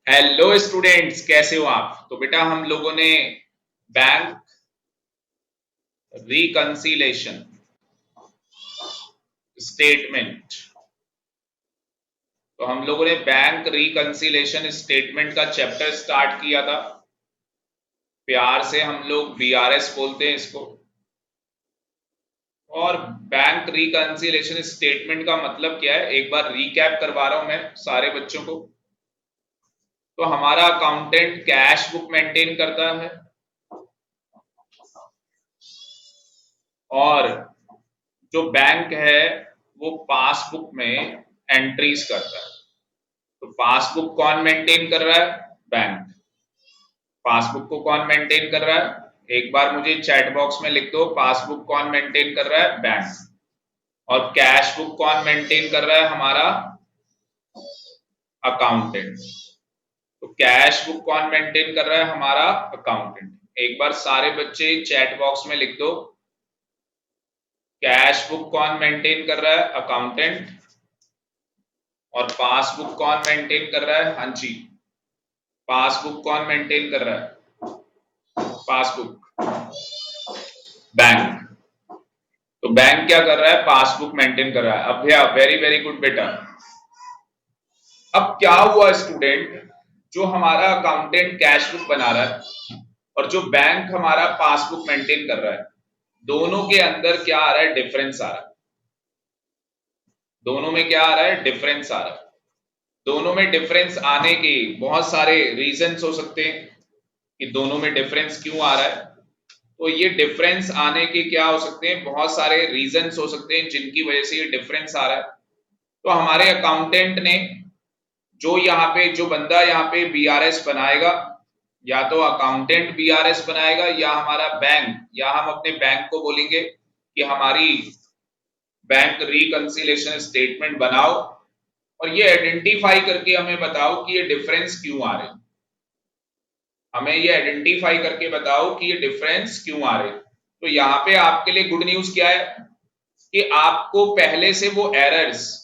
Hello students, कैसे हो आप? तो बेटा हम लोगों ने बैंक रिकंसिलेशन स्टेटमेंट, तो हम लोगों ने बैंक रिकंसिलेशन स्टेटमेंट का चैप्टर स्टार्ट किया था। प्यार से हम लोग बीआरएस बोलते हैं इसको। और बैंक रिकंसिलेशन स्टेटमेंट का मतलब क्या है, एक बार रिकैप करवा रहा हूं मैं सारे बच्चों को। तो हमारा अकाउंटेंट कैश बुक मेंटेन करता है और जो बैंक है वो पासबुक में एंट्रीज करता है। तो पासबुक कौन मेंटेन कर रहा है? बैंक। पासबुक को कौन मेंटेन कर रहा है? एक बार मुझे चैट बॉक्स में लिख दो, पासबुक कौन मेंटेन कर रहा है? बैंक। और कैश बुक कौन मेंटेन कर रहा है? हमारा अकाउंटेंट। तो कैश बुक कौन मेंटेन कर रहा है? हमारा अकाउंटेंट। एक बार सारे बच्चे चैट बॉक्स में लिख दो, कैश बुक कौन मेंटेन कर रहा है? अकाउंटेंट। और पासबुक कौन मेंटेन कर रहा है? हाँ जी, पासबुक कौन मेंटेन कर रहा है? Passbook, bank. तो बैंक क्या कर रहा है? पासबुक मेंटेन कर रहा है। अभ्या, वेरी वेरी गुड बेटा। अब क्या हुआ स्टूडेंट, जो हमारा अकाउंटेंट कैश बुक बना रहा है और जो बैंक हमारा पासबुक मेंटेन कर रहा है, दोनों के अंदर क्या आ रहा है? डिफरेंस आ रहा है। दोनों में क्या आ रहा है? डिफरेंस आ रहा है। दोनों में डिफरेंस आने के बहुत सारे रीजंस हो सकते हैं कि दोनों में डिफरेंस क्यों आ रहा है। तो ये डिफरेंस आने के क्या हो सकते हैं? बहुत सारे रीजंस हो सकते हैं जिनकी वजह से ये डिफरेंस आ रहा है। तो हमारे अकाउंटेंट ने जो यहाँ पे जो बंदा यहाँ पे बीआरएस बनाएगा, या तो अकाउंटेंट बीआरएस बनाएगा या हमारा बैंक, या हम अपने बैंक को बोलेंगे कि हमारी बैंक रिकंसिलेशन स्टेटमेंट बनाओ और ये आइडेंटिफाई करके हमें बताओ कि ये डिफरेंस क्यों आ रहे हैं। हमें ये आइडेंटिफाई करके बताओ कि ये डिफरेंस क्यों आ रहे हैं। तो यहाँ पे आपके लिए गुड न्यूज क्या है कि आपको पहले से वो एरर्स,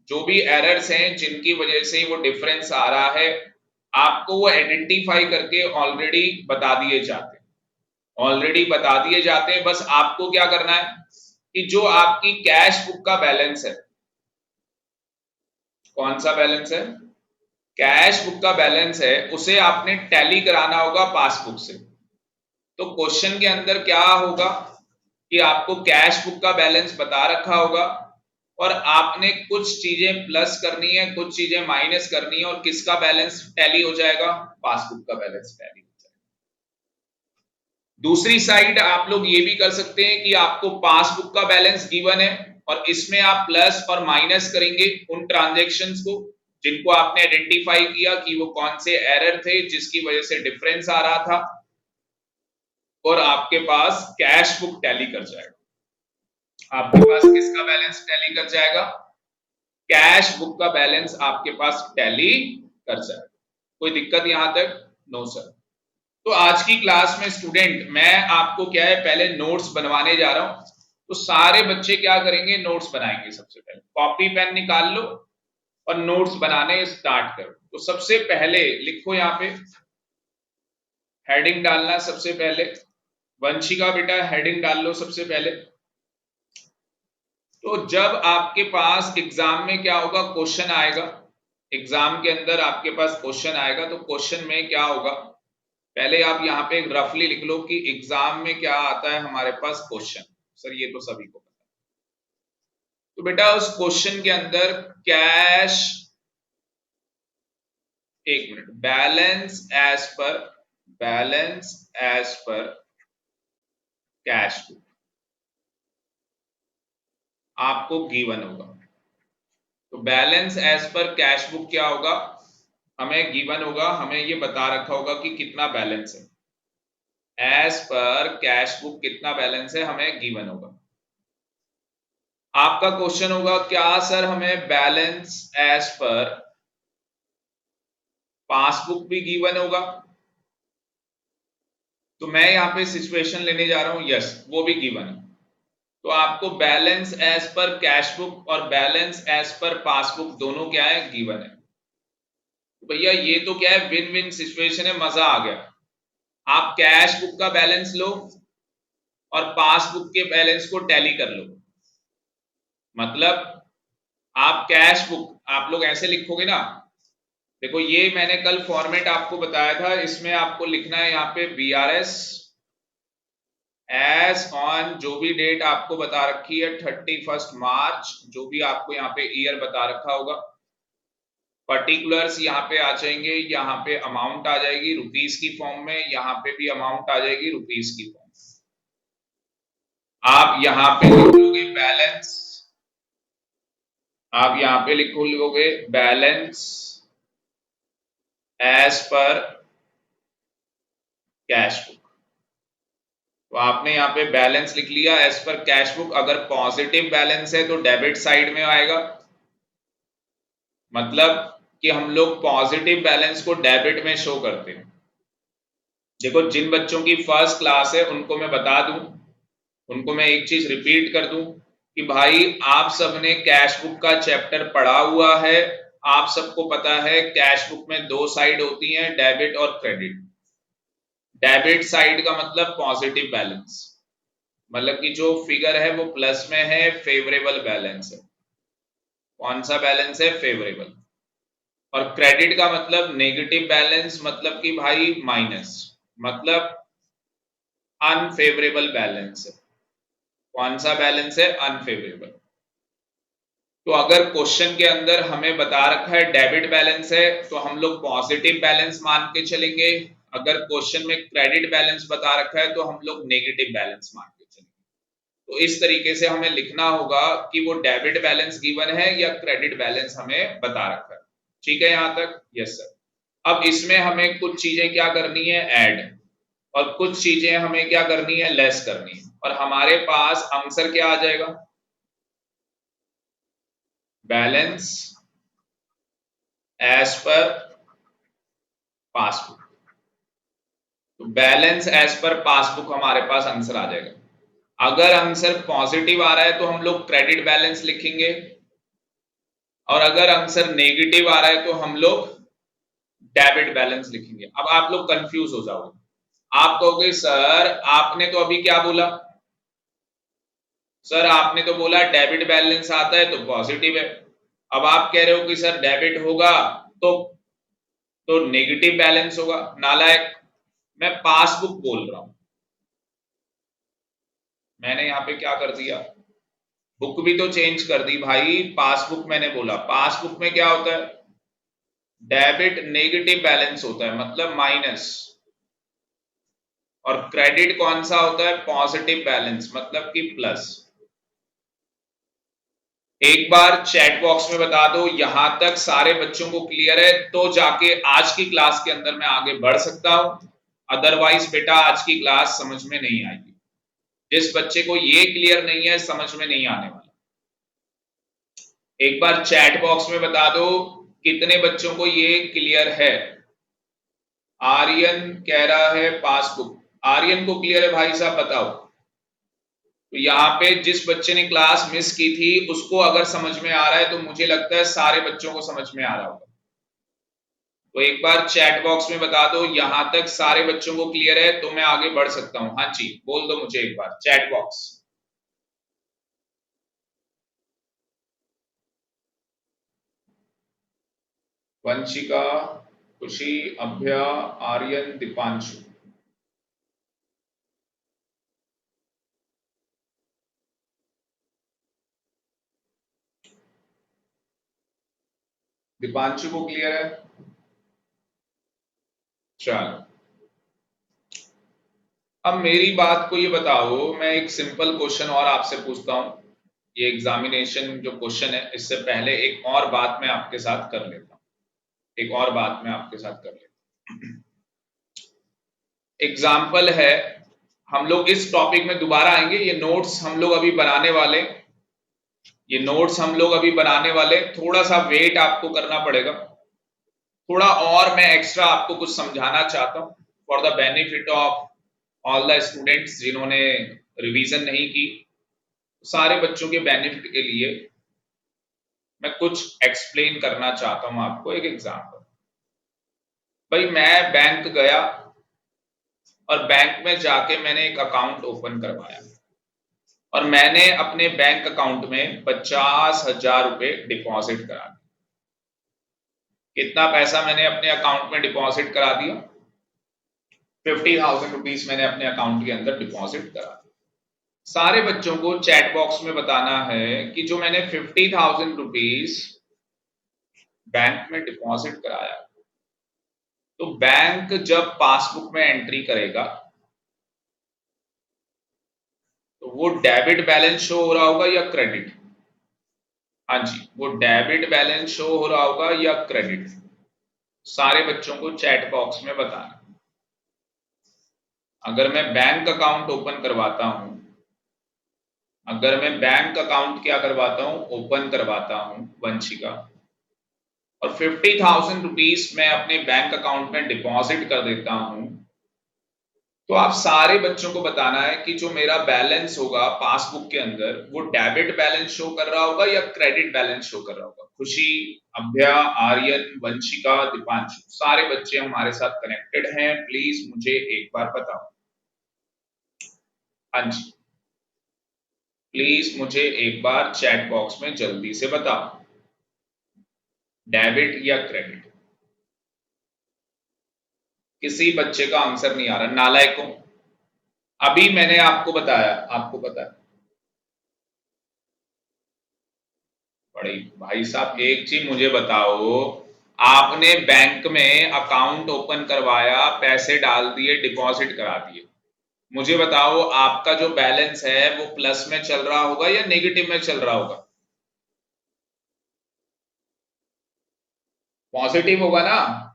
जो भी एरर्स हैं जिनकी वजह से वो डिफरेंस आ रहा है, आपको वो आइडेंटिफाई करके ऑलरेडी बता दिए जाते हैं। ऑलरेडी बता दिए जाते हैं। बस आपको क्या करना है कि जो आपकी कैश बुक का बैलेंस है, कौन सा बैलेंस है? कैश बुक का बैलेंस है, उसे आपने टैली कराना होगा पासबुक से। तो क्वेश्चन के अंदर क्या होगा कि आपको कैश बुक का बैलेंस बता रखा होगा और आपने कुछ चीजें प्लस करनी है, कुछ चीजें माइनस करनी है, और किसका बैलेंस टैली हो जाएगा? पासबुक का बैलेंस टैली हो जाएगा। दूसरी साइड आप लोग ये भी कर सकते हैं कि आपको पासबुक का बैलेंस गिवन है और इसमें आप प्लस और माइनस करेंगे उन ट्रांजैक्शंस को जिनको आपने आइडेंटिफाई किया कि वो कौन से एरर थे जिसकी वजह से डिफरेंस आ रहा था, और आपके पास कैश बुक टैली कर जाएगा। आपके पास किसका बैलेंस टैली कर जाएगा? कैश बुक का बैलेंस आपके पास टैली कर जाएगा। कोई दिक्कत यहां तक? No sir. तो आज की क्लास में स्टूडेंट मैं आपको क्या है, पहले नोट्स बनवाने जा रहा हूं। तो सारे बच्चे क्या करेंगे? नोट्स बनाएंगे। सबसे पहले कॉपी पेन निकाल लो और नोट्स बनाने स्टार्ट करो। तो सबसे पहले लिखो, यहाँ पे हेडिंग डालना सबसे पहले। वंशिका बेटा हेडिंग डाल लो सबसे पहले। तो जब आपके पास एग्जाम में क्या होगा, क्वेश्चन आएगा, एग्जाम के अंदर आपके पास क्वेश्चन आएगा, तो क्वेश्चन में क्या होगा, पहले आप यहाँ पे रफली लिख लो कि एग्जाम में क्या आता है हमारे पास क्वेश्चन। सर ये तो सभी को पता है। तो बेटा उस क्वेश्चन के अंदर कैश, एक minute, balance as per cash book आपको गिवन होगा। तो balance as per cash book क्या होगा? हमें गिवन होगा, हमें ये बता रखा होगा कि कितना बैलेंस है। एज पर कैश बुक कितना बैलेंस है हमें गिवन होगा। आपका क्वेश्चन होगा क्या सर हमें बैलेंस एज पर पासबुक भी गिवन होगा? तो मैं यहां पे सिचुएशन लेने जा रहा हूं, यस वो भी गिवन है। तो आपको balance as per cash book और बैलेंस एज पर पासबुक दोनों क्या है? गिवन है। तो भैया ये तो क्या है, विन विन सिचुएशन है, मजा आ गया। आप कैश बुक का बैलेंस लो और पासबुक के बैलेंस को टैली कर लो। मतलब आप कैश बुक आप लोग ऐसे लिखोगे ना, देखो ये मैंने कल फॉर्मेट आपको बताया था, इसमें आपको लिखना है यहाँ पे BRS एज ऑन जो भी डेट आपको बता रखी है 31 मार्च, जो भी आपको यहाँ पे ईयर बता रखा होगा, पर्टिकुलर्स यहाँ पे आ जाएंगे, यहाँ पे अमाउंट आ जाएगी रुपीस की फॉर्म में, यहाँ पे भी अमाउंट आ जाएगी रुपीस की फॉर्म में। आप यहाँ पे लिखोगे बैलेंस, आप यहाँ पे लिखोगे balance as per cash book. तो आपने यहाँ पे बैलेंस लिख लिया एज पर कैश बुक। अगर पॉजिटिव बैलेंस है तो डेबिट साइड में आएगा, मतलब कि हम लोग पॉजिटिव बैलेंस को डेबिट में शो करते हैं। देखो जिन बच्चों की फर्स्ट क्लास है उनको मैं बता दूं, उनको मैं एक चीज रिपीट कर दूं कि भाई आप सबने कैश बुक का चैप्टर पढ़ा हुआ है, आप सबको पता है कैश बुक में दो साइड होती हैं, डेबिट और क्रेडिट। डेबिट साइड का मतलब पॉजिटिव बैलेंस, मतलब कि जो फिगर है वो प्लस में है, फेवरेबल बैलेंस है। कौन सा बैलेंस है? फेवरेबल। और क्रेडिट का मतलब नेगेटिव बैलेंस, मतलब कि भाई माइनस, मतलब अनफेवरेबल बैलेंस है। कौन सा बैलेंस है? अनफेवरेबल। तो अगर क्वेश्चन के अंदर हमें बता रखा है डेबिट बैलेंस है तो हम लोग पॉजिटिव बैलेंस मान के चलेंगे, अगर क्वेश्चन में क्रेडिट बैलेंस बता रखा है तो हम लोग नेगेटिव बैलेंस मान के चलेंगे। तो इस तरीके से हमें लिखना होगा कि वो डेबिट बैलेंस गिवन है या क्रेडिट बैलेंस हमें बता रखा है। ठीक है यहां तक? Yes sir. अब इसमें हमें कुछ चीजें क्या करनी है? ऐड, और कुछ चीजें हमें क्या करनी है? लेस करनी है। और हमारे पास आंसर क्या आ जाएगा? Balance as per passbook. तो बैलेंस एज पर पासबुक हमारे पास आंसर आ जाएगा। अगर आंसर पॉजिटिव आ रहा है तो हम लोग क्रेडिट बैलेंस लिखेंगे, और अगर आंसर नेगेटिव आ रहा है तो हम लोग डेबिट बैलेंस लिखेंगे। अब आप लोग कंफ्यूज हो जाओगे, आप कहोगे सर आपने तो अभी क्या बोला? सर आपने तो बोला डेबिट बैलेंस आता है तो पॉजिटिव है। अब आप कह रहे हो कि सर डेबिट होगा तो नेगेटिव बैलेंस होगा। नालायक, मैं पासबुक बोल रहा हूं। मैंने यहां पे क्या कर दिया? बुक भी तो चेंज कर दी भाई। पासबुक मैंने बोला, पासबुक में क्या होता है? डेबिट नेगेटिव बैलेंस होता है, मतलब माइनस। और क्रेडिट कौन सा होता है? पॉजिटिव बैलेंस, मतलब कि प्लस। एक बार चैट बॉक्स में बता दो यहां तक सारे बच्चों को क्लियर है तो जाके आज की क्लास के अंदर मैं आगे बढ़ सकता हूं, अदरवाइज बेटा आज की क्लास समझ में नहीं आएगी। जिस बच्चे को ये क्लियर नहीं है समझ में नहीं आने वाला, एक बार चैट बॉक्स में बता दो कितने बच्चों को ये क्लियर है। आर्यन कह रहा है पासबुक। आर्यन को क्लियर है भाई साहब? बताओ। तो यहाँ पे जिस बच्चे ने क्लास मिस की थी उसको अगर समझ में आ रहा है तो मुझे लगता है सारे बच्चों को समझ में आ रहा होगा। तो एक बार चैट बॉक्स में बता दो यहां तक सारे बच्चों को क्लियर है तो मैं आगे बढ़ सकता हूं। हाँ जी बोल दो मुझे एक बार चैट बॉक्स। वंशिका, खुशी, अभ्या, आर्यन, दीपांशु। दीपांशु को क्लियर है? चलो अब मेरी बात को ये बताओ, मैं एक सिंपल क्वेश्चन और आपसे पूछता हूं। ये एग्जामिनेशन जो क्वेश्चन है इससे पहले एक और बात मैं आपके साथ कर लेता हूं, एक और बात मैं आपके साथ कर लेता हूं। एग्जाम्पल है, हम लोग इस टॉपिक में दोबारा आएंगे। ये नोट्स हम लोग अभी बनाने वाले, ये नोट्स हम लोग अभी बनाने वाले, थोड़ा सा वेट आपको करना पड़ेगा। थोड़ा और मैं एक्स्ट्रा आपको कुछ समझाना चाहता हूं for the benefit of all the students जिन्होंने रिवीजन नहीं की। सारे बच्चों के बेनिफिट के लिए मैं कुछ एक्सप्लेन करना चाहता हूं आपको, एक एग्जाम्पल। भाई मैं बैंक गया और बैंक में जाके मैंने एक अकाउंट ओपन करवाया और मैंने अपने बैंक अकाउंट में 50,000 रुपए डिपॉजिट करा दिया। कितना पैसा मैंने अपने अकाउंट में डिपॉजिट करा दिया? 50,000 रुपीज मैंने अपने अकाउंट के अंदर डिपॉजिट करा दिया। सारे बच्चों को चैट बॉक्स में बताना है कि जो मैंने 50,000 रुपीज बैंक में डिपॉजिट कराया, तो बैंक जब पासबुक में एंट्री करेगा तो वो डेबिट बैलेंस शो हो रहा होगा या क्रेडिट? हाँ जी, वो डेबिट बैलेंस शो हो रहा होगा या क्रेडिट? सारे बच्चों को चैट बॉक्स में बताना। अगर मैं बैंक अकाउंट ओपन करवाता हूं, अगर मैं बैंक अकाउंट क्या करवाता हूं, ओपन करवाता हूं वंशिका, और 50,000 रुपीज मैं अपने बैंक अकाउंट में डिपॉजिट कर देता हूं, तो आप सारे बच्चों को बताना है कि जो मेरा बैलेंस होगा पासबुक के अंदर वो डेबिट बैलेंस शो कर रहा होगा या क्रेडिट बैलेंस शो कर रहा होगा। खुशी, अभ्या, आर्यन, वंशिका, दीपांशु, सारे बच्चे हमारे साथ कनेक्टेड हैं, प्लीज मुझे एक बार बताओ। हाँ जी, प्लीज मुझे एक बार चैट बॉक्स में जल्दी से बताओ, डेबिट या क्रेडिट? किसी बच्चे का आंसर नहीं आ रहा, नालायकों। अभी मैंने आपको बताया, आपको पता है बड़ी भाई साहब, एक चीज मुझे बताओ, आपने बैंक में अकाउंट ओपन करवाया, पैसे डाल दिए, डिपॉजिट करा दिए, मुझे बताओ आपका जो बैलेंस है वो प्लस में चल रहा होगा या नेगेटिव में चल रहा होगा? पॉजिटिव होगा ना।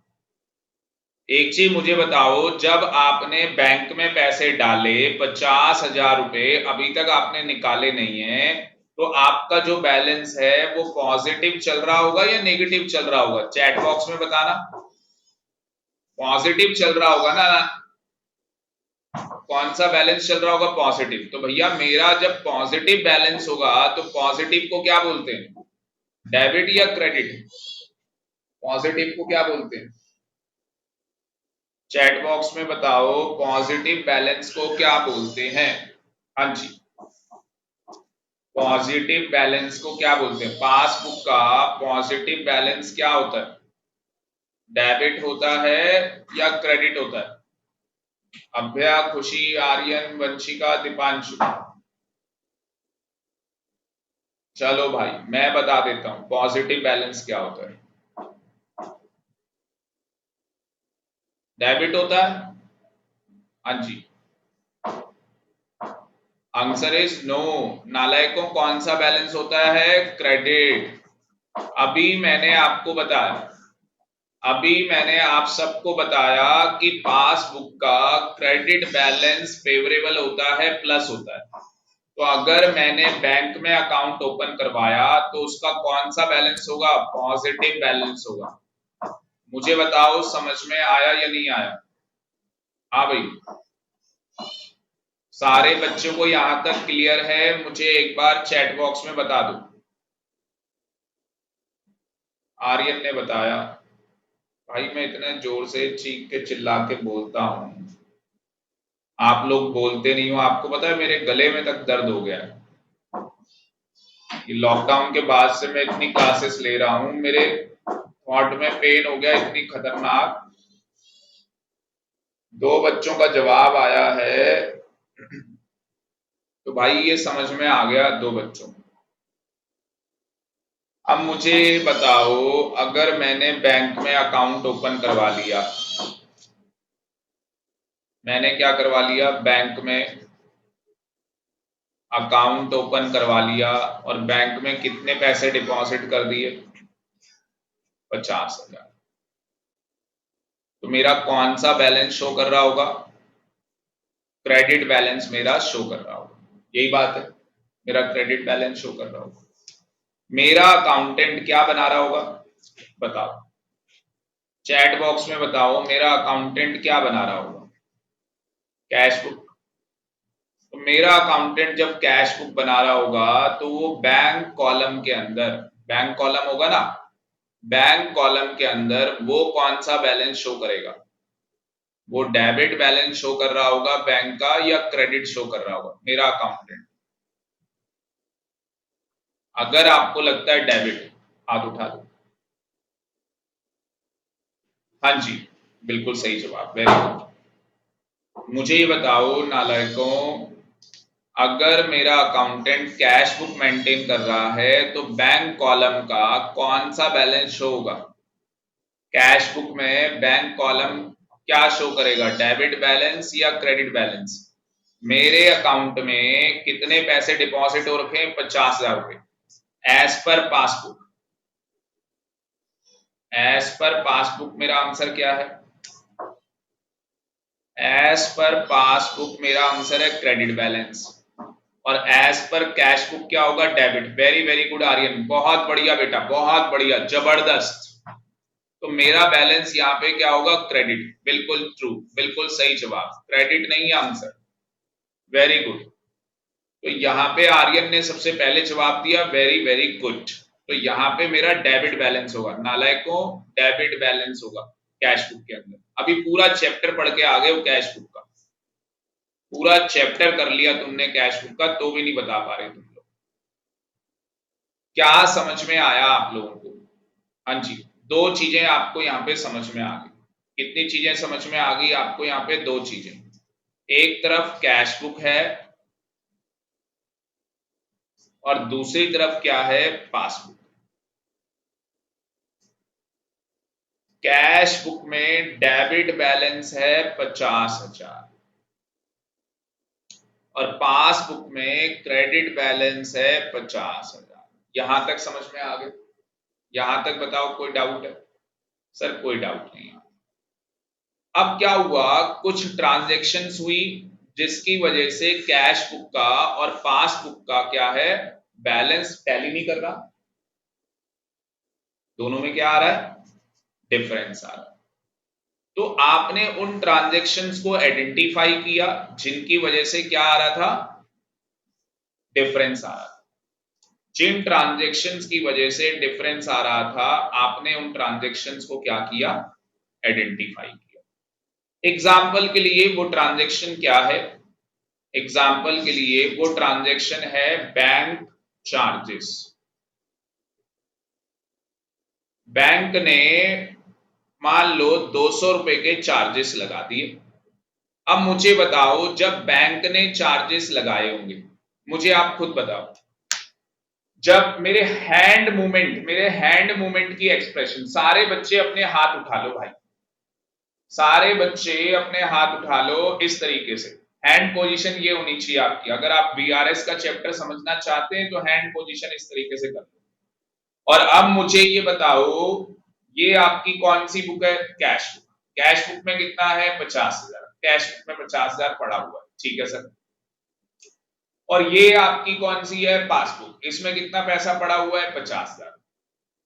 एक चीज मुझे बताओ, जब आपने बैंक में पैसे डाले 50,000 रुपए, अभी तक आपने निकाले नहीं है, तो आपका जो बैलेंस है वो पॉजिटिव चल रहा होगा या नेगेटिव चल रहा होगा? चैट बॉक्स में बताना। पॉजिटिव चल रहा होगा ना? कौन सा बैलेंस चल रहा होगा? पॉजिटिव। तो भैया मेरा जब पॉजिटिव बैलेंस होगा तो पॉजिटिव को क्या बोलते हैं, डेबिट या क्रेडिट? पॉजिटिव को क्या बोलते हैं? चैट बॉक्स में बताओ, पॉजिटिव बैलेंस को क्या बोलते हैं? हाँ जी, पॉजिटिव बैलेंस को क्या बोलते हैं? पासबुक का पॉजिटिव बैलेंस क्या होता है, डेबिट होता है या क्रेडिट होता है? अभ्या, खुशी, आर्यन, वंशिका, दीपांशु, चलो भाई मैं बता देता हूं पॉजिटिव बैलेंस क्या होता है। डेबिट होता है। हाँ जी, आंसर इज नो। नालायकों, कौन सा बैलेंस होता है? क्रेडिट। अभी मैंने आपको बताया, अभी मैंने आप सबको बताया कि पासबुक का क्रेडिट बैलेंस फेवरेबल होता है, प्लस होता है। तो अगर मैंने बैंक में अकाउंट ओपन करवाया तो उसका कौन सा बैलेंस होगा? पॉजिटिव बैलेंस होगा। मुझे बताओ समझ में आया या नहीं आया? हाँ भाई, सारे बच्चों को यहां तक क्लियर है? मुझे एक बार चैट बॉक्स में बता दो। आर्यन ने बताया। भाई मैं इतने जोर से चीख के चिल्ला के बोलता हूं, आप लोग बोलते नहीं हो। आपको पता है मेरे गले में तक दर्द हो गया है। ये लॉकडाउन के बाद से मैं इतनी क्लासेस ले रहा हूं, मेरे थॉट में पेन हो गया इतनी खतरनाक। दो बच्चों का जवाब आया है, तो भाई ये समझ में आ गया दो बच्चों। अब मुझे बताओ, अगर मैंने बैंक में अकाउंट ओपन करवा लिया, मैंने क्या करवा लिया, बैंक में अकाउंट ओपन करवा लिया और बैंक में कितने पैसे डिपॉजिट कर दिए? 50,000। तो मेरा कौन सा बैलेंस शो कर रहा होगा? क्रेडिट बैलेंस मेरा शो कर रहा होगा, यही बात है, मेरा क्रेडिट बैलेंस शो कर रहा होगा। मेरा अकाउंटेंट क्या बना रहा होगा? बताओ, चैट बॉक्स में बताओ, मेरा अकाउंटेंट क्या बना रहा होगा? Cash book. तो मेरा अकाउंटेंट जब कैश बुक बना रहा होगा तो वो बैंक कॉलम के अंदर, बैंक कॉलम होगा ना, बैंक कॉलम के अंदर वो कौन सा बैलेंस शो करेगा? वो डेबिट बैलेंस शो कर रहा होगा बैंक का या क्रेडिट शो कर रहा होगा? मेरा अकाउंटेंट, अगर आपको लगता है डेबिट, हाथ उठा दो। हाँ जी, बिल्कुल सही जवाब, वेरी गुड। मुझे ये बताओ नालायकों, अगर मेरा अकाउंटेंट कैश बुक मेंटेन कर रहा है तो बैंक कॉलम का कौन सा बैलेंस शो होगा? कैश बुक में बैंक कॉलम क्या शो करेगा, डेबिट बैलेंस या क्रेडिट बैलेंस? मेरे अकाउंट में कितने पैसे डिपॉजिट हो रखे हैं? 50,000 रुपए as per passbook. As per passbook मेरा आंसर क्या है? एज पर पासबुक मेरा आंसर है क्रेडिट बैलेंस, और एज पर कैश बुक क्या होगा? Debit. Very very good Aryan, बहुत बढ़िया बेटा, बहुत बढ़िया, जबरदस्त। तो मेरा बैलेंस यहाँ पे क्या होगा? क्रेडिट। बिल्कुल ट्रू, बिल्कुल सही जवाब, क्रेडिट नहीं है आंसर। Very good. तो यहाँ पे आर्यन ने सबसे पहले जवाब दिया, वेरी वेरी गुड। तो यहाँ पे मेरा डेबिट बैलेंस होगा नालायकों, डेबिट बैलेंस होगा कैश बुक के अंदर। अभी पूरा चैप्टर पढ़ के आ गए हो कैश बुक का, पूरा चैप्टर कर लिया तुमने कैश बुक का, तो भी नहीं बता पा रहे तुम लोग। क्या समझ में आया आप लोगों को? हाँ जी, दो चीजें आपको यहाँ पे समझ में आ गई। कितनी चीजें समझ में आ गई आपको यहाँ पे? दो चीजें। एक तरफ कैश बुक है और दूसरी तरफ क्या है? पासबुक। कैश बुक में डेबिट बैलेंस है 50,000 और पासबुक में क्रेडिट बैलेंस है 50,000। यहां तक समझ में आ गए? यहां तक बताओ, कोई डाउट है? सर कोई डाउट नहीं है। अब क्या हुआ, कुछ ट्रांजैक्शंस हुई जिसकी वजह से कैश बुक का और पासबुक का क्या है? बैलेंस टैली नहीं कर रहा। दोनों में क्या आ रहा है? डिफरेंस आ रहा है। तो आपने उन ट्रांजैक्शंस को आइडेंटिफाई किया जिनकी वजह से क्या आ रहा था? डिफरेंस आ रहा था। जिन ट्रांजैक्शंस की वजह से डिफरेंस आ रहा था, आपने उन ट्रांजैक्शंस को क्या किया? आइडेंटिफाई किया। एग्जाम्पल के लिए वो ट्रांजैक्शन क्या है? एग्जाम्पल के लिए वो ट्रांजैक्शन है बैंक चार्जेस। बैंक ने मान लो 200 रुपए के चार्जेस लगा दिए। अब मुझे बताओ, जब बैंक ने चार्जेस लगाए होंगे, मुझे आप खुद बताओ, जब मेरे हैंड मूवमेंट की एक्सप्रेशन, सारे बच्चे अपने हाथ उठा लो भाई, सारे बच्चे अपने हाथ उठा लो इस तरीके से। हैंड पोजीशन ये होनी चाहिए आपकी, अगर आप बीआरएस का चैप्टर समझना चाहते हैं तो हैंड पोजीशन इस तरीके से कर लो। और अब मुझे ये बताओ, ये आपकी कौन सी बुक है? Cash book. कैश बुक में कितना है? 50,000। कैश बुक में 50,000 पड़ा हुआ है, ठीक है सर। और ये आपकी कौन सी है? पासबुक। इसमें कितना पैसा पड़ा हुआ है? 50,000।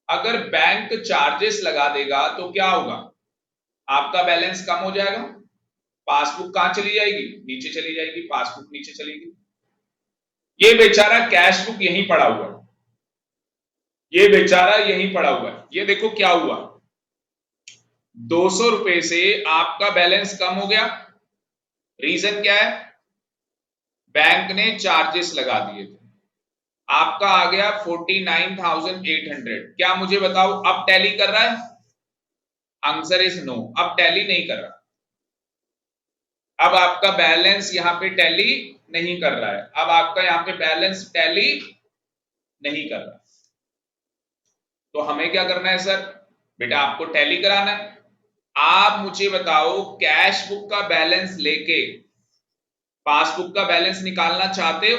अगर बैंक चार्जेस लगा देगा तो क्या होगा? आपका बैलेंस कम हो जाएगा। पासबुक कहां चली जाएगी? नीचे चली जाएगी, पासबुक नीचे चलेगी। ये बेचारा कैश बुक यहीं पड़ा हुआ है, ये बेचारा यहीं पड़ा हुआ है। ये देखो क्या हुआ, 200 रुपए से आपका बैलेंस कम हो गया। रीजन क्या है? बैंक ने चार्जेस लगा दिए थे। आपका आ गया 49,800। क्या मुझे बताओ अब टैली कर रहा है? आंसर इज नो, अब टैली नहीं कर रहा। अब आपका बैलेंस यहाँ पे टैली नहीं कर रहा है, अब आपका यहाँ पे बैलेंस टैली नहीं कर रहा। तो हमें क्या करना है सर? बेटा आपको टैली कराना है। आप मुझे बताओ, कैश बुक का बैलेंस लेके पासबुक का बैलेंस निकालना चाहते हो?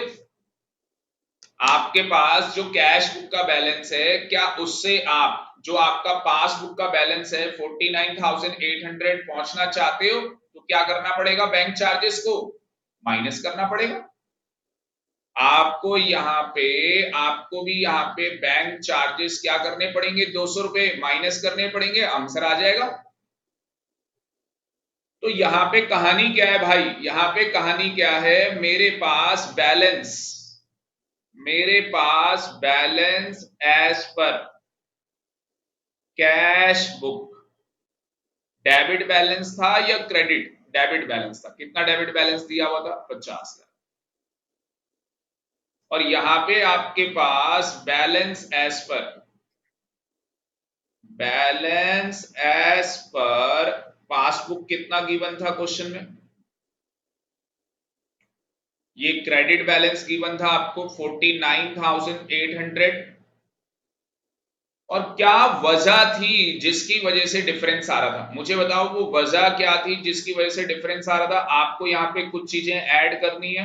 आपके पास जो कैश बुक का बैलेंस है, क्या उससे आप जो आपका पासबुक का बैलेंस है 49,800 पहुंचना चाहते हो? तो क्या करना पड़ेगा? बैंक चार्जेस को माइनस करना पड़ेगा। आपको भी यहाँ पे बैंक चार्जेस क्या करने पड़ेंगे? 200 रुपए माइनस करने पड़ेंगे, आंसर आ जाएगा। तो यहाँ पे कहानी क्या है भाई? यहाँ पे कहानी क्या है? मेरे पास balance as per cash book debit balance था या क्रेडिट? डेबिट बैलेंस था। कितना डेबिट बैलेंस दिया हुआ था? 50,000। और यहां पे आपके पास बैलेंस एज पर पासबुक कितना गिवन था क्वेश्चन में? ये क्रेडिट बैलेंस गिवन था आपको 49,800। और क्या वजह थी जिसकी वजह से डिफरेंस आ रहा था? मुझे बताओ वो वजह क्या थी जिसकी वजह से डिफरेंस आ रहा था? आपको यहां पे कुछ चीजें ऐड करनी है,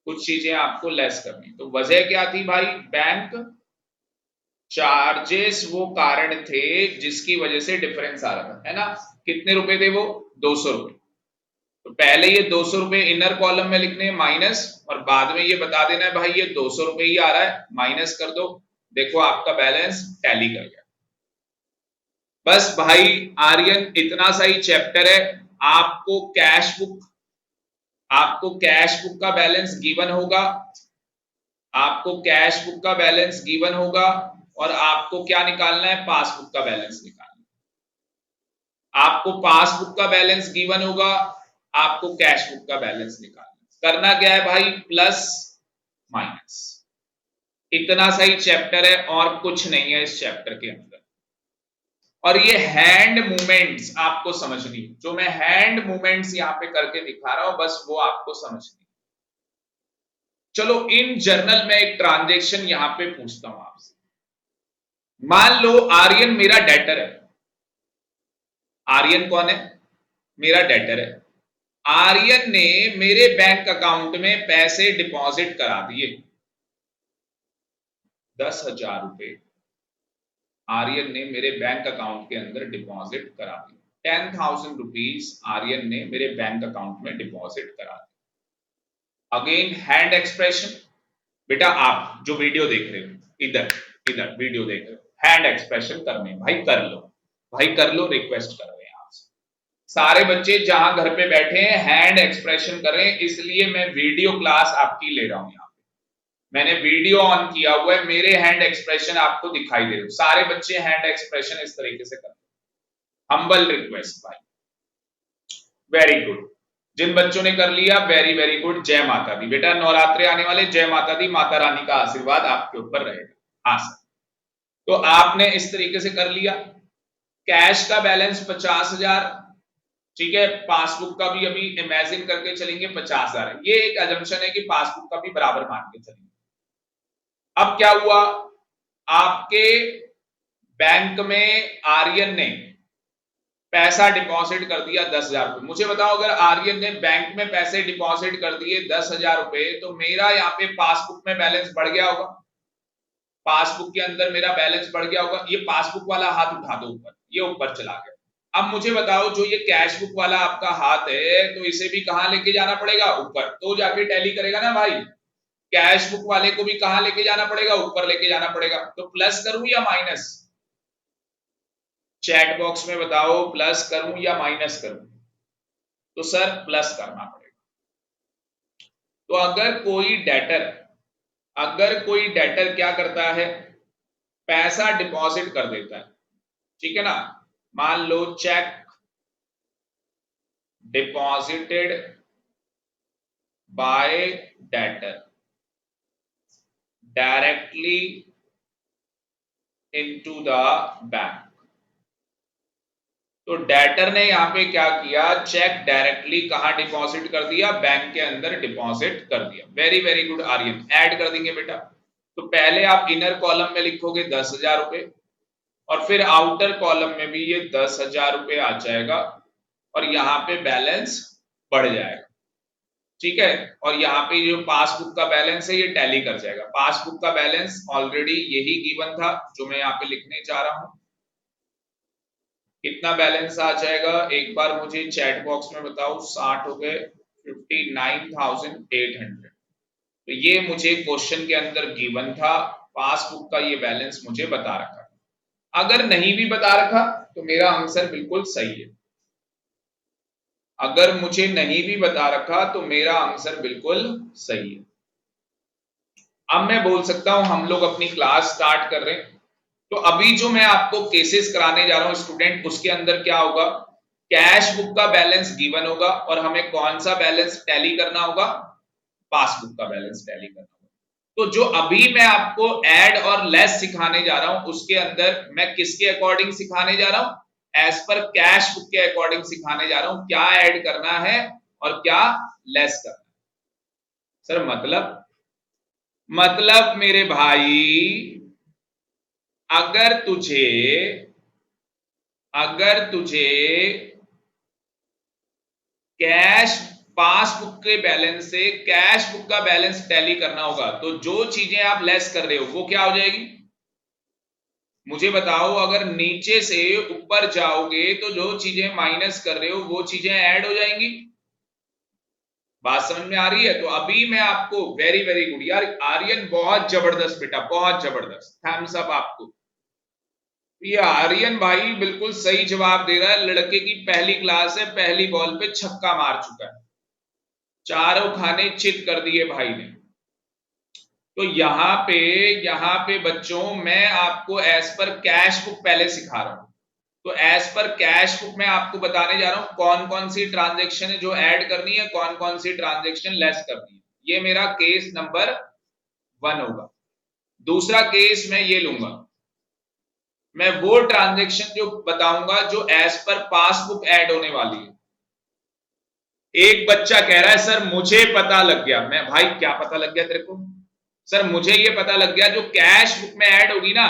कुछ चीजें आपको लेस करनी। तो वजह क्या थी भाई? बैंक चार्जेस वो कारण थे जिसकी वजह से डिफरेंस आ रहा था, है ना? कितने रुपए थे वो? 200 रुपए। तो पहले ये 200 रुपए इनर कॉलम में लिखने माइनस, और बाद में ये बता देना है भाई ये 200 रुपए ही आ रहा है, माइनस कर दो। देखो आपका बैलेंस टैली कर गया। बस भाई आर्यन इतना सा ही चैप्टर है। आपको कैश बुक का बैलेंस गिवन होगा, आपको कैश बुक का बैलेंस गिवन होगा, और आपको क्या निकालना है? पासबुक का बैलेंस निकालना है। आपको पासबुक का बैलेंस गिवन होगा, आपको कैश बुक का बैलेंस निकालना। करना क्या है भाई? Plus minus. इतना सा ही चैप्टर है और कुछ नहीं है इस चैप्टर के अंदर। और ये हैंड मूवमेंट्स आपको समझनी, जो मैं हैंड मूवमेंट्स यहां पे करके दिखा रहा हूं, बस वो आपको समझनी। चलो इन जर्नल में एक ट्रांजेक्शन यहां पे पूछता हूं आपसे। मान लो आर्यन मेरा डेटर है। आर्यन कौन है? मेरा डेटर है। आर्यन ने मेरे बैंक अकाउंट में पैसे डिपॉजिट करा दिए 10,000 रुपए। आर्यन ने मेरे बैंक अकाउंट के अंदर डिपॉजिट करा दिए 10,000 रुपीज। आर्यन ने मेरे बैंक अकाउंट में डिपॉजिट करा दिए। Again hand expression. बेटा आप जो वीडियो देख रहे हो, इधर इधर वीडियो देख रहे हो, हैंड एक्सप्रेशन करने भाई कर लो, भाई कर लो, रिक्वेस्ट कर रहे हैं आपसे। सारे बच्चे जहां घर पे बैठे हैं हैंड एक्सप्रेशन कर रहे हैं, इसलिए मैं वीडियो क्लास आपकी ले रहा हूं। यहां पे मैंने वीडियो ऑन किया हुआ है, मेरे हैंड एक्सप्रेशन आपको दिखाई दे रहे हो। सारे बच्चे हैंड एक्सप्रेशन इस तरीके से कर, हम्बल रिक्वेस्ट भाई। Very good. जिन बच्चों ने कर लिया वेरी वेरी गुड। जय माता दी। बेटा नवरात्रे आने वाले, जय माता दी, माता रानी का आशीर्वाद आपके ऊपर रहेगा। हाँ सर। तो आपने इस तरीके से कर लिया। कैश का बैलेंस 50,000, ठीक है। पासबुक का भी अभी इमेजिन करके चलेंगे 50,000। ये एक अजम्पशन है कि पासबुक का भी बराबर मान के चलेंगे। अब क्या हुआ? आपके बैंक में आर्यन ने पैसा डिपॉजिट कर दिया 10,000 रुपए। मुझे बताओ अगर आर्यन ने बैंक में पैसे डिपॉजिट कर दिए 10,000 रुपए, तो मेरा यहाँ पे पासबुक में बैलेंस बढ़ गया होगा। पासबुक के अंदर मेरा बैलेंस बढ़ गया होगा। ये पासबुक वाला हाथ उठा दो ऊपर, ये ऊपर चला गया। अब मुझे बताओ जो ये कैश बुक वाला आपका हाथ है, तो इसे भी कहां लेके जाना पड़ेगा? ऊपर, तो जाके टैली करेगा ना भाई। कैश बुक वाले को भी कहां लेके जाना पड़ेगा? ऊपर लेके जाना पड़ेगा। तो प्लस करूं या माइनस? चैट बॉक्स में बताओ प्लस करूं या माइनस करूं? तो सर प्लस करना पड़ेगा। तो अगर कोई डेटर क्या करता है? पैसा डिपॉजिट कर देता है, ठीक है ना। मान लो cheque deposited by debtor directly into the bank. तो डेटर ने यहां पे क्या किया? चेक डायरेक्टली कहां डिपॉजिट कर दिया? बैंक के अंदर डिपॉजिट कर दिया। Very very good Aryan. Add कर देंगे बेटा। तो पहले आप इनर कॉलम में लिखोगे 10,000 रुपए, और फिर आउटर कॉलम में भी ये 10,000 रुपए आ जाएगा, और यहां पे बैलेंस बढ़ जाएगा, ठीक है। और यहाँ पे जो पासबुक का बैलेंस है ये टैली कर जाएगा। पासबुक का बैलेंस ऑलरेडी यही गिवन था जो मैं यहाँ पे लिखने जा रहा हूं। कितना बैलेंस आ जाएगा एक बार मुझे चैट बॉक्स में बताओ। 60 हो गए 59,800। तो ये मुझे क्वेश्चन के अंदर गिवन था। पासबुक का ये बैलेंस मुझे बता रखा। अगर नहीं भी बता रखा तो मेरा आंसर बिल्कुल सही है। अगर मुझे नहीं भी बता रखा तो मेरा आंसर बिल्कुल सही है। अब मैं बोल सकता हूं हम लोग अपनी क्लास स्टार्ट कर रहे हैं। तो अभी जो मैं आपको केसेस कराने जा रहा हूं स्टूडेंट, उसके अंदर क्या होगा, कैश बुक का बैलेंस गिवन होगा और हमें कौन सा बैलेंस टैली करना होगा, पासबुक का बैलेंस टैली करना होगा। तो जो अभी मैं आपको ऐड और लेस सिखाने जा रहा हूं उसके अंदर मैं किसके अकॉर्डिंग सिखाने जा रहा हूं, एज पर कैश बुक के अकॉर्डिंग सिखाने जा रहा हूं, क्या ऐड करना है और क्या लेस करना है। सर मतलब मेरे भाई, अगर तुझे अगर तुझे कैश पासबुक के बैलेंस से कैश बुक का बैलेंस टैली करना होगा, तो जो चीजें आप लेस कर रहे हो वो क्या हो जाएगी, मुझे बताओ। अगर नीचे से ऊपर जाओगे तो जो चीजें माइनस कर रहे हो वो चीजें ऐड हो जाएंगी। बात समझ में आ रही है? तो अभी मैं आपको वेरी वेरी गुड यार, आर्यन बहुत जबरदस्त बेटा, बहुत जबरदस्त, थम्स अप आपको। ये आर्यन भाई बिल्कुल सही जवाब दे रहा है, लड़के की पहली क्लास है, पहली बॉल पे छक्का मार चुका है, चारों खाने चित कर दिए भाई ने। तो यहाँ पे बच्चों मैं आपको एज पर कैश बुक पहले सिखा रहा हूं। तो एज पर कैश बुक में आपको बताने जा रहा हूं कौन कौन सी ट्रांजेक्शन है जो ऐड करनी है, कौन कौन सी ट्रांजेक्शन लेस करनी है। ये मेरा केस नंबर 1 होगा। दूसरा केस मैं ये लूंगा, मैं वो ट्रांजेक्शन जो बताऊंगा जो एज पर पासबुक ऐड होने वाली है। एक बच्चा कह रहा है सर मुझे पता लग गया। मैं भाई क्या पता लग गया तेरे को? सर मुझे ये पता लग गया जो कैश बुक में ऐड होगी ना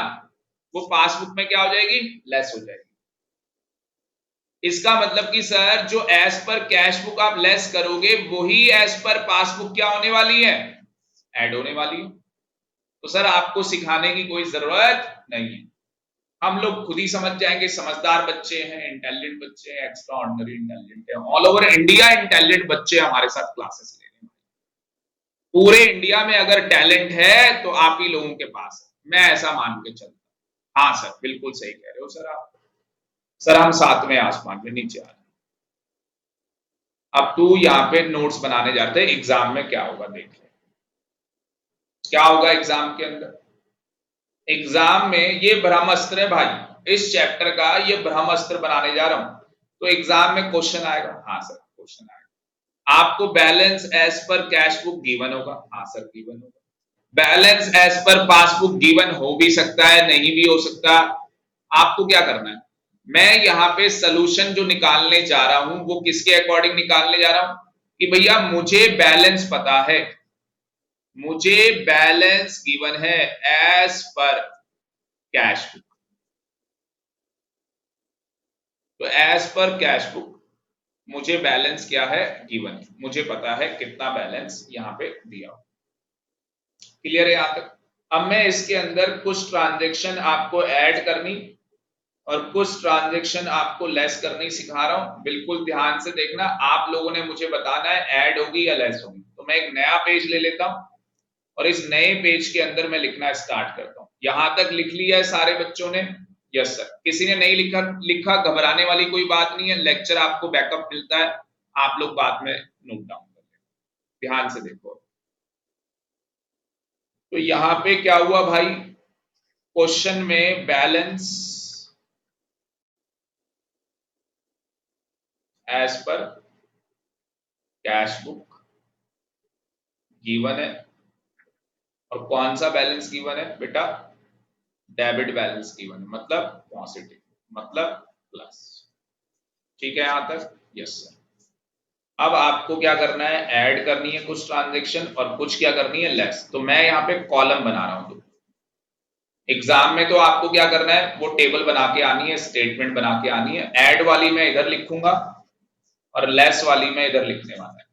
वो पासबुक में क्या हो जाएगी, लेस हो जाएगी। इसका मतलब कि सर जो एज पर कैश बुक आप लेस करोगे वही एज पर पासबुक क्या होने वाली है, ऐड होने वाली है। तो सर आपको सिखाने की कोई जरूरत नहीं है, हम लोग खुद ही समझ जाएंगे। समझदार बच्चे हैं, इंटेलिजेंट बच्चे हैं, एक्स्ट्रा ऑर्डिनरी इंटेलिजेंट है, ऑल ओवर इंडिया इंटेलिजेंट बच्चे हमारे साथ क्लासेस ले रहे हैं। पूरे इंडिया में अगर टैलेंट है तो आप ही लोगों के पास है, मैं ऐसा मान के चलता। हाँ सर बिल्कुल सही कह रहे हो सर आप। सर हम 7वें आसमान में नीचे आ रहे हैं। अब तू यहाँ पे नोट्स बनाने जाते हैं, एग्जाम में क्या होगा देख ले, क्या होगा एग्जाम के अंदर। एग्जाम में ये ब्रह्मास्त्र है भाई, इस चैप्टर का ये ब्रह्मास्त्र बनाने जा रहा हूं। तो एग्जाम में क्वेश्चन आएगा, हाँ सर क्वेश्चन आएगा, आपको balance as per cash book given होगा, हाँ सर गिवन होगा। Balance as per passbook given हो भी सकता है, नहीं भी हो सकता। आपको क्या करना है, मैं यहाँ पे सोल्यूशन जो निकालने जा रहा हूं वो किसके अकॉर्डिंग निकालने जा रहा हूं कि भैया मुझे बैलेंस पता है, मुझे बैलेंस गिवन है एज पर कैश बुक। तो एज पर कैश बुक मुझे बैलेंस क्या है, गिवन, मुझे पता है कितना बैलेंस यहां पे दिया। क्लियर है यहां तक? अब मैं इसके अंदर कुछ ट्रांजेक्शन आपको ऐड करनी और कुछ ट्रांजेक्शन आपको लेस करनी सिखा रहा हूं, बिल्कुल ध्यान से देखना। आप लोगों ने मुझे बताना है ऐड होगी या लेस होगी। तो मैं एक नया पेज ले लेता हूं और इस नए पेज के अंदर मैं लिखना स्टार्ट करता हूं। यहां तक लिख लिया है सारे बच्चों ने? Yes sir. किसी ने नहीं लिखा घबराने वाली कोई बात नहीं है, लेक्चर आपको बैकअप मिलता है, आप लोग बाद में नोट डाउन कर लें। ध्यान से देखो, तो यहां पे क्या हुआ भाई, क्वेश्चन में balance as per cash book given है और कौन सा बैलेंस गिवन है बेटा, डेबिट बैलेंस गिवन है, मतलब पॉजिटिव, मतलब प्लस। ठीक है यहां तक? Yes sir. अब आपको क्या करना है, ऐड करनी है कुछ ट्रांजेक्शन और कुछ क्या करनी है, लेस। तो मैं यहाँ पे कॉलम बना रहा हूं। तो एग्जाम में तो आपको क्या करना है, वो टेबल बना के आनी है, स्टेटमेंट बना के आनी है। ऐड वाली मैं इधर लिखूंगा और लेस वाली मैं इधर लिखने वाला है,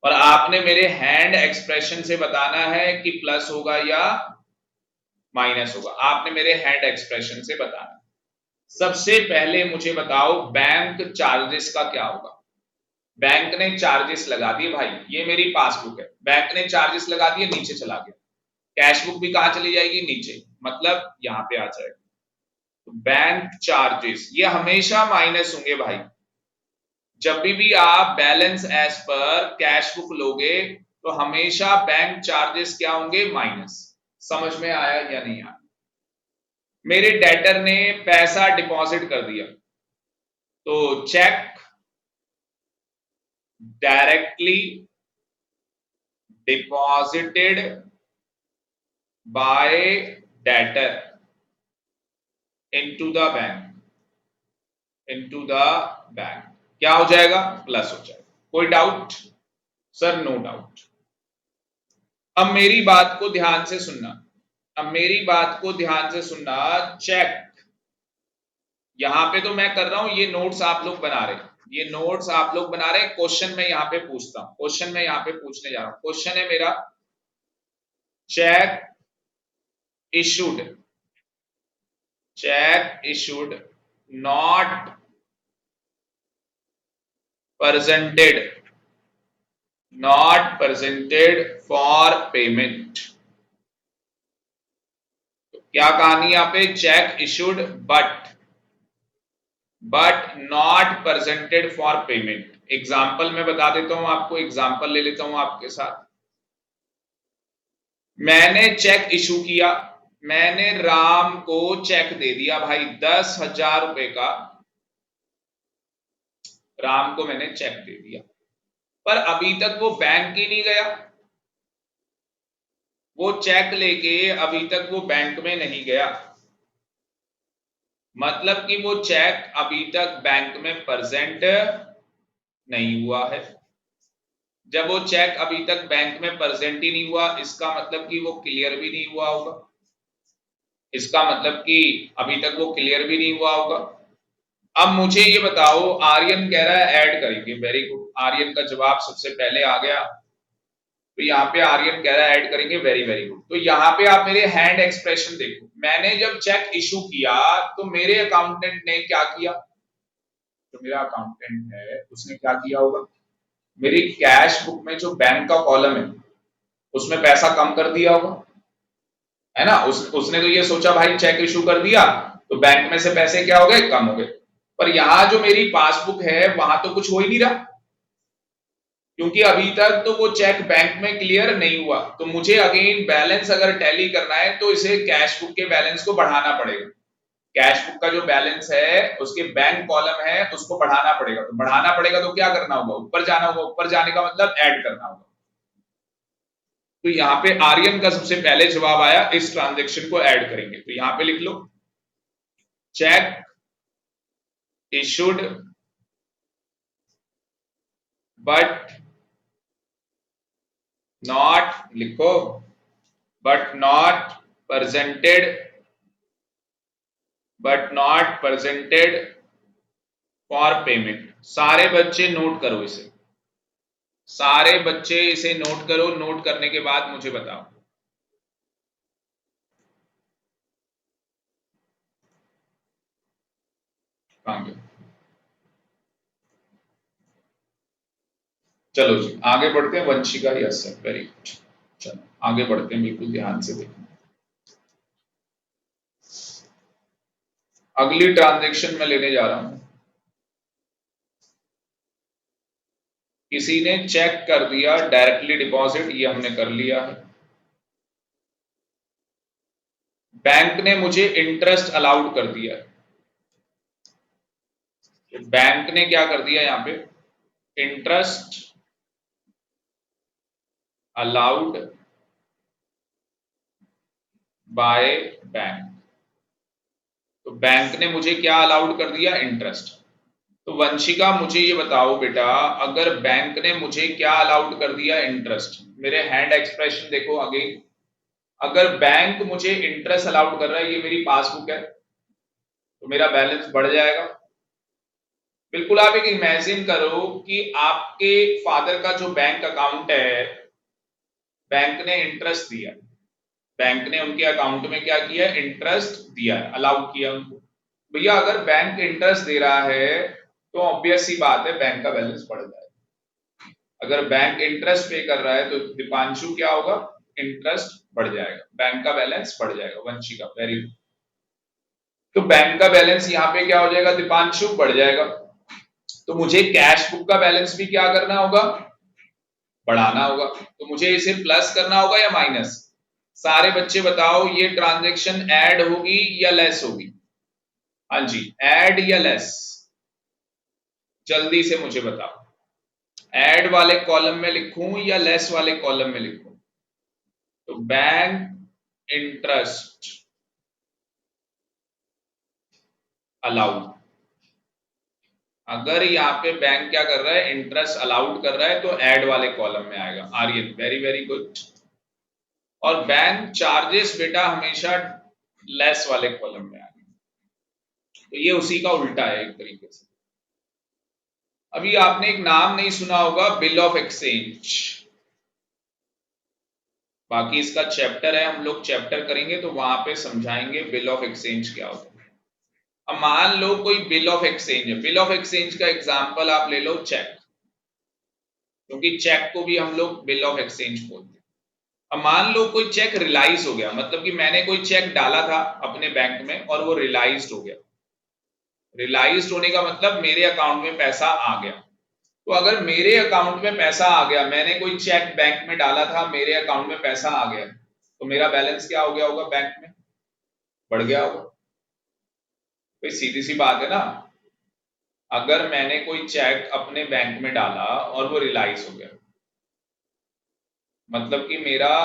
और आपने मेरे हैंड एक्सप्रेशन से बताना है कि प्लस होगा या माइनस होगा, आपने मेरे हैंड एक्सप्रेशन से बताना। सबसे पहले मुझे बताओ बैंक चार्जेस का क्या होगा। बैंक ने चार्जेस लगा दिए भाई, ये मेरी पासबुक है, बैंक ने चार्जेस लगा दिए, नीचे चला गया। कैश बुक भी कहां चली जाएगी, नीचे, मतलब यहां पे आ जाएगा। तो बैंक चार्जेस ये हमेशा माइनस होंगे भाई। जब भी आप balance as per cash book लोगे तो हमेशा बैंक चार्जेस क्या होंगे, माइनस। समझ में आया या नहीं आया? मेरे डेटर ने पैसा डिपॉजिट कर दिया, तो cheque directly deposited by debtor into the bank क्या हो जाएगा? प्लस हो जाएगा। कोई डाउट? Sir no doubt. अब मेरी बात को ध्यान से सुनना, चेक यहां पे तो मैं कर रहा हूं, ये नोट्स आप लोग बना रहे क्वेश्चन मैं यहां पे पूछता हूं, क्वेश्चन मैं यहां पे पूछने जा रहा हूं। क्वेश्चन है मेरा, check issued not presented for payment. क्या कहानी यहाँ पे? Check issued but not presented for payment. Example मैं बता देता हूं आपको, एग्जाम्पल ले लेता हूं आपके साथ। मैंने चेक इशू किया, मैंने राम को चेक दे दिया भाई 10,000 रुपए का, राम को मैंने चेक दे दिया, पर अभी तक वो बैंक ही नहीं गया, वो चेक लेके अभी तक वो बैंक में नहीं गया, मतलब कि वो चेक अभी तक बैंक में प्रेजेंट नहीं हुआ है। जब वो चेक अभी तक बैंक में प्रेजेंट ही नहीं हुआ, इसका मतलब कि वो क्लियर भी नहीं हुआ होगा, इसका मतलब कि अभी तक वो क्लियर भी नहीं हुआ होगा। अब मुझे ये बताओ, आर्यन कह रहा है ऐड करेंगे, वेरी गुड, आर्यन का जवाब सबसे पहले आ गया। तो यहाँ पे आर्यन कह रहा है ऐड करेंगे, वेरी वेरी गुड। तो यहाँ पे आप मेरे हैंड एक्सप्रेशन देखो, मैंने जब चेक इशू किया तो मेरे अकाउंटेंट ने क्या किया, जो मेरा अकाउंटेंट है उसने क्या किया होगा, मेरी कैश बुक में जो बैंक का कॉलम है उसमें पैसा कम कर दिया होगा, है ना। उसने तो ये सोचा भाई चेक इशू कर दिया तो बैंक में से पैसे क्या हो गए, कम हो गए। पर यहां जो मेरी पासबुक है वहां तो कुछ हो ही नहीं रहा, क्योंकि अभी तक तो वो चेक बैंक में क्लियर नहीं हुआ। तो मुझे अगेन बैलेंस अगर टैली करना है तो इसे कैश बुक के बैलेंस को बढ़ाना पड़ेगा, कैश बुक का जो बैलेंस है उसके बैंक कॉलम है उसको बढ़ाना पड़ेगा। तो बढ़ाना पड़ेगा तो क्या करना होगा, ऊपर जाना होगा, ऊपर जाने का मतलब ऐड करना होगा। तो यहां पे आर्यन का सबसे पहले जवाब आया, इस ट्रांजेक्शन को ऐड करेंगे। तो यहां पे लिख लो, चेक इशूड बट नॉट, लिखो, but not presented for payment. सारे बच्चे नोट करो इसे, सारे बच्चे इसे नोट करो, नोट करने के बाद मुझे बताओ। आगे चलो जी, आगे बढ़ते हैं। Vanshika, yes sir, very good. चलो आगे बढ़ते हैं, बिल्कुल ध्यान से देखना। अगली ट्रांजैक्शन में लेने जा रहा हूं, किसी ने चेक कर दिया डायरेक्टली डिपॉजिट, ये हमने कर लिया है। बैंक ने मुझे इंटरेस्ट अलाउड कर दिया, बैंक ने क्या कर दिया यहां पे, इंटरेस्ट अलाउड बाय बैंक। तो बैंक ने मुझे क्या अलाउड कर दिया, इंटरेस्ट। तो वंशिका मुझे ये बताओ बेटा, अगर बैंक ने मुझे क्या अलाउड कर दिया, इंटरेस्ट, मेरे हैंड एक्सप्रेशन देखो अगेन, अगर बैंक मुझे इंटरेस्ट अलाउड कर रहा है, ये मेरी पासबुक है तो मेरा बैलेंस बढ़ जाएगा। बिल्कुल आप एक इमेजिन करो कि आपके फादर का जो बैंक अकाउंट है, बैंक ने इंटरेस्ट दिया, बैंक ने उनके अकाउंट में क्या किया, इंटरेस्ट दिया, अलाउड किया उनको। भैया अगर बैंक इंटरेस्ट दे रहा है तो ऑब्वियस सी बात है बैंक का बैलेंस बढ़ जाएगा। अगर बैंक इंटरेस्ट पे कर रहा है तो दीपांशु क्या होगा, इंटरेस्ट बढ़ जाएगा, बैंक का बैलेंस बढ़ जाएगा। Vanshika very good. तो बैंक का बैलेंस यहाँ पे क्या हो जाएगा, दीपांशु बढ़ जाएगा। तो मुझे कैश बुक का बैलेंस भी क्या करना होगा, बढ़ाना होगा। तो मुझे इसे प्लस करना होगा या माइनस, सारे बच्चे बताओ, ये ट्रांजैक्शन ऐड होगी या लेस होगी? हाँ जी, ऐड या लेस? जल्दी से मुझे बताओ, ऐड वाले कॉलम में लिखूं या लेस वाले कॉलम में लिखूं? तो बैंक इंटरेस्ट अलाउड, अगर यहाँ पे बैंक क्या कर रहा है, इंटरेस्ट अलाउड कर रहा है, तो ऐड वाले कॉलम में आएगा। Aryan very very good. और बैंक चार्जेस बेटा हमेशा लेस वाले कॉलम में आएगा, तो ये उसी का उल्टा है एक तरीके से। अभी आपने एक नाम नहीं सुना होगा, बिल ऑफ एक्सचेंज। बाकी इसका चैप्टर है, हम लोग चैप्टर करेंगे तो वहां पे समझाएंगे बिल ऑफ एक्सचेंज क्या होता है। अब मान लो कोई बिल ऑफ एक्सचेंज है, बिल ऑफ एक्सचेंज का एग्जांपल आप ले लो चेक, क्योंकि चेक को भी हम लोग बिल ऑफ एक्सचेंज बोलते हैं। अब मान लो कोई चेक रिलाइज हो गया, मतलब कि मैंने कोई चेक डाला था अपने बैंक में और वो रिलाइज हो गया। रिलाइज होने का मतलब मेरे अकाउंट में पैसा आ गया। तो अगर मेरे अकाउंट में पैसा आ गया, मैंने कोई चेक बैंक में डाला था, मेरे अकाउंट में पैसा आ गया, तो मेरा बैलेंस क्या हो गया होगा बैंक में? बढ़ गया होगा। तो सीधी सी बात है ना, अगर मैंने कोई चेक अपने बैंक में डाला और वो रिलाइज हो गया, मतलब कि मेरा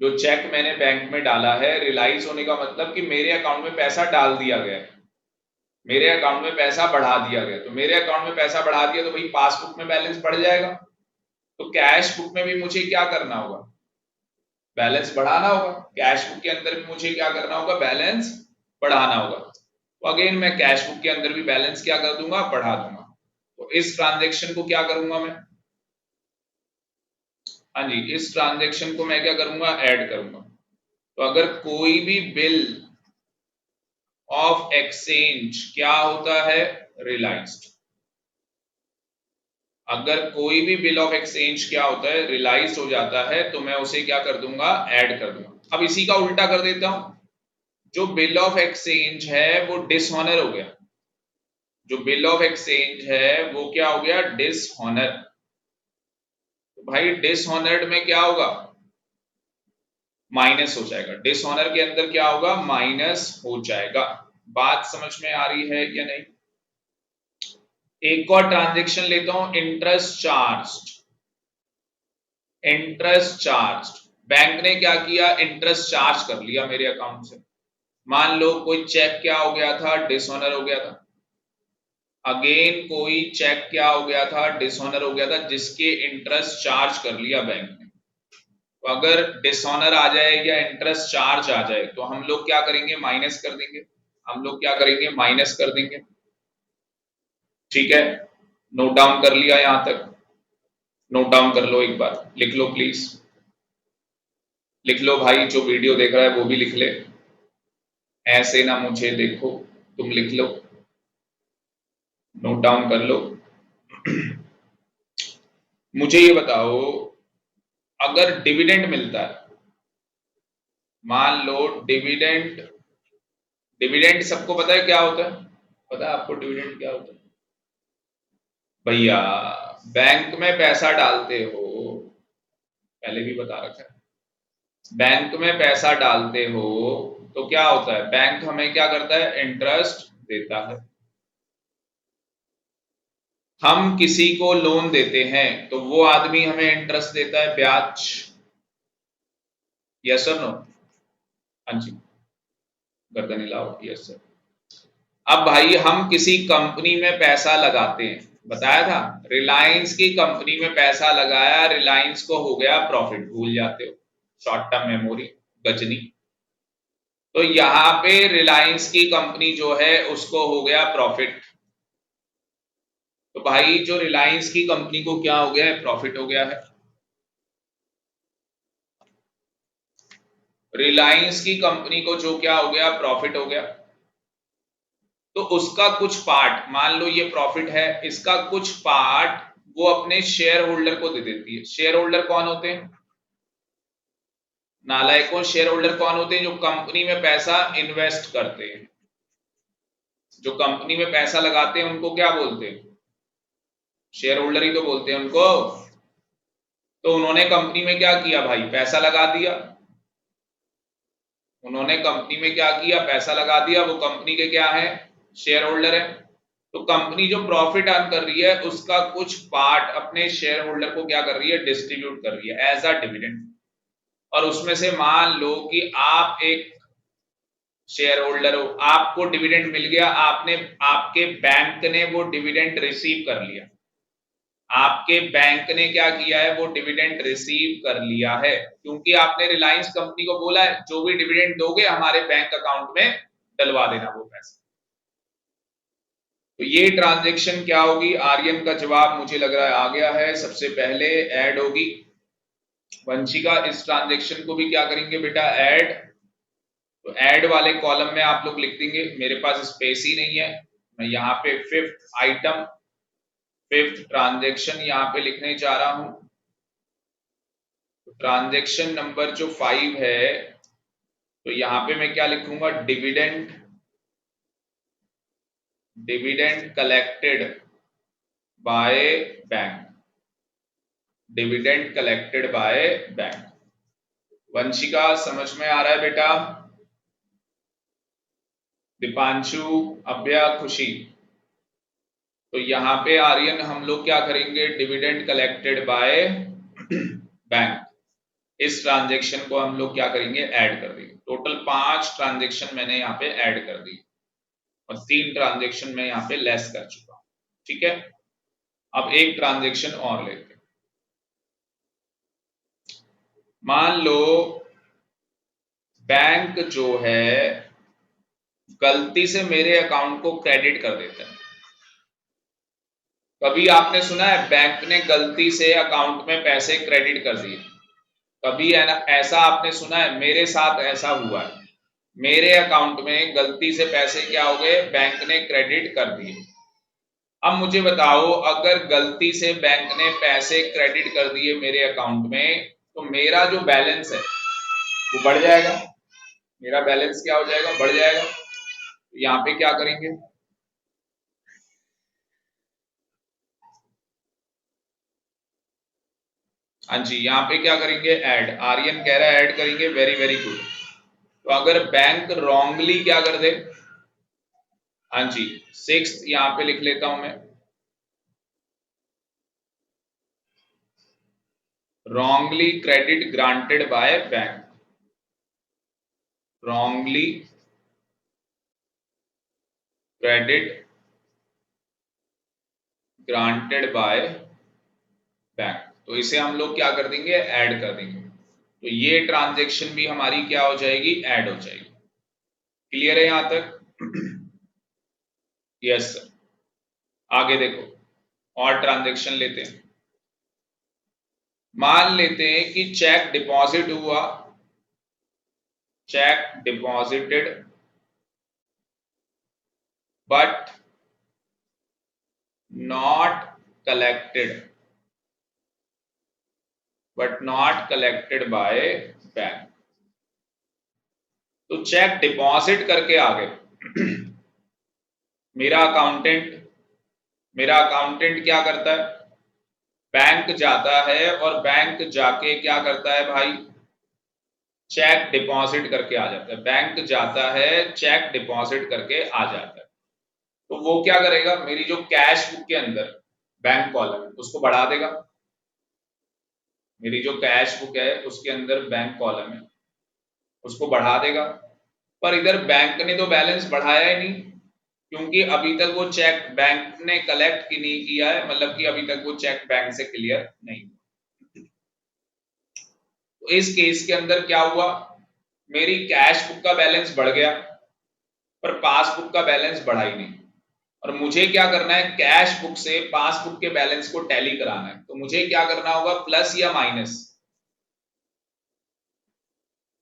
जो चेक मैंने बैंक में डाला है, रिलाइज होने का मतलब कि मेरे अकाउंट में पैसा डाल दिया गया है, मेरे अकाउंट में पैसा बढ़ा दिया गया। तो मेरे अकाउंट में पैसा बढ़ा दिया तो भाई पासबुक में बैलेंस बढ़ जाएगा। तो कैश बुक में भी मुझे क्या करना होगा? बैलेंस बढ़ाना होगा। कैश बुक के अंदर भी मुझे क्या करना होगा? बैलेंस बढ़ाना होगा। तो अगेन मैं कैश बुक के अंदर भी बैलेंस क्या कर दूंगा? बढ़ा दूंगा। तो इस ट्रांजेक्शन को क्या करूंगा मैं? हाँ जी, इस ट्रांजेक्शन को मैं क्या करूंगा? ऐड करूंगा। तो अगर कोई भी बिल ऑफ एक्सचेंज क्या होता है? रिलाइज्ड। अगर कोई भी बिल ऑफ एक्सचेंज क्या होता है? रिलाइज्ड हो जाता है, तो मैं उसे क्या कर दूंगा? ऐड कर दूंगा। अब इसी का उल्टा कर देता हूं, जो बिल ऑफ एक्सचेंज है वो डिसऑनर हो गया। जो बिल ऑफ एक्सचेंज है वो क्या हो गया? डिसऑनर। तो भाई डिसऑनर्ड में क्या होगा? माइनस हो जाएगा। डिसऑनर के अंदर क्या होगा? माइनस हो जाएगा। बात समझ में आ रही है या नहीं? एक और ट्रांजेक्शन लेता हूं, interest charge. Interest charge, bank ने क्या किया? इंटरेस्ट चार्ज कर लिया मेरे अकाउंट से। मान लो कोई चेक क्या हो गया था? डिसऑनर हो गया था। अगेन कोई चेक क्या हो गया था? डिसऑनर हो गया था, जिसके इंटरेस्ट चार्ज कर लिया बैंक ने। तो अगर डिसऑनर आ जाए या इंटरेस्ट चार्ज आ जाए तो हम लोग क्या करेंगे? माइनस कर देंगे। हम लोग क्या करेंगे? माइनस कर देंगे। ठीक है, नोट डाउन कर लिया? यहां तक नोट डाउन कर लो, एक बार लिख लो प्लीज। लिख लो भाई, जो वीडियो देख रहा है वो भी लिख ले, ऐसे ना मुझे देखो, तुम लिख लो, नोट डाउन कर लो। मुझे ये बताओ, अगर डिविडेंड मिलता है, मान लो डिविडेंड, डिविडेंड सबको पता है क्या होता है? पता है आपको डिविडेंड क्या होता है? भैया बैंक में पैसा डालते हो, पहले भी बता रखा है, बैंक में पैसा डालते हो तो क्या होता है? बैंक हमें क्या करता है? इंटरेस्ट देता है। हम किसी को लोन देते हैं तो वो आदमी हमें इंटरेस्ट देता है, ब्याज। यस और नो? हाँ जी, गर्दन हिलाओ, यस सर। अब भाई हम किसी कंपनी में पैसा लगाते हैं, बताया था, रिलायंस की कंपनी में पैसा लगाया, रिलायंस को हो गया प्रॉफिट, भूल जाते हो, शॉर्ट टर्म मेमोरी, गजनी। तो यहां पे रिलायंस की कंपनी जो है उसको हो गया प्रॉफिट। तो भाई जो रिलायंस की कंपनी को क्या हो गया है? प्रॉफिट हो गया है। रिलायंस की कंपनी को जो क्या हो गया? प्रॉफिट हो गया। तो उसका कुछ पार्ट, मान लो ये प्रॉफिट है, इसका कुछ पार्ट वो अपने शेयर होल्डर को दे देती है। शेयर होल्डर कौन होते हैं? नालायकों, शेयर होल्डर कौन होते हैं? जो कंपनी में पैसा इन्वेस्ट करते हैं, जो कंपनी में पैसा लगाते हैं, उनको क्या बोलते हैं? शेयर होल्डर ही तो बोलते हैं उनको। तो उन्होंने कंपनी में क्या किया भाई? पैसा लगा दिया। उन्होंने कंपनी में क्या किया, पैसा लगा दिया, वो कंपनी के क्या है, शेयर होल्डर है। तो कंपनी जो प्रॉफिट अर्न कर रही है उसका कुछ पार्ट अपने शेयर होल्डर को क्या कर रही है, डिस्ट्रीब्यूट कर रही है एज अ डिविडेंड। और उसमें से मान लो कि आप एक शेयर होल्डर हो, आपको डिविडेंड मिल गया, आपने, आपके बैंक ने वो डिविडेंड रिसीव कर लिया, आपके बैंक ने क्या किया है, वो डिविडेंड रिसीव कर लिया है, क्योंकि आपने रिलायंस कंपनी को बोला है जो भी डिविडेंड दोगे हमारे बैंक अकाउंट में डलवा देना वो पैसा। तो ये ट्रांजैक्शन क्या होगी, आर्यन का जवाब मुझे लग रहा है आ गया है, सबसे पहले ऐड होगी। वंशिका इस ट्रांजैक्शन को भी क्या करेंगे बेटा, ऐड। तो ऐड वाले कॉलम में आप लोग लिख देंगे, मेरे पास स्पेस ही नहीं है, मैं यहाँ पे फिफ्थ आइटम, फिफ्थ ट्रांजैक्शन यहाँ पे लिखने जा रहा हूं। तो ट्रांजैक्शन नंबर जो 5 है, तो यहाँ पे मैं क्या लिखूंगा, dividend, dividend collected by bank, dividend collected by bank. Vanshika समझ में आ रहा है बेटा, दीपांशु, अभ्या, खुशी। तो यहाँ पे आर्यन हम लोग क्या करेंगे, डिविडेंड कलेक्टेड बाय बैंक, इस ट्रांजैक्शन को हम लोग क्या करेंगे, ऐड कर देंगे। टोटल 5 ट्रांजैक्शन मैंने यहाँ पे ऐड कर दी और 3 ट्रांजैक्शन मैं यहाँ पे लेस कर चुका हूं, ठीक है। अब एक ट्रांजैक्शन और लेते हैं। मान लो बैंक जो है गलती से मेरे अकाउंट को क्रेडिट कर देता है। कभी आपने सुना है बैंक ने गलती से अकाउंट में पैसे क्रेडिट कर दिए, कभी है ना ऐसा आपने सुना है, मेरे साथ ऐसा हुआ है, मेरे अकाउंट में गलती से पैसे क्या हो गए, बैंक ने क्रेडिट कर दिए। अब मुझे बताओ, अगर गलती से बैंक ने पैसे क्रेडिट कर दिए मेरे अकाउंट में, तो मेरा जो बैलेंस है वो बढ़ जाएगा, मेरा बैलेंस क्या हो जाएगा, बढ़ जाएगा। तो यहाँ पे क्या करेंगे, हाँ जी, यहाँ पे क्या करेंगे, ऐड। आर्यन कह रहा है ऐड करेंगे, वेरी वेरी गुड। तो अगर बैंक रॉन्गली क्या कर दे, हाँ जी, 6 यहाँ पे लिख लेता हूं मैं, wrongly credit granted by bank, wrongly credit granted by bank, तो इसे हम लोग क्या कर देंगे, ऐड कर देंगे। तो ये ट्रांजैक्शन भी हमारी क्या हो जाएगी, ऐड हो जाएगी। क्लियर है यहां तक? Yes sir. आगे देखो, और ट्रांजैक्शन लेते हैं। मान लेते हैं कि चेक डिपॉजिट हुआ, check deposited but not collected, but not collected by bank. तो चेक डिपॉजिट करके आ गए मेरा अकाउंटेंट, मेरा अकाउंटेंट क्या करता है, बैंक जाता है और बैंक जाके क्या करता है भाई, चेक डिपॉजिट करके आ जाता है। बैंक जाता है, चेक डिपॉजिट करके आ जाता है। तो वो क्या करेगा, मेरी जो कैश बुक के अंदर बैंक कॉलम है उसको बढ़ा देगा, मेरी जो कैश बुक है उसके अंदर बैंक कॉलम है उसको बढ़ा देगा। पर इधर बैंक ने तो बैलेंस बढ़ाया ही नहीं, क्योंकि अभी तक वो चेक बैंक ने कलेक्ट की नहीं किया है, मतलब कि अभी तक वो चेक बैंक से क्लियर नहीं। तो इस केस के अंदर क्या हुआ, मेरी कैश बुक का बैलेंस बढ़ गया पर पासबुक का बैलेंस बढ़ा ही नहीं। और मुझे क्या करना है, कैश बुक से पासबुक के बैलेंस को टैली कराना है, तो मुझे क्या करना होगा, प्लस या माइनस।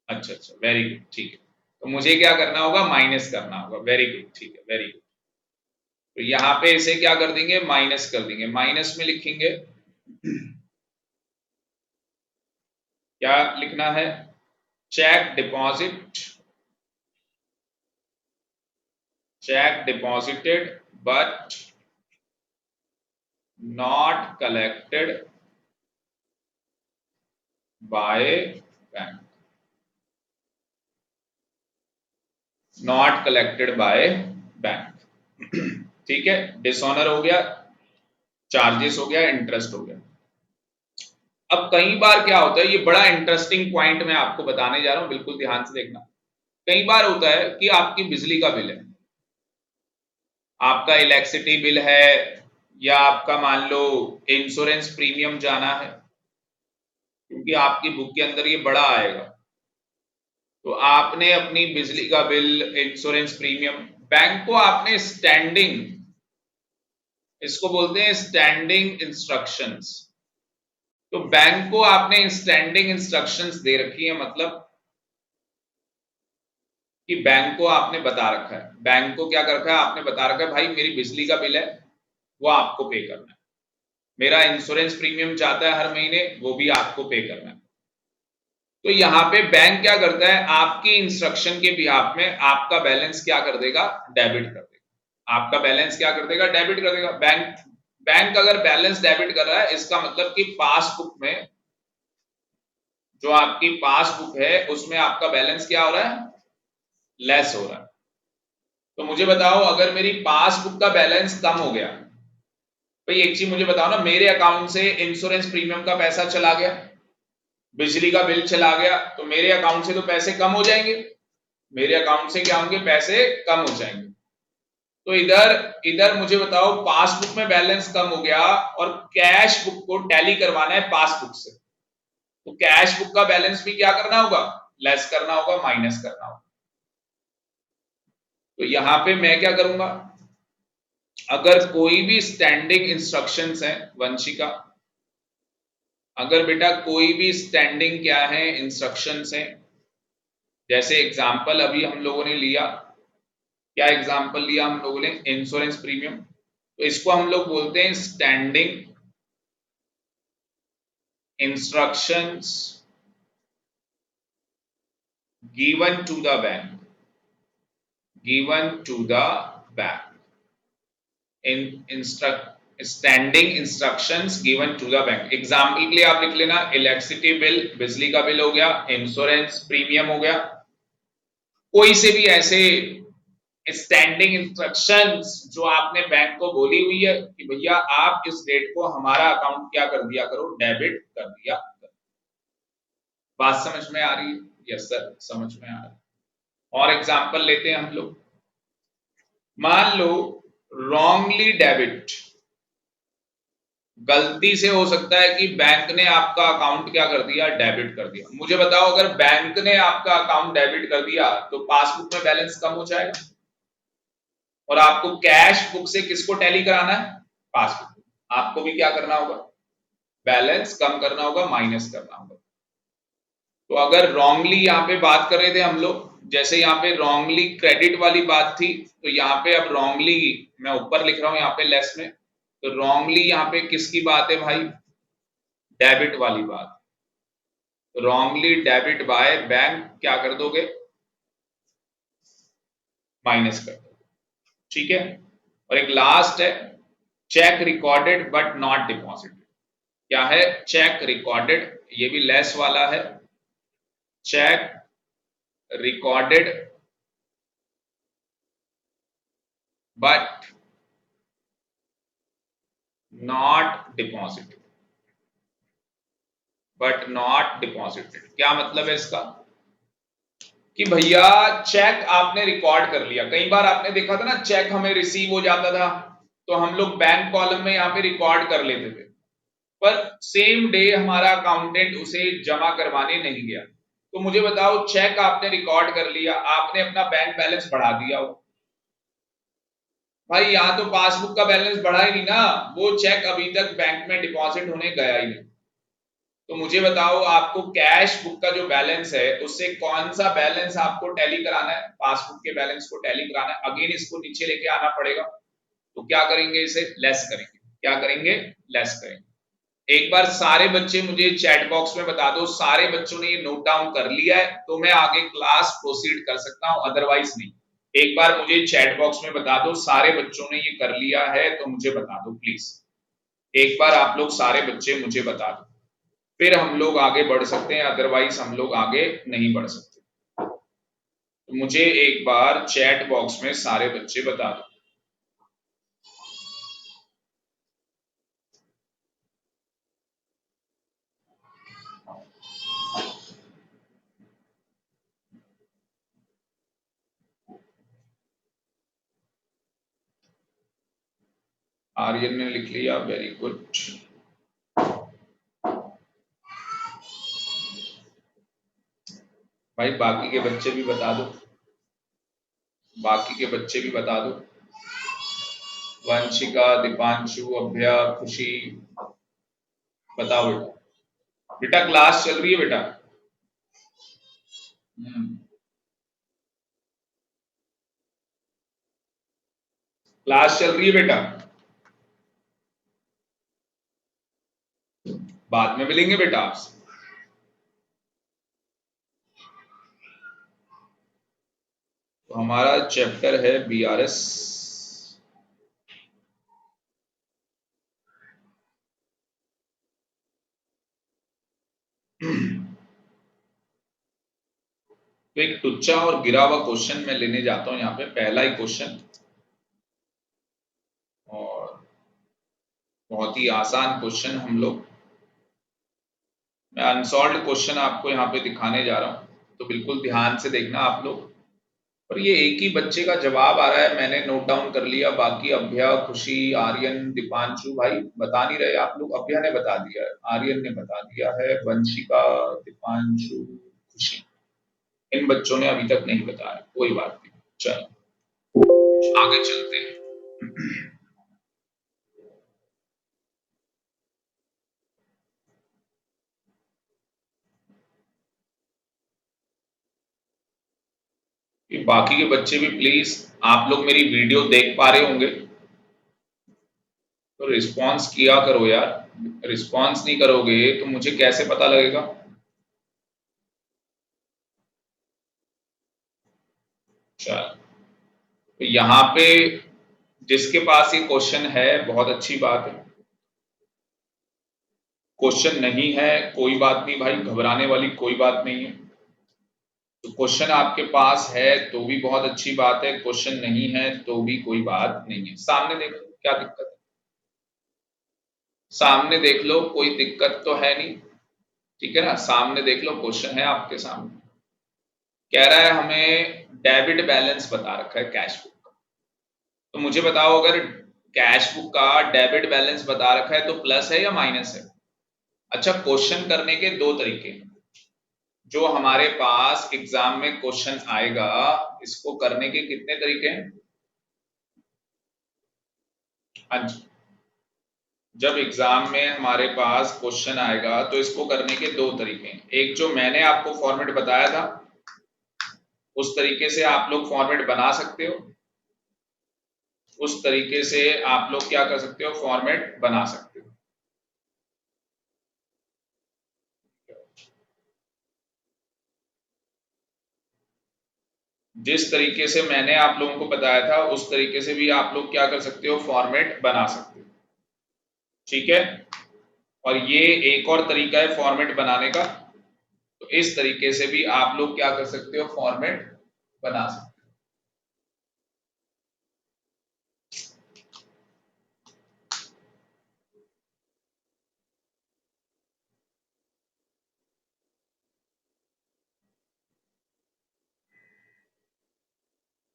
अच्छा अच्छा, वेरी गुड, ठीक है। तो मुझे क्या करना होगा, माइनस करना होगा, वेरी गुड, ठीक है, वेरी गुड। तो यहां पे इसे क्या कर देंगे, माइनस कर देंगे। माइनस में लिखेंगे क्या लिखना है, cheque deposit, cheque deposited but not collected by bank. Not collected by bank. ठीक है, डिसऑनर हो गया, चार्जेस हो गया, इंटरेस्ट हो गया। अब कई बार क्या होता है, ये बड़ा इंटरेस्टिंग पॉइंट मैं आपको बताने जा रहा हूं, बिल्कुल ध्यान से देखना। कई बार होता है कि आपकी बिजली का बिल है, आपका इलेक्ट्रिसिटी बिल है, या आपका मान लो इंश्योरेंस प्रीमियम जाना है, क्योंकि आपकी बुक के अंदर ये बड़ा आएगा। तो आपने अपनी बिजली का बिल, इंश्योरेंस प्रीमियम, बैंक को आपने स्टैंडिंग, इसको बोलते हैं स्टैंडिंग इंस्ट्रक्शंस। तो बैंक को आपने स्टैंडिंग इंस्ट्रक्शंस दे रखी है, मतलब कि बैंक को आपने बता रखा है, बैंक को क्या कर रखा है, आपने बता रखा है भाई मेरी बिजली का बिल है वो आपको पे करना है, मेरा इंश्योरेंस प्रीमियम जाता है हर महीने वो भी आपको पे करना है। तो यहां पे बैंक क्या करता है, आपकी इंस्ट्रक्शन के बिहाफ में आपका बैलेंस क्या कर देगा, डेबिट कर देगा। आपका बैलेंस क्या कर देगा, डेबिट कर देगा। बैंक बैंक अगर बैलेंस डेबिट कर रहा है, इसका मतलब कि पासबुक में, जो आपकी पासबुक है उसमें आपका बैलेंस क्या हो रहा है, लेस हो रहा है। तो मुझे बताओ, अगर मेरी पासबुक का बैलेंस कम हो गया, भाई एक चीज मुझे बताओ ना, मेरे अकाउंट से इंश्योरेंस प्रीमियम का पैसा चला गया, बिजली का बिल चला गया, तो मेरे अकाउंट से तो पैसे कम हो जाएंगे, मेरे अकाउंट से क्या होंगे, पैसे कम हो जाएंगे। तो इधर इधर मुझे बताओ, पासबुक में बैलेंस कम हो गया और कैश बुक को टैली करवाना है पासबुक से, तो कैश बुक का बैलेंस भी क्या करना होगा, लेस करना होगा, माइनस करना होगा। तो यहां पे मैं क्या करूंगा, अगर कोई भी स्टैंडिंग इंस्ट्रक्शंस है वंशिका, अगर बेटा कोई भी स्टैंडिंग क्या है इंस्ट्रक्शंस है, जैसे एग्जांपल अभी हम लोगों ने लिया, क्या एग्जांपल लिया हम लोगों ने, इंश्योरेंस प्रीमियम, तो इसको हम लोग बोलते हैं standing instructions given to the bank, given to the bank, standing instructions given to the bank. Example के लिए आप लिख लेना, इलेक्ट्रिसिटी बिल, बिजली का बिल हो गया, इंश्योरेंस प्रीमियम हो गया, कोई से भी ऐसे स्टैंडिंग इंस्ट्रक्शंस जो आपने बैंक को बोली हुई है कि भैया आप इस डेट को हमारा अकाउंट क्या कर दिया करो, डेबिट कर दिया करो। बात समझ में आ रही है? यस सर, समझ में आ रहा है। और एग्जांपल लेते हैं हम लोग, मान लो रॉन्गली डेबिट, गलती से हो सकता है कि बैंक ने आपका अकाउंट क्या कर दिया, डेबिट कर दिया। मुझे बताओ, अगर बैंक ने आपका अकाउंट डेबिट कर दिया तो पासबुक में बैलेंस कम हो जाएगा, और आपको कैश बुक से किसको टैली कराना है, पासबुक। आपको भी क्या करना होगा, बैलेंस कम करना होगा, माइनस करना होगा। तो अगर रॉन्गली यहाँ पे बात कर रहे थे हम लोग, जैसे यहाँ पे रॉन्गली क्रेडिट वाली बात थी, तो यहाँ पे अब रॉन्गली मैं ऊपर लिख रहा हूं यहाँ पे लेस में, तो रॉन्गली यहाँ पे किसकी बात है भाई, डेबिट वाली बात। रॉन्गली डेबिट बाय बैंक क्या कर दोगे, माइनस कर दो। ठीक है, और एक लास्ट है, cheque recorded but not deposited. क्या है, चेक रिकॉर्डेड, ये भी लेस वाला है, cheque recorded but not deposited, but not deposited. क्या मतलब है इसका, कि भैया चेक आपने रिकॉर्ड कर लिया, कई बार आपने देखा था ना, चेक हमें रिसीव हो जाता था तो हम लोग बैंक कॉलम में यहाँ पे रिकॉर्ड कर लेते थे, पर सेम डे हमारा अकाउंटेंट उसे जमा करवाने नहीं गया। तो मुझे बताओ, चेक आपने रिकॉर्ड कर लिया, आपने अपना बैंक बैलेंस बढ़ा दिया हो, भाई यहाँ तो पासबुक का बैलेंस बढ़ा ही नहीं ना, वो चेक अभी तक बैंक में डिपॉजिट होने गया ही नहीं। तो मुझे बताओ, आपको कैश बुक का जो बैलेंस है उससे कौन सा बैलेंस आपको टैली कराना है, पासबुक के बैलेंस को टैली कराना है, अगेन इसको नीचे लेके आना पड़ेगा। तो क्या करेंगे, इसे लेस करेंगे। क्या करेंगे, लेस करेंगे। एक बार सारे बच्चे मुझे चैट बॉक्स में बता दो, सारे बच्चों ने ये नोट डाउन कर लिया है तो मैं आगे क्लास प्रोसीड कर सकता हूं, अदरवाइज नहीं। एक बार मुझे चैट बॉक्स में बता दो, सारे बच्चों ने ये कर लिया है तो मुझे बता दो प्लीज, एक बार आप लोग सारे बच्चे मुझे बता दो, फिर हम लोग आगे बढ़ सकते हैं, अदरवाइज हम लोग आगे नहीं बढ़ सकते। तो मुझे एक बार चैट बॉक्स में सारे बच्चे बता दो। आर्यन ने लिख लिया, वेरी गुड। भाई बाकी के बच्चे भी बता दो, बाकी के बच्चे भी बता दो। वंशिका, दीपांशु, अभ्या, खुशी, बताओ बेटा। बेटा क्लास चल रही है बेटा। क्लास चल रही है बेटा। बाद में मिलेंगे बेटा आपसे। तो हमारा चैप्टर है बीआरएस। तो एक टुच्चा और गिरा हुआ क्वेश्चन मैं लेने जाता हूं यहाँ पे, पहला ही क्वेश्चन, और बहुत ही आसान क्वेश्चन हम लोग, मैं अनसॉल्व्ड क्वेश्चन आपको यहाँ पे दिखाने जा रहा हूँ, तो बिल्कुल ध्यान से देखना आप लोग। और ये एक ही बच्चे का जवाब आ रहा है, मैंने नोट डाउन कर लिया, बाकी अभ्या, खुशी, आर्यन, दीपांशु भाई बता नहीं रहे आप लोग। अभ्या ने बता दिया है, आर्यन ने बता दिया है, वंशिका, दीपांशु, खुशी, इन बच्चों ने अभी तक नहीं बताया, कोई बात नहीं, चलो आगे चलते हैं। कि बाकी के बच्चे भी प्लीज, आप लोग मेरी वीडियो देख पा रहे होंगे तो रिस्पॉन्स किया करो यार, रिस्पॉन्स नहीं करोगे तो मुझे कैसे पता लगेगा। चल, तो यहाँ पे जिसके पास ये क्वेश्चन है बहुत अच्छी बात है, क्वेश्चन नहीं है कोई बात नहीं भाई, घबराने वाली कोई बात नहीं है। तो क्वेश्चन आपके पास है तो भी बहुत अच्छी बात है, क्वेश्चन नहीं है तो भी कोई बात नहीं है। सामने देख लो, क्या दिक्कत है, सामने देख लो, कोई दिक्कत तो है नहीं, ठीक है ना। सामने देख लो, क्वेश्चन है आपके सामने, कह रहा है हमें डेबिट बैलेंस बता रखा है कैश बुक का। तो मुझे बताओ, अगर कैश बुक का डेबिट बैलेंस बता रखा है तो प्लस है या माइनस है। अच्छा, क्वेश्चन करने के दो तरीके हैं, जो हमारे पास एग्जाम में क्वेश्चन आएगा, इसको करने के कितने तरीके हैं। हाँ जी, जब एग्जाम में हमारे पास क्वेश्चन आएगा तो इसको करने के दो तरीके हैं। एक जो मैंने आपको फॉर्मेट बताया था उस तरीके से आप लोग फॉर्मेट बना सकते हो, उस तरीके से आप लोग क्या कर सकते हो, फॉर्मेट बना सकते हो। जिस तरीके से मैंने आप लोगों को बताया था उस तरीके से भी आप लोग क्या कर सकते हो, फॉर्मेट बना सकते हो, ठीक है। और ये एक और तरीका है फॉर्मेट बनाने का, तो इस तरीके से भी आप लोग क्या कर सकते हो, फॉर्मेट बना सकते हो।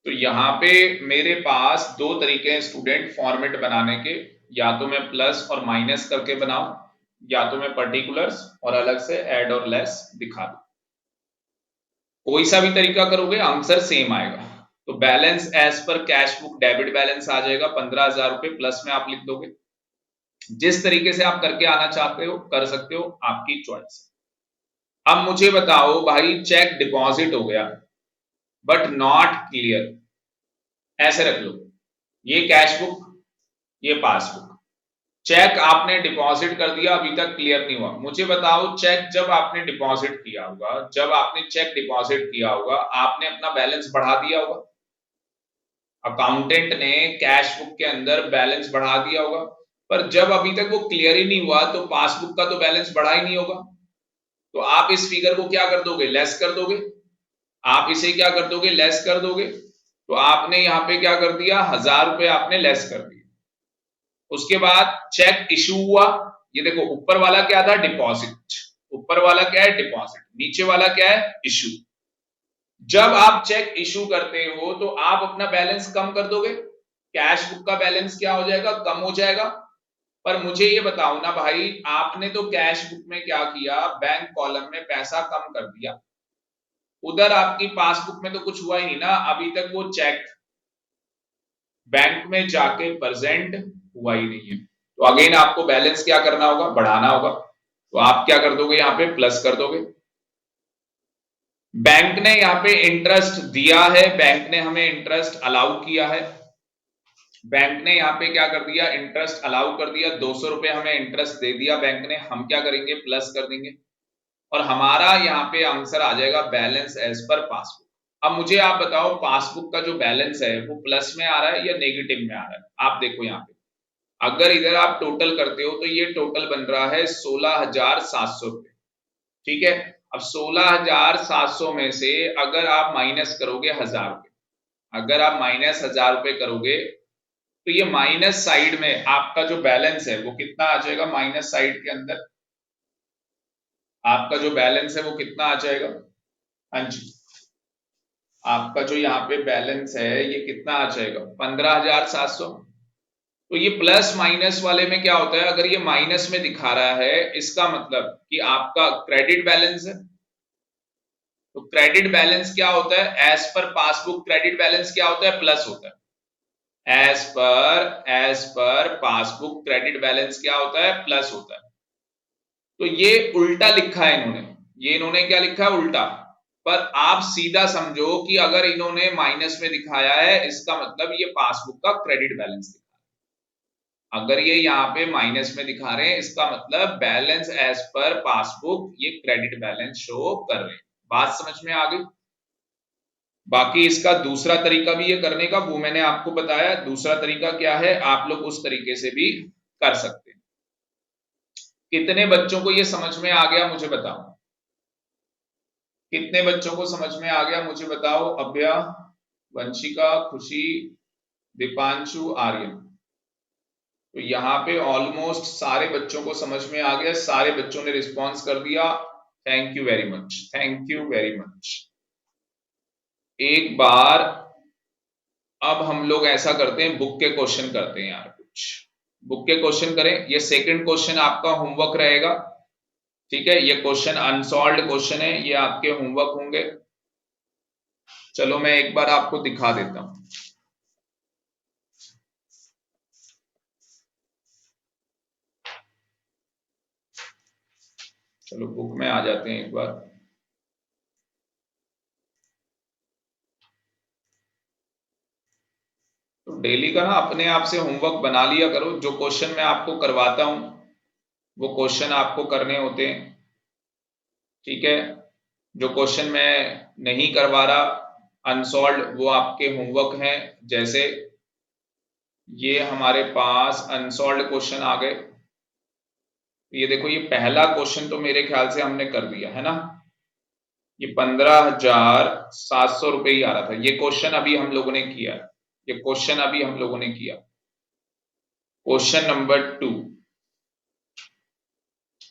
तो यहाँ पे मेरे पास दो तरीके हैं स्टूडेंट फॉर्मेट बनाने के, या तो मैं प्लस और माइनस करके बनाऊं, या तो मैं पर्टिकुलर्स और अलग से ऐड और लेस दिखा दूं। कोई सा भी तरीका करोगे आंसर सेम आएगा। तो balance as per cash book debit balance आ जाएगा 15,000 रुपए, प्लस में आप लिख दोगे। जिस तरीके से आप करके आना चाहते हो कर सकते हो, आपकी चॉइस। अब मुझे बताओ भाई, चेक डिपॉजिट हो गया बट नॉट क्लियर, ऐसे रख लो, ये कैश बुक, ये पासबुक, चेक आपने डिपॉजिट कर दिया, अभी तक क्लियर नहीं हुआ। मुझे बताओ, चेक जब आपने डिपॉजिट किया होगा, जब आपने चेक डिपॉजिट किया होगा, आपने अपना बैलेंस बढ़ा दिया होगा, अकाउंटेंट ने कैश बुक के अंदर बैलेंस बढ़ा दिया होगा, पर जब अभी तक वो क्लियर ही नहीं हुआ तो पासबुक का तो बैलेंस बढ़ा ही नहीं होगा। तो आप इस फिगर को क्या कर दोगे, लेस कर दोगे। आप इसे क्या कर दोगे, लेस कर दोगे। तो आपने यहां पे क्या कर दिया, 1000 रुपए आपने लेस कर दिए। उसके बाद चेक इशू हुआ। ये देखो ऊपर वाला क्या था, डिपॉजिट। ऊपर वाला क्या है, डिपॉजिट। नीचे वाला क्या है, इशू। जब आप चेक इशू करते हो तो आप अपना बैलेंस कम कर दोगे, कैश बुक का बैलेंस क्या हो जाएगा, कम हो जाएगा। पर मुझे ये बताओ ना भाई, आपने तो कैश बुक में क्या किया, बैंक कॉलम में पैसा कम कर दिया, उधर आपकी पासबुक में तो कुछ हुआ ही नहीं ना, अभी तक वो चेक बैंक में जाके प्रेजेंट हुआ ही नहीं है। तो अगेन आपको बैलेंस क्या करना होगा, बढ़ाना होगा। तो आप क्या कर दोगे, यहां पे प्लस कर दोगे। बैंक ने यहां पे इंटरेस्ट दिया है, बैंक ने हमें इंटरेस्ट अलाउ किया है। बैंक ने यहाँ पे क्या कर दिया, इंटरेस्ट अलाउ कर दिया, 200 रुपए हमें इंटरेस्ट दे दिया बैंक ने। हम क्या करेंगे, प्लस कर देंगे, और हमारा यहाँ पे आंसर आ जाएगा बैलेंस एज पर पासबुक। अब मुझे आप बताओ, पासबुक का जो बैलेंस है वो प्लस में आ रहा है या नेगेटिव में आ रहा है। आप देखो यहाँ पे, अगर इधर आप टोटल करते हो तो ये टोटल बन रहा है 16,700 रुपए। ठीक है, अब 16,700 में से अगर आप माइनस करोगे 1000 रुपए, अगर आप माइनस 1000 रुपए करोगे तो ये माइनस साइड में आपका जो बैलेंस है वो कितना आ जाएगा, माइनस साइड के अंदर आपका जो बैलेंस है वो कितना आ जाएगा। हाँ जी, आपका जो यहाँ पे बैलेंस है ये कितना आ जाएगा, 15,700। तो ये प्लस माइनस वाले में क्या होता है, अगर ये माइनस में दिखा रहा है इसका मतलब कि आपका क्रेडिट बैलेंस है। तो क्रेडिट बैलेंस क्या होता है, as per passbook credit balance क्या होता है, प्लस होता है। As per passbook credit balance क्या होता है, प्लस होता है। तो ये उल्टा लिखा है इन्होंने, ये इन्होंने क्या लिखा है, उल्टा। पर आप सीधा समझो कि अगर इन्होंने माइनस में दिखाया है इसका मतलब ये पासबुक का क्रेडिट बैलेंस दिखा है। अगर ये यहाँ पे माइनस में दिखा रहे हैं इसका मतलब बैलेंस एज पर पासबुक ये क्रेडिट बैलेंस शो कर रहे हैं। बात समझ में आ गई। बाकी इसका दूसरा तरीका भी ये करने का, वो मैंने आपको बताया। दूसरा तरीका क्या है, आप लोग उस तरीके से भी कर सकते हैं। कितने बच्चों को ये समझ में आ गया मुझे बताओ, कितने बच्चों को समझ में आ गया मुझे बताओ। अभ्या, वंशिका, खुशी, दीपांशु, आर्यन। तो यहाँ पे ऑलमोस्ट सारे बच्चों को समझ में आ गया, सारे बच्चों ने रिस्पॉन्स कर दिया। Thank you very much, thank you very much. एक बार अब हम लोग ऐसा करते हैं, बुक के क्वेश्चन करते हैं यार, कुछ बुक के क्वेश्चन करें। ये सेकंड क्वेश्चन आपका होमवर्क रहेगा। ठीक है, ये क्वेश्चन अनसॉल्व्ड क्वेश्चन है, ये आपके होमवर्क होंगे। चलो मैं एक बार आपको दिखा देता हूं। चलो बुक में आ जाते हैं एक बार। तो डेली का ना अपने आप से होमवर्क बना लिया करो। जो क्वेश्चन मैं आपको करवाता हूं वो क्वेश्चन आपको करने होते हैं। ठीक है, जो क्वेश्चन मैं नहीं करवा रहा अनसॉल्व्ड वो आपके होमवर्क हैं। जैसे ये हमारे पास अनसॉल्व्ड क्वेश्चन आ गए। ये देखो, ये पहला क्वेश्चन तो मेरे ख्याल से हमने कर दिया है ना। ये 15,700 रुपए ही आ रहा था। ये क्वेश्चन अभी हम लोगों ने किया, ये क्वेश्चन अभी हम लोगों ने किया। क्वेश्चन नंबर 2,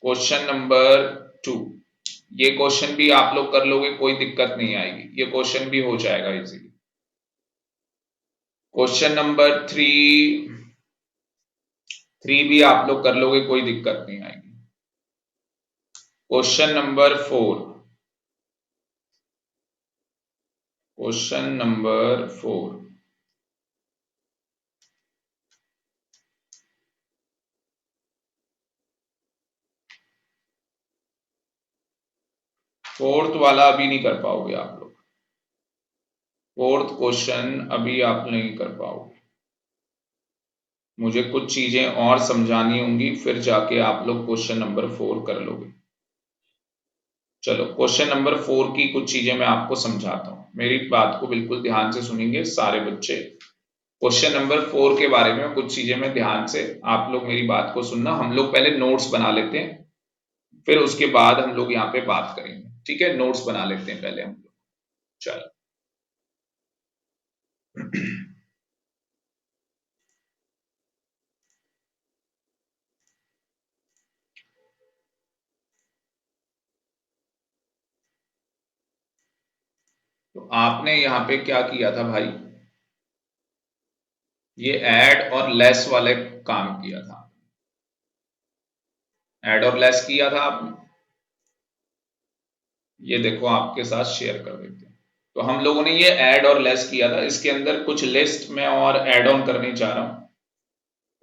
क्वेश्चन नंबर 2, ये क्वेश्चन भी आप लोग कर लोगे, कोई दिक्कत नहीं आएगी, ये क्वेश्चन भी हो जाएगा इजीली। क्वेश्चन नंबर 3 भी आप लोग कर लोगे, कोई दिक्कत नहीं आएगी। Question number 4, question number 4, fourth वाला अभी नहीं कर पाओगे आप लोग। फोर्थ क्वेश्चन अभी आप नहीं कर पाओगे, मुझे कुछ चीजें और समझानी होंगी, फिर जाके आप लोग क्वेश्चन नंबर 4 कर लोगे। चलो क्वेश्चन नंबर 4 की कुछ चीजें मैं आपको समझाता हूं, मेरी बात को बिल्कुल ध्यान से सुनेंगे सारे बच्चे। क्वेश्चन नंबर 4 के बारे में कुछ चीजें मैं ध्यान से, आप लोग मेरी बात को सुनना। हम लोग पहले नोट्स बना लेते हैं, फिर उसके बाद हम लोग यहाँ पे बात करेंगे। ठीक है, नोट्स बना लेते हैं पहले हम लोग। चलो तो आपने यहां पे क्या किया था भाई, ये ऐड और लेस वाले काम किया था, ऐड और लेस किया था आपने। ये देखो आपके साथ शेयर कर देते हैं। तो हम लोगों ने ये ऐड और लेस किया था, इसके अंदर कुछ लिस्ट में और ऐड ऑन करने जा रहा हूं,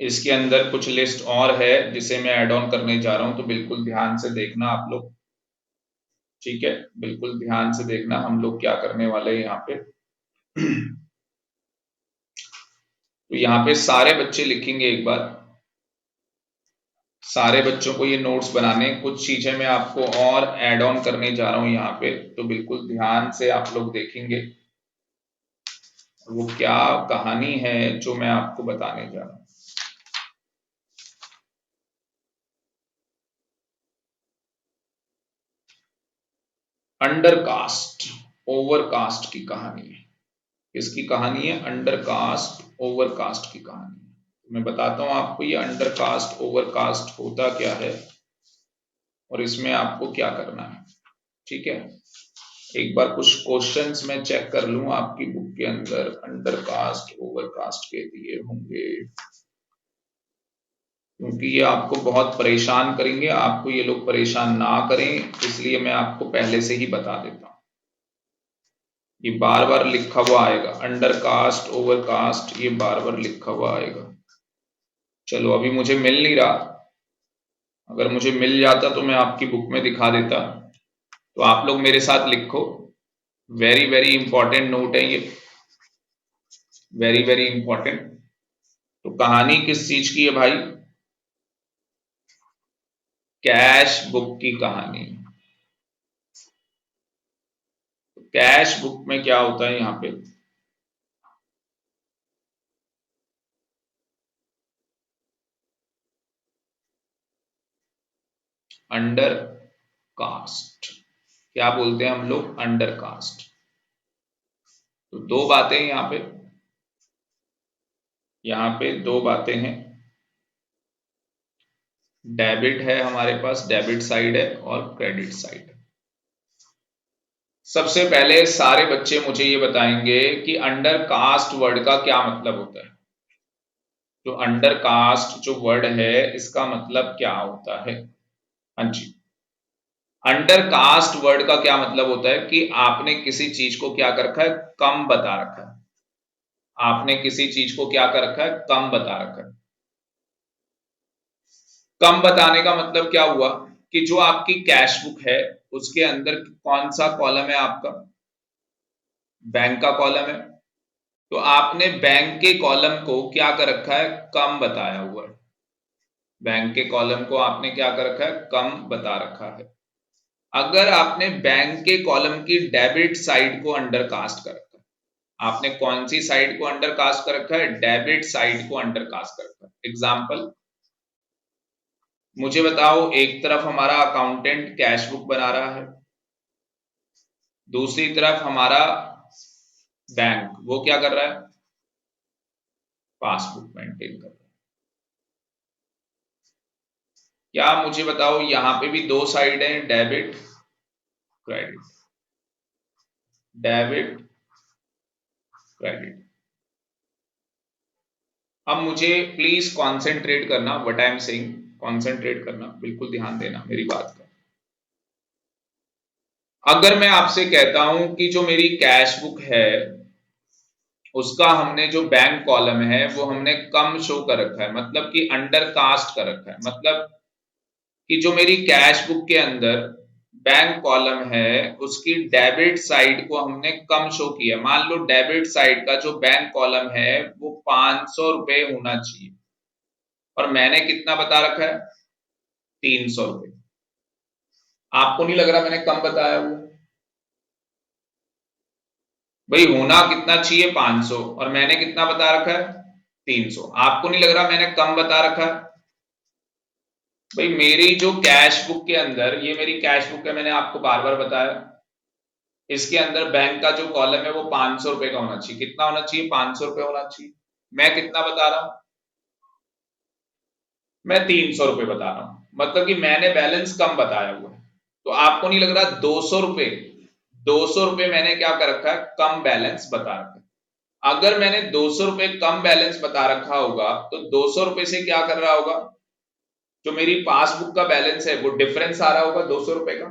इसके अंदर कुछ लिस्ट और है जिसे मैं ऐड ऑन करने जा रहा हूं, तो बिल्कुल ध्यान से देखना आप लोग, ठीक है, बिल्कुल ध्यान से देखना हम लोग क्या करने वाले हैं यहाँ पे। तो यहाँ पे सारे बच्चे लिखेंगे एक बार, सारे बच्चों को ये नोट्स बनाने, कुछ चीजें मैं आपको और ऐड ऑन करने जा रहा हूं यहाँ पे, तो बिल्कुल ध्यान से आप लोग देखेंगे वो क्या कहानी है जो मैं आपको बताने जा रहा हूं। अंडरकास्ट ओवरकास्ट की कहानी है। किसकी कहानी है? अंडरकास्ट ओवरकास्ट की कहानी है। तो मैं बताता हूं आपको ये अंडरकास्ट ओवरकास्ट होता क्या है और इसमें आपको क्या करना है, ठीक है। एक बार कुछ क्वेश्चंस मैं चेक कर लूं आपकी बुक के अंदर अंडरकास्ट ओवरकास्ट के दिए होंगे, क्योंकि ये आपको बहुत परेशान करेंगे, आपको ये लोग परेशान ना करें इसलिए मैं आपको पहले से ही बता देता हूं। ये बार बार लिखा हुआ आएगा, अंडरकास्ट ओवरकास्ट ये बार बार लिखा हुआ आएगा। चलो अभी मुझे मिल नहीं रहा, अगर मुझे मिल जाता तो मैं आपकी बुक में दिखा देता। तो आप लोग मेरे साथ लिखो, वेरी वेरी इंपॉर्टेंट नोट है ये, वेरी वेरी इंपॉर्टेंट। तो कहानी किस चीज की है भाई? कैश बुक की कहानी। तो कैश बुक में क्या होता है यहाँ पे, अंडर कास्ट, क्या बोलते हैं हम लोग? Undercast. तो दो बातें यहाँ पे, यहाँ पे दो बातें हैं, डेबिट है हमारे पास, डेबिट साइड है और क्रेडिट साइड है। सबसे पहले सारे बच्चे मुझे ये बताएंगे कि अंडर कास्ट वर्ड का क्या मतलब होता है। जो अंडर कास्ट जो वर्ड है इसका मतलब क्या होता है? हाँ जी, अंडर कास्ट वर्ड का क्या मतलब होता है कि आपने किसी चीज को क्या कर रखा है, कम बता रखा है। आपने किसी चीज को क्या कर रखा है, कम बता रखा है। कम बताने का मतलब क्या हुआ कि जो आपकी कैश बुक है उसके अंदर कौन सा कॉलम है आपका? बैंक का कॉलम है। तो आपने बैंक के कॉलम को क्या कर रखा है, कम बताया हुआ है। बैंक के कॉलम को आपने क्या कर रखा है, कम बता रखा है। अगर आपने बैंक के कॉलम की डेबिट साइड को अंडर कास्ट कर रखा है, आपने कौन सी साइड को अंडर कास्ट कर रखा है, डेबिट साइड को अंडर कास्ट कर रखा है। एग्जाम्पल मुझे बताओ, एक तरफ हमारा अकाउंटेंट कैश बुक बना रहा है, दूसरी तरफ हमारा बैंक वो क्या कर रहा है, पासबुक मेंटेन कर रहा है। क्या मुझे बताओ, यहां पे भी दो साइड है, डेबिट क्रेडिट, डेबिट क्रेडिट। अब मुझे प्लीज कॉन्सेंट्रेट करना, what I am saying, concentrate करना, बिल्कुल ध्यान देना मेरी बात का। अगर मैं आपसे कहता हूं कि जो मेरी कैश बुक है उसका हमने जो बैंक कॉलम है वो हमने कम शो कर रखा है, मतलब कि अंडर कास्ट कर रखा है, मतलब कि जो मेरी कैश बुक के अंदर बैंक कॉलम है उसकी डेबिट साइड को हमने कम शो किया। मान लो डेबिट साइड का जो बैंक कॉलम है वो 500 रुपए होना चाहिए और मैंने कितना बता रखा है, 300 रुपए। आपको नहीं लग रहा मैंने कम बताया? वो भाई होना कितना चाहिए, 500, और मैंने कितना बता रखा है, 300। आपको नहीं लग रहा मैंने कम बता रखा है? भाई मेरी जो कैश बुक के अंदर, ये मेरी कैश बुक है, मैंने आपको बार बार बताया, इसके अंदर बैंक का जो कॉलम है वो 500 रुपए का होना चाहिए। कितना होना चाहिए? 500 रुपए होना चाहिए। मैं कितना बता रहा हूं? मैं 300 रुपए बता रहा हूं, मतलब कि मैंने बैलेंस कम बताया हुआ है। तो आपको नहीं लग रहा 200 रुपए, 200 रुपए मैंने क्या कर रखा है? कम बैलेंस बता रखा है। अगर मैंने 200 रुपए कम बैलेंस बता रखा होगा तो 200 रुपए से क्या कर रहा होगा? जो मेरी पासबुक का बैलेंस है वो डिफरेंस आ रहा होगा 200 रुपए का,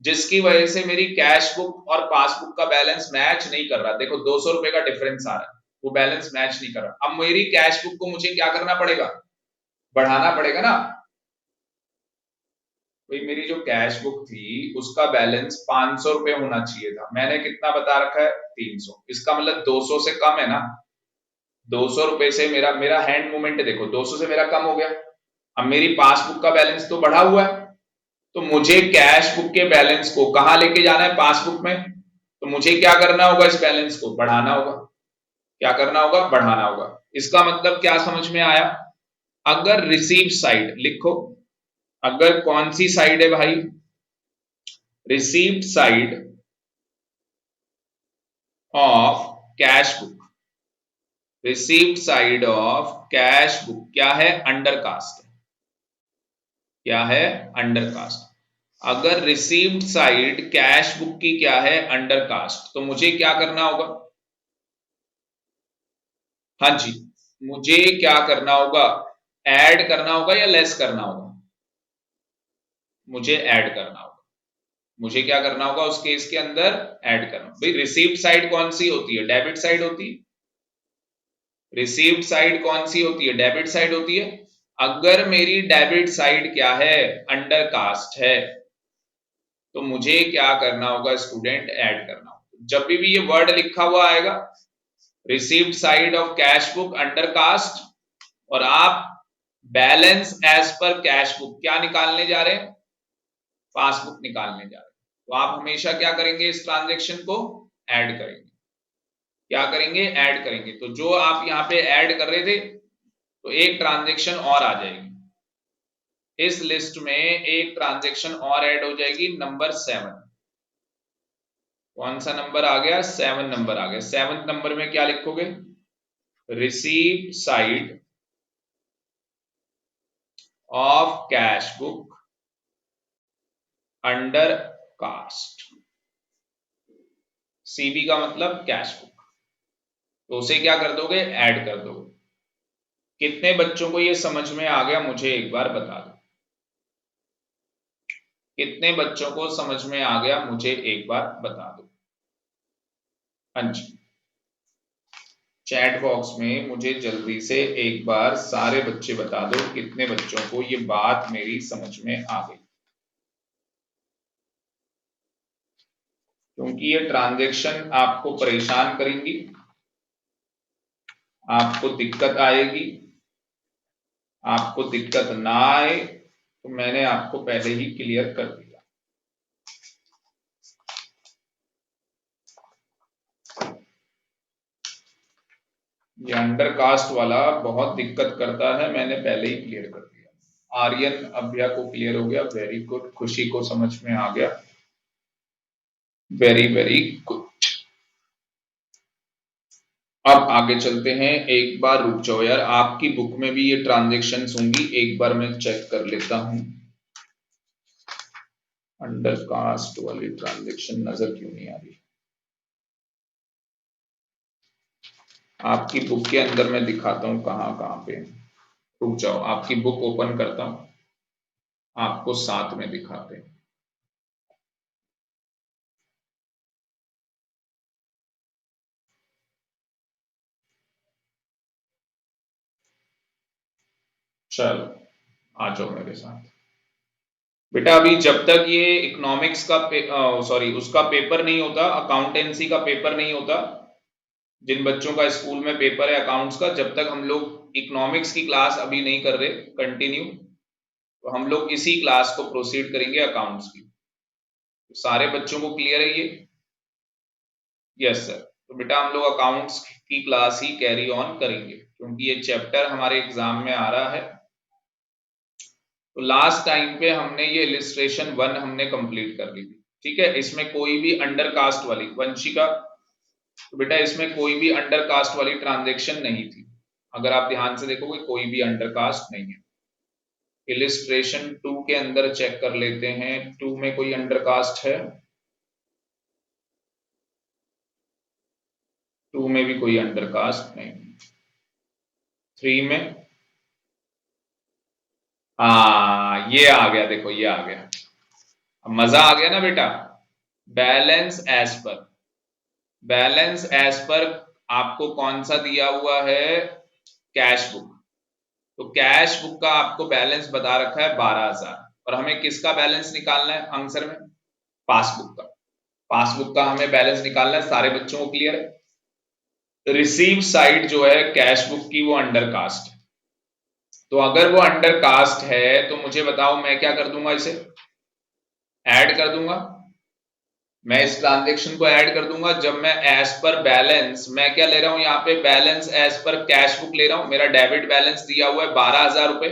जिसकी वजह से मेरी कैश बुक और पासबुक का बैलेंस मैच नहीं कर रहा। देखो 200 रुपए का डिफरेंस आ रहा है, वो बैलेंस मैच नहीं कर रहा। अब मेरी कैश बुक को मुझे क्या करना पड़ेगा? बढ़ाना पड़ेगा ना। भाई मेरी जो कैश बुक थी उसका बैलेंस 500 रुपए होना चाहिए था, मैंने कितना बता रखा है? 300। इसका मतलब 200 से कम है ना। 200 रुपए से मेरा मेरा हैंड मूवमेंट देखो 200 से मेरा कम हो गया। अब मेरी पासबुक का बैलेंस तो बढ़ा हुआ है, तो मुझे कैश बुक के बैलेंस को कहां लेके जाना है? पासबुक में। तो मुझे क्या करना होगा? इस बैलेंस को बढ़ाना होगा। क्या करना होगा? बढ़ाना होगा। इसका मतलब क्या समझ में आया? अगर रिसीव साइड लिखो, अगर कौन सी साइड है भाई? Received side of cash book, received side of cash book क्या है? Undercast. क्या है? Undercast. अगर रिसीव्ड साइड कैश बुक की क्या है? अंडर कास्ट, तो मुझे क्या करना होगा? हाँ जी, मुझे क्या करना होगा? ऐड करना होगा या लेस करना होगा? मुझे ऐड करना होगा। मुझे क्या करना होगा उस केस के अंदर? ऐड करना। भाई रिसीव्ड साइड कौन सी होती है? डेबिट साइड होती है। रिसीव्ड साइड कौन सी होती है? डेबिट साइड होती है। अगर मेरी डेबिट साइड क्या है? अंडर कास्ट है, तो मुझे क्या करना होगा स्टूडेंट? ऐड करना होगा। जब भी ये वर्ड लिखा हुआ आएगा received side of cash book undercast, और आप balance as per cash book क्या निकालने जा रहे हैं? पासबुक निकालने जा रहे हैं, तो आप हमेशा क्या करेंगे? इस ट्रांजेक्शन को ऐड करेंगे। क्या करेंगे? ऐड करेंगे। तो जो आप यहां पे ऐड कर रहे थे, तो एक ट्रांजेक्शन और आ जाएगी इस लिस्ट में, एक ट्रांजेक्शन और ऐड हो जाएगी, नंबर 7। कौन सा नंबर आ गया? 7 नंबर आ गया। 7 नंबर में क्या लिखोगे? Receive side of cash book undercast. CB का मतलब कैश बुक, तो उसे क्या कर दोगे? ऐड कर दोगे। कितने बच्चों को ये समझ में आ गया मुझे एक बार बता दो। कितने बच्चों को समझ में आ गया मुझे एक बार बता दो। हाँ जी, चैट बॉक्स में मुझे जल्दी से एक बार सारे बच्चे बता दो कितने बच्चों को ये बात मेरी समझ में आ गई। क्योंकि ये ट्रांजैक्शन आपको परेशान करेंगी, आपको दिक्कत आएगी। आपको दिक्कत ना आए तो मैंने आपको पहले ही क्लियर कर दिया। ये अंडर कास्ट वाला बहुत दिक्कत करता है, मैंने पहले ही क्लियर कर दिया। आर्यन अभ्या को क्लियर हो गया, वेरी गुड। खुशी को समझ में आ गया, वेरी वेरी गुड। अब आगे चलते हैं। एक बार रुक जाओ यार, आपकी बुक में भी ये ट्रांजेक्शन होंगी, एक बार मैं चेक कर लेता हूं। अंडर कास्ट वाली ट्रांजेक्शन नजर क्यों नहीं आ रही? आपकी बुक के अंदर मैं दिखाता हूं कहां कहां पे। रुक जाओ, आपकी बुक ओपन करता हूं, आपको साथ में दिखाते हैं। चलो आ जाओ मेरे साथ। बेटा अभी जब तक ये इकोनॉमिक्स का सॉरी उसका पेपर नहीं होता, अकाउंटेंसी का पेपर नहीं होता, जिन बच्चों का स्कूल में पेपर है अकाउंट्स का, जब तक हम लोग इकोनॉमिक्स की क्लास अभी नहीं कर रहे कंटिन्यू, तो हम लोग इसी क्लास को प्रोसीड करेंगे अकाउंट्स की। तो सारे बच्चों को क्लियर है ये? Yes sir. तो बेटा हम लोग अकाउंट्स की क्लास ही कैरी ऑन करेंगे, क्योंकि ये चैप्टर हमारे एग्जाम में आ रहा है। तो लास्ट टाइम पे हमने ये इलिस्ट्रेशन 1 हमने कंप्लीट कर ली थी। ठीक है, इसमें कोई भी अंडर कास्ट वाली, वंशिका, तो बेटा इसमें कोई भी अंडर कास्ट वाली ट्रांजेक्शन नहीं थी। अगर आप ध्यान से देखोगे कोई भी अंडर कास्ट नहीं है। इलिस्ट्रेशन 2 के अंदर चेक कर लेते हैं, 2 में कोई अंडर कास्ट है? 2 में भी कोई अंडर कास्ट नहीं। 3 में, ये आ गया, देखो ये आ गया, अब मजा आ गया ना बेटा। Balance as per, balance as per आपको कौन सा दिया हुआ है? Cash book. तो कैश बुक का आपको बैलेंस बता रखा है 12,000, और हमें किसका बैलेंस निकालना है आंसर में? पासबुक का। पासबुक का हमें बैलेंस निकालना है। सारे बच्चों को क्लियर है? रिसीव साइड जो है कैश बुक की वो अंडर कास्ट है। तो अगर वो अंडर कास्ट है तो मुझे बताओ मैं क्या कर दूंगा, इसे ऐड कर दूंगा। मैं इस ट्रांजेक्शन को ऐड कर दूंगा जब मैं एज पर बैलेंस, मैं क्या ले रहा हूं यहाँ पे? Balance as per cash book ले रहा हूं। मेरा डेबिट बैलेंस दिया हुआ है 12,000 रुपए,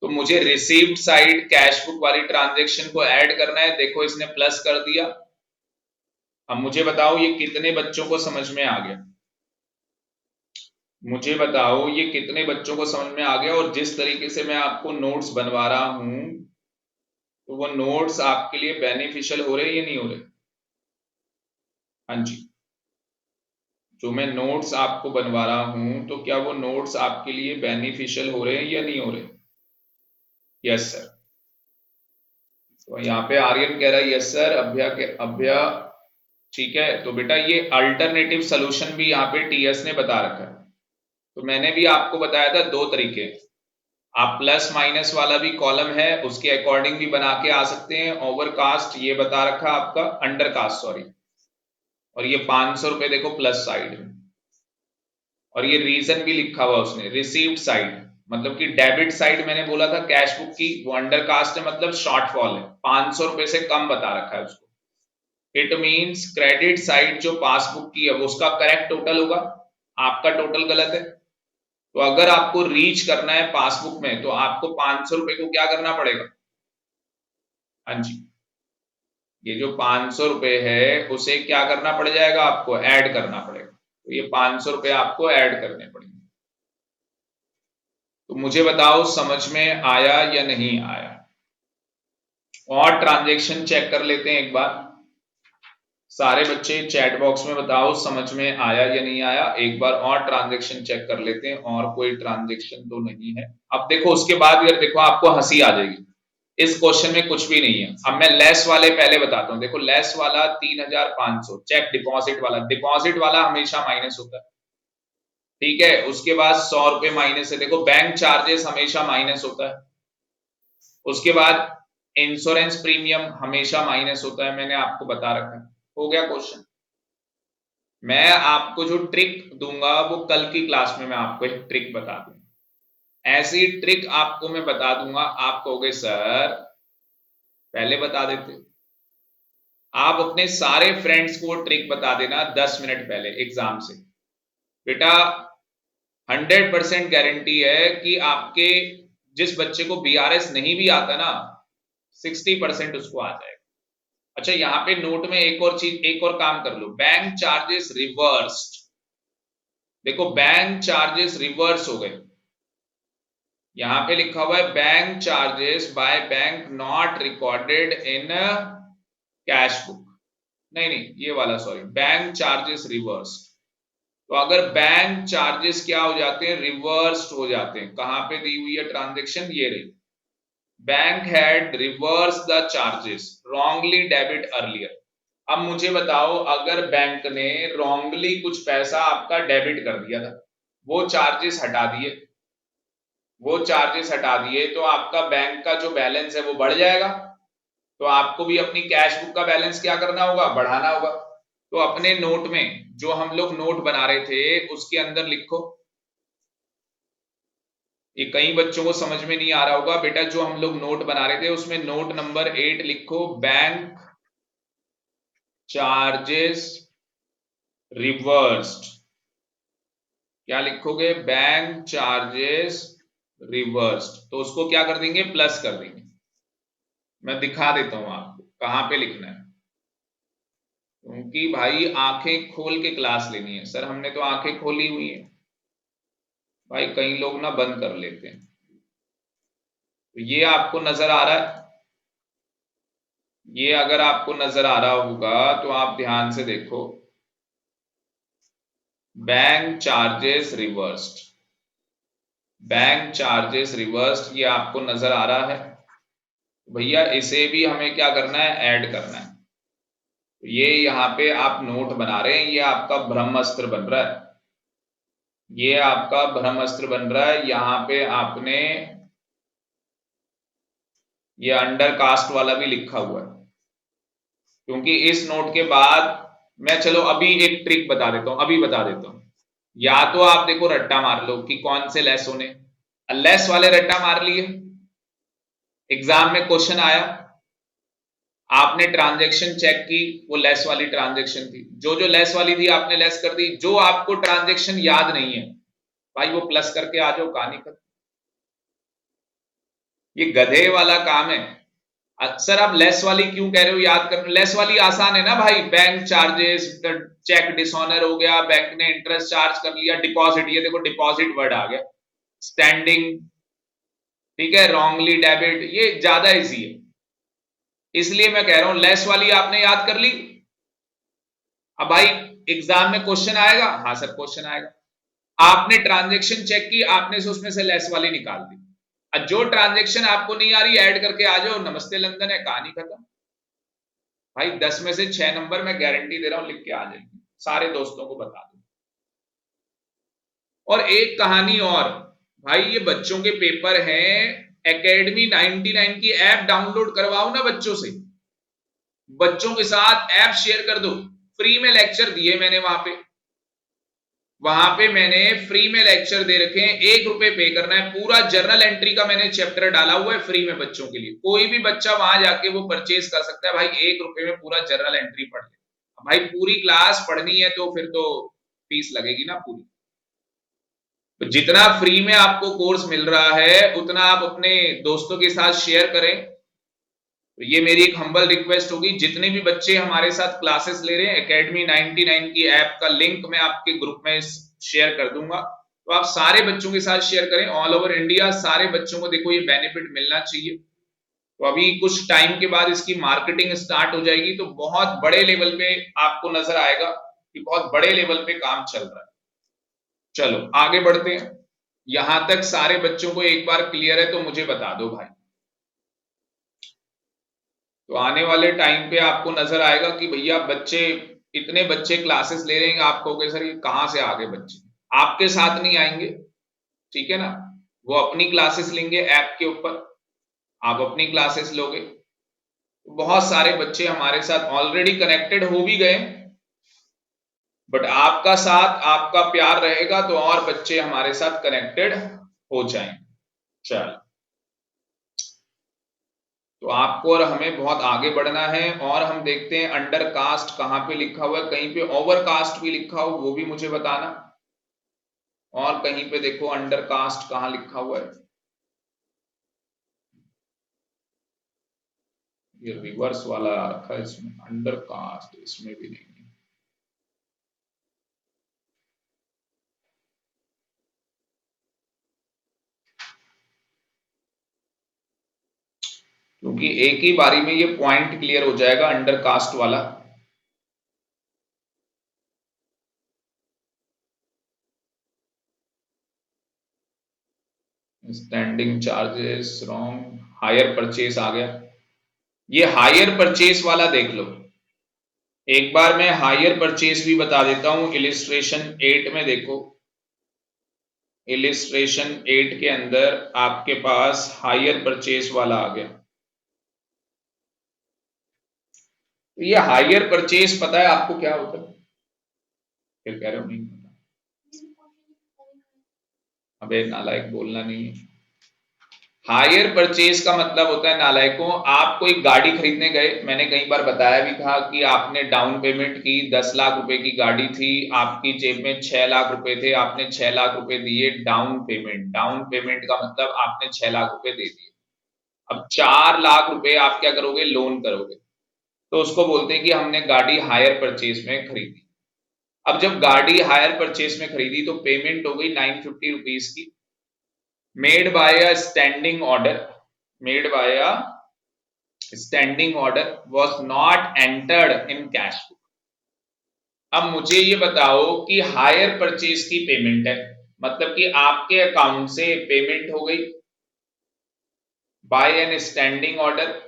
तो मुझे रिसीव्ड साइड कैश बुक वाली ट्रांजेक्शन को ऐड करना है। देखो इसने प्लस कर दिया। अब मुझे बताओ ये कितने बच्चों को समझ में आ गया? मुझे बताओ ये कितने बच्चों को समझ में आ गया? और जिस तरीके से मैं आपको नोट्स बनवा रहा हूं, तो वो नोट्स आपके लिए बेनिफिशियल हो रहे या नहीं हो रहे? हाँ जी, जो मैं नोट्स आपको बनवा रहा हूं तो क्या वो नोट्स आपके लिए बेनिफिशियल हो रहे हैं या नहीं हो रहे? Yes sir. तो यहाँ पे आर्यन कह रहा है यस सर, अभ्या, ठीक है। तो बेटा ये अल्टरनेटिव सोल्यूशन भी यहाँ पे टीएस ने बता रखा है। तो मैंने भी आपको बताया था दो तरीके, आप प्लस माइनस वाला भी कॉलम है उसके अकॉर्डिंग भी बना के आ सकते हैं। ओवरकास्ट ये बता रखा आपका, अंडरकास्ट सॉरी, और ये 500 रुपए देखो प्लस साइड में, और ये रीजन भी लिखा हुआ उसने, रिसीव्ड साइड, मतलब कि डेबिट साइड मैंने बोला था कैश बुक की, वो अंडरकास्ट है मतलब शॉर्टफॉल है, 500 रुपए से कम बता रखा है उसको। इट मींस क्रेडिट साइड जो पासबुक की है वो उसका करेक्ट टोटल होगा, आपका टोटल गलत है। तो अगर आपको रीच करना है पासबुक में तो आपको 500 रुपए को क्या करना पड़ेगा? हाँ जी, ये जो 500 रुपए है उसे क्या करना पड़ जाएगा? आपको ऐड करना पड़ेगा। तो ये 500 रुपए आपको ऐड करने पड़ेंगे। तो मुझे बताओ समझ में आया या नहीं आया? और ट्रांजैक्शन चेक कर लेते हैं एक बार। सारे बच्चे चैट बॉक्स में बताओ समझ में आया या नहीं आया। एक बार और ट्रांजैक्शन चेक कर लेते हैं, और कोई ट्रांजैक्शन तो नहीं है। अब देखो उसके बाद यार देखो आपको हंसी आ जाएगी, इस क्वेश्चन में कुछ भी नहीं है। अब मैं लेस वाले पहले बताता हूं। देखो लेस वाला 3,500 चेक डिपॉजिट वाला, डिपॉजिट वाला हमेशा माइनस होता है, ठीक है। उसके बाद 100 रुपए माइनस है, देखो बैंक चार्जेस हमेशा माइनस होता है। उसके बाद इंश्योरेंस प्रीमियम हमेशा माइनस होता है, मैंने आपको बता रखा है। हो गया क्वेश्चन। मैं आपको जो ट्रिक दूंगा वो कल की क्लास में मैं आपको एक ट्रिक बता दूंगा। ऐसी ट्रिक आपको मैं बता दूंगा, आप कहोगे सर पहले बता देते। आप अपने सारे फ्रेंड्स को ट्रिक बता देना 10 मिनट पहले एग्जाम से। बेटा 100% गारंटी है कि आपके जिस बच्चे को बीआरएस नहीं भी आता ना, 60% उसको आ जाएगा। अच्छा यहाँ पे नोट में एक और चीज, एक और काम कर लो, बैंक चार्जेस रिवर्स्ड। देखो बैंक चार्जेस रिवर्स हो गए, यहां पे लिखा हुआ है bank charges bye bank not recorded in cash book. नहीं नहीं ये वाला सॉरी, बैंक चार्जेस रिवर्स। तो अगर बैंक चार्जेस क्या हो जाते हैं? रिवर्स्ड हो जाते हैं। कहां पे दी हुई है ट्रांजेक्शन? ये रही, bank had reverse the charges wrongly debit earlier. अब मुझे बताओ अगर बैंक ने रॉन्गली कुछ पैसा आपका डेबिट कर दिया था, वो चार्जेस हटा दिए, वो चार्जेस हटा दिए, तो आपका बैंक का जो बैलेंस है वो बढ़ जाएगा। तो आपको भी अपनी कैश बुक का बैलेंस क्या करना होगा? बढ़ाना होगा। तो अपने नोट में जो हम लोग नोट बना रहे थे उसके अंदर लिखो, ये कई बच्चों को समझ में नहीं आ रहा होगा बेटा, जो हम लोग नोट बना रहे थे उसमें नोट नंबर 8 लिखो, बैंक चार्जेस रिवर्स्ड। क्या लिखोगे? Bank charges reversed. तो उसको क्या कर देंगे? प्लस कर देंगे। मैं दिखा देता हूं आपको, कहां पे लिखना है? क्योंकि भाई आंखें खोल के क्लास लेनी है। सर हमने तो आंखें खोली हुई है भाई, कई लोग ना बंद कर लेते हैं। तो ये आपको नजर आ रहा है? ये अगर आपको नजर आ रहा होगा तो आप ध्यान से देखो, bank charges reversed, bank charges reversed, ये आपको नजर आ रहा है? भैया इसे भी हमें क्या करना है, ऐड करना है। तो ये यहाँ पे आप नोट बना रहे हैं, ये आपका ब्रह्मास्त्र बन रहा है, ये आपका ब्रह्मास्त्र बन रहा है। यहाँ पे आपने ये अंडर कास्ट वाला भी लिखा हुआ है, क्योंकि इस नोट के बाद मैं, चलो अभी एक ट्रिक बता देता हूं, अभी बता देता हूं। या तो आप देखो रट्टा मार लो कि कौन से लेस होने, लेस वाले रट्टा मार लिए, एग्जाम में क्वेश्चन आया, आपने ट्रांजैक्शन चेक की, वो लेस वाली ट्रांजैक्शन थी, जो जो लेस वाली थी आपने लेस कर दी, जो आपको ट्रांजैक्शन याद नहीं है भाई वो प्लस करके आ जाओ, कहानी खत्म। ये गधे वाला काम है। सर आप लेस वाली क्यों कह रहे हो, याद कर, लेस वाली आसान है ना भाई, बैंक चार्जेस, चेक डिसऑनर हो गया, बैंक ने इंटरेस्ट चार्ज कर लिया, डिपॉजिट, ये देखो डिपॉजिट वर्ड आ गया, स्टैंडिंग, ठीक है, रॉन्गली डेबिट, ये ज्यादा इजी है, इसलिए मैं कह रहा हूं लेस वाली आपने याद कर ली। अब भाई एग्जाम में क्वेश्चन आएगा, हाँ सर क्वेश्चन आएगा, आपने ट्रांजेक्शन चेक की, आपने से उसमें से लेस वाली निकाल दी, अब जो ट्रांजेक्शन आपको नहीं आ रही ऐड करके आ जाओ, नमस्ते लंदन है, कहानी खत्म। भाई 10 में से 6 नंबर मैं गारंटी दे रहा हूं लिख के आ जाएंगे, सारे दोस्तों को बता दो। और एक कहानी और, भाई ये बच्चों के पेपर हैं, एकेडमी 99 की ऐप डाउनलोड करवाओ ना बच्चों से, बच्चों के साथ ऐप शेयर कर दो, फ्री में लेक्चर दिए मैंने वहां पे मैंने फ्री में लेक्चर दे रखे हैं, 1 रुपए पे करना है, पूरा जर्नल एंट्री का मैंने चैप्टर डाला हुआ है फ्री में बच्चों के लिए, कोई भी बच्चा वहां जाके वो परचेज कर सकता है भाई, 1 रुपए में पूरा जर्नल एंट्री पढ़ ले। भाई पूरी क्लास पढ़नी है तो फिर तो फीस लगेगी ना पूरी, तो जितना फ्री में आपको कोर्स मिल रहा है उतना आप अपने दोस्तों के साथ शेयर करें। तो ये मेरी एक हम्बल रिक्वेस्ट होगी, जितने भी बच्चे हमारे साथ क्लासेस ले रहे हैं, एकेडमी 99 की ऐप का लिंक मैं आपके ग्रुप में शेयर कर दूंगा, तो आप सारे बच्चों के साथ शेयर करें, ऑल ओवर इंडिया सारे बच्चों को देखो ये बेनिफिट मिलना चाहिए। तो अभी कुछ टाइम के बाद इसकी मार्केटिंग स्टार्ट हो जाएगी, तो बहुत बड़े लेवल पे आपको नजर आएगा कि बहुत बड़े लेवल पे काम चल रहा है। चलो आगे बढ़ते हैं, यहां तक सारे बच्चों को एक बार क्लियर है तो मुझे बता दो भाई। तो आने वाले टाइम पे आपको नजर आएगा कि भैया बच्चे, इतने बच्चे क्लासेस ले रहे हैं, आप कहोगे सर ये कहां से आ गए बच्चे, आपके साथ नहीं आएंगे, ठीक है ना, वो अपनी क्लासेस लेंगे ऐप के ऊपर, आप अपनी क्लासेस लोगे, बहुत सारे बच्चे हमारे साथ ऑलरेडी कनेक्टेड हो भी गए, बट आपका साथ आपका प्यार रहेगा तो और बच्चे हमारे साथ कनेक्टेड हो जाएंगे। चल, तो आपको और हमें बहुत आगे बढ़ना है, और हम देखते हैं अंडर कास्ट कहां पे लिखा हुआ है, कहीं पे ओवर कास्ट भी लिखा हो वो भी मुझे बताना, और कहीं पे देखो अंडर कास्ट कहां लिखा हुआ है, ये रिवर्स वाला रखा है इसमें, अंडर कास्ट इसमें भी नहीं है। क्योंकि एक ही बारी में ये पॉइंट क्लियर हो जाएगा अंडर कास्ट वाला। Standing charges wrong, hire purchase आ गया, ये हायर परचेस वाला देख लो, एक बार मैं हायर परचेस भी बता देता हूं, इलिस्ट्रेशन 8 में देखो, इलिस्ट्रेशन 8 के अंदर आपके पास हायर परचेस वाला आ गया। तो ये हायर परचेस पता है आपको क्या होता है? फिर कह रहे हो नहीं पता, अबे नालायक बोलना नहीं है। हायर परचेज का मतलब होता है नालायकों, आप कोई गाड़ी खरीदने गए, मैंने कई बार बताया भी था कि आपने डाउन पेमेंट की, 10 लाख रुपए की गाड़ी थी, आपकी जेब में 6 लाख रुपए थे, आपने 6 लाख रुपए दिए डाउन पेमेंट, डाउन पेमेंट का मतलब आपने 6 लाख रुपए दे दिए, अब 4 लाख रुपए आप क्या करोगे, लोन करोगे, तो उसको बोलते हैं कि हमने गाड़ी हायर परचेज में खरीदी। अब जब गाड़ी हायर परचेज में खरीदी तो पेमेंट हो गई 950 रुपीज की, made by a standing order, made by a standing order was not entered in cash book. अब मुझे ये बताओ कि हायर परचेज की पेमेंट है, मतलब कि आपके अकाउंट से पेमेंट हो गई बाय एन स्टैंडिंग ऑर्डर।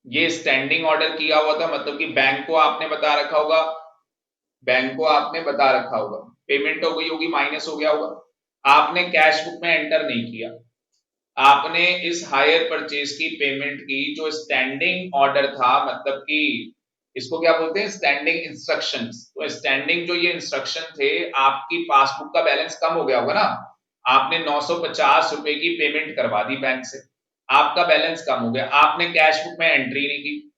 ये स्टैंडिंग ऑर्डर किया हुआ था, मतलब कि बैंक को आपने बता रखा होगा, बैंक को आपने बता रखा होगा, पेमेंट हो गई होगी, माइनस हो गया होगा, आपने कैश बुक में एंटर नहीं किया, आपने इस हायर परचेज की पेमेंट की जो स्टैंडिंग ऑर्डर था, मतलब कि इसको क्या बोलते हैं, स्टैंडिंग इंस्ट्रक्शंस। तो स्टैंडिंग जो ये इंस्ट्रक्शन थे, आपकी पासबुक का बैलेंस कम हो गया होगा ना, आपने 950 रुपए की पेमेंट करवा दी बैंक से, आपका बैलेंस कम हो गया, आपने कैश बुक में एंट्री नहीं की,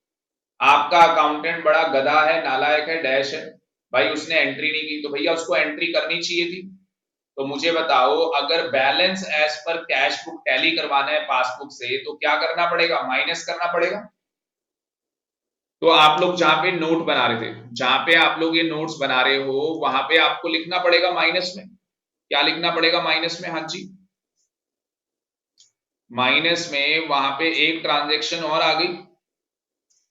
आपका अकाउंटेंट बड़ा गधा है, नालायक है, डैश है, भाई उसने एंट्री नहीं की, तो भैया उसको एंट्री करनी चाहिए थी। तो मुझे बताओ, अगर balance as per cash book tally करवाना है पासबुक से, तो क्या करना पड़ेगा, माइनस करना पड़ेगा। तो आप लोग जहां पे नोट बना रहे थे, जहां पे आप लोग ये नोट्स बना रहे हो, वहां पे आपको लिखना पड़ेगा माइनस में, क्या लिखना पड़ेगा माइनस में, हाँ जी, माइनस में वहां पे एक ट्रांजेक्शन और आ गई,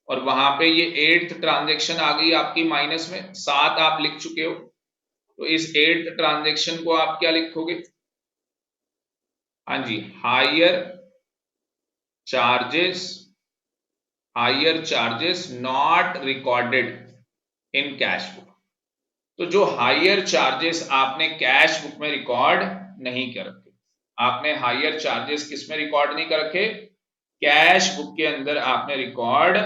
और वहां पे ये 8th ट्रांजेक्शन आ गई आपकी माइनस में, 7 आप लिख चुके हो, तो इस 8th ट्रांजेक्शन को आप क्या लिखोगे, हाँ जी, hire charges, hire charges not recorded in cash book. तो जो हायर चार्जेस आपने कैश बुक में रिकॉर्ड नहीं कर रखे, आपने हायर चार्जेस किस में रिकॉर्ड नहीं कर रखे, कैश बुक के अंदर आपने रिकॉर्ड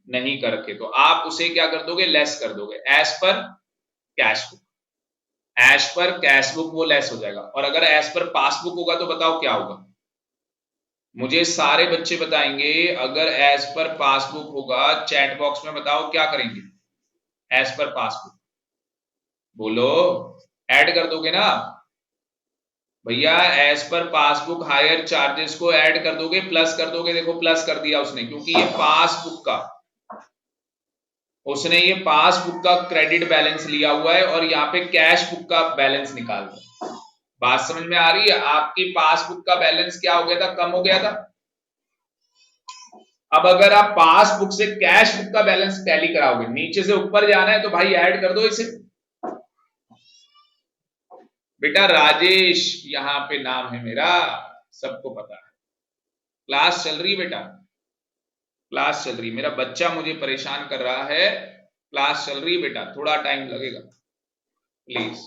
नहीं कर रखे, तो आप उसे क्या कर दोगे, लेस कर दोगे, as per cash book, as per cash book वो लेस हो जाएगा। और अगर एज पर पासबुक होगा तो बताओ क्या होगा, मुझे सारे बच्चे बताएंगे, अगर एज पर पासबुक होगा, चैट बॉक्स में बताओ क्या करेंगे, एज पर पासबुक बोलो, ऐड कर दोगे ना भैया, as per passbook higher charges को ऐड कर दोगे, प्लस कर दोगे, देखो प्लस कर दिया उसने, क्योंकि ये पासबुक का, उसने ये पासबुक का क्रेडिट बैलेंस लिया हुआ है और यहाँ पे कैश बुक का बैलेंस निकाल रहा है। बात समझ में आ रही है, आपकी पासबुक का बैलेंस क्या हो गया था, कम हो गया था। अब अगर आप पासबुक से कैश बुक का बैलेंस टैली कराओगे, नीचे से ऊपर जाना है तो भाई ऐड कर दो इसे। बेटा राजेश यहां पे नाम है मेरा, सबको पता है, क्लास चल रही है बेटा, क्लास चल रही है, मेरा बच्चा मुझे परेशान कर रहा है, क्लास चल रही है बेटा, थोड़ा टाइम लगेगा, प्लीज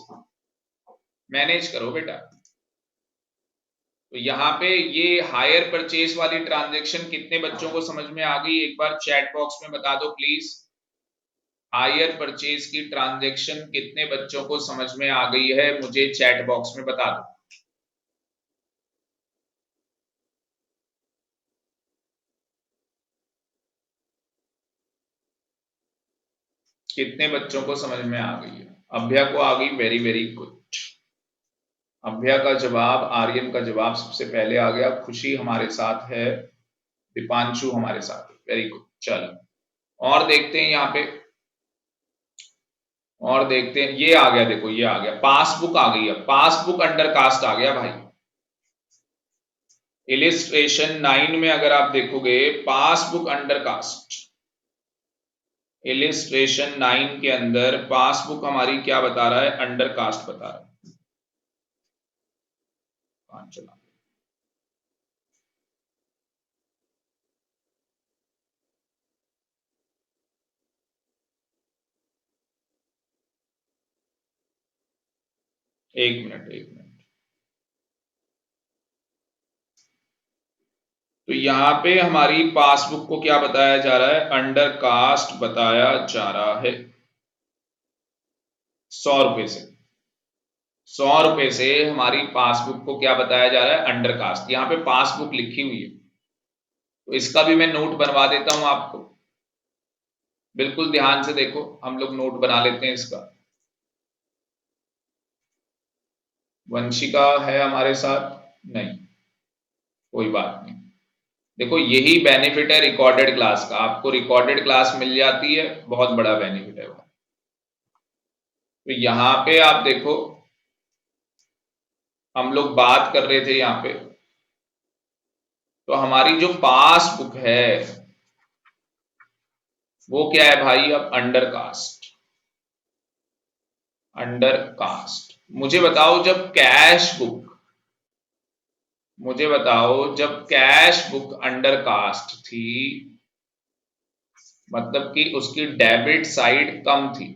मैनेज करो बेटा। तो यहाँ पे ये हायर परचेज वाली ट्रांजेक्शन कितने बच्चों को समझ में आ गई, एक बार चैट बॉक्स में बता दो प्लीज, हायर परचेज की ट्रांजेक्शन कितने बच्चों को समझ में आ गई है, मुझे चैट बॉक्स में बता दो। कितने बच्चों को समझ में आ गई है, अभ्या को आ गई, वेरी वेरी गुड, अभ्या का जवाब, आर्यन का जवाब सबसे पहले आ गया, खुशी हमारे साथ है, दीपांशु हमारे साथ है, वेरी गुड। चलो और देखते हैं यहाँ पे, और देखते हैं, ये आ गया, देखो ये आ गया, पासबुक आ गई है, पासबुक अंडर कास्ट आ गया भाई। इलिस्ट्रेशन 9 में अगर आप देखोगे, पासबुक अंडर कास्ट, इलिस्ट्रेशन 9 के अंदर पासबुक हमारी क्या बता रहा है, अंडर कास्ट बता रहा है। चला एक मिनट, एक मिनट, तो यहां पे हमारी पासबुक को क्या बताया जा रहा है, अंडर कास्ट बताया जा रहा है, 100 रुपए से, 100 रुपए से हमारी पासबुक को क्या बताया जा रहा है, अंडर कास्ट, यहाँ पे पासबुक लिखी हुई है, तो इसका भी मैं नोट बनवा देता हूं आपको, बिल्कुल ध्यान से देखो, हम लोग नोट बना लेते हैं इसका। वंशिका है हमारे साथ, नहीं, कोई बात नहीं, देखो यही बेनिफिट है रिकॉर्डेड क्लास का, आपको रिकॉर्डेड क्लास मिल जाती है, बहुत बड़ा बेनिफिट है वो। तो यहां पे आप देखो हम लोग बात कर रहे थे यहां पे, तो हमारी जो पासबुक है वो क्या है भाई, अब अंडर कास्ट। अंडर कास्ट मुझे बताओ जब कैश बुक, मुझे बताओ जब कैश बुक अंडर कास्ट थी, मतलब कि उसकी डेबिट साइड कम थी,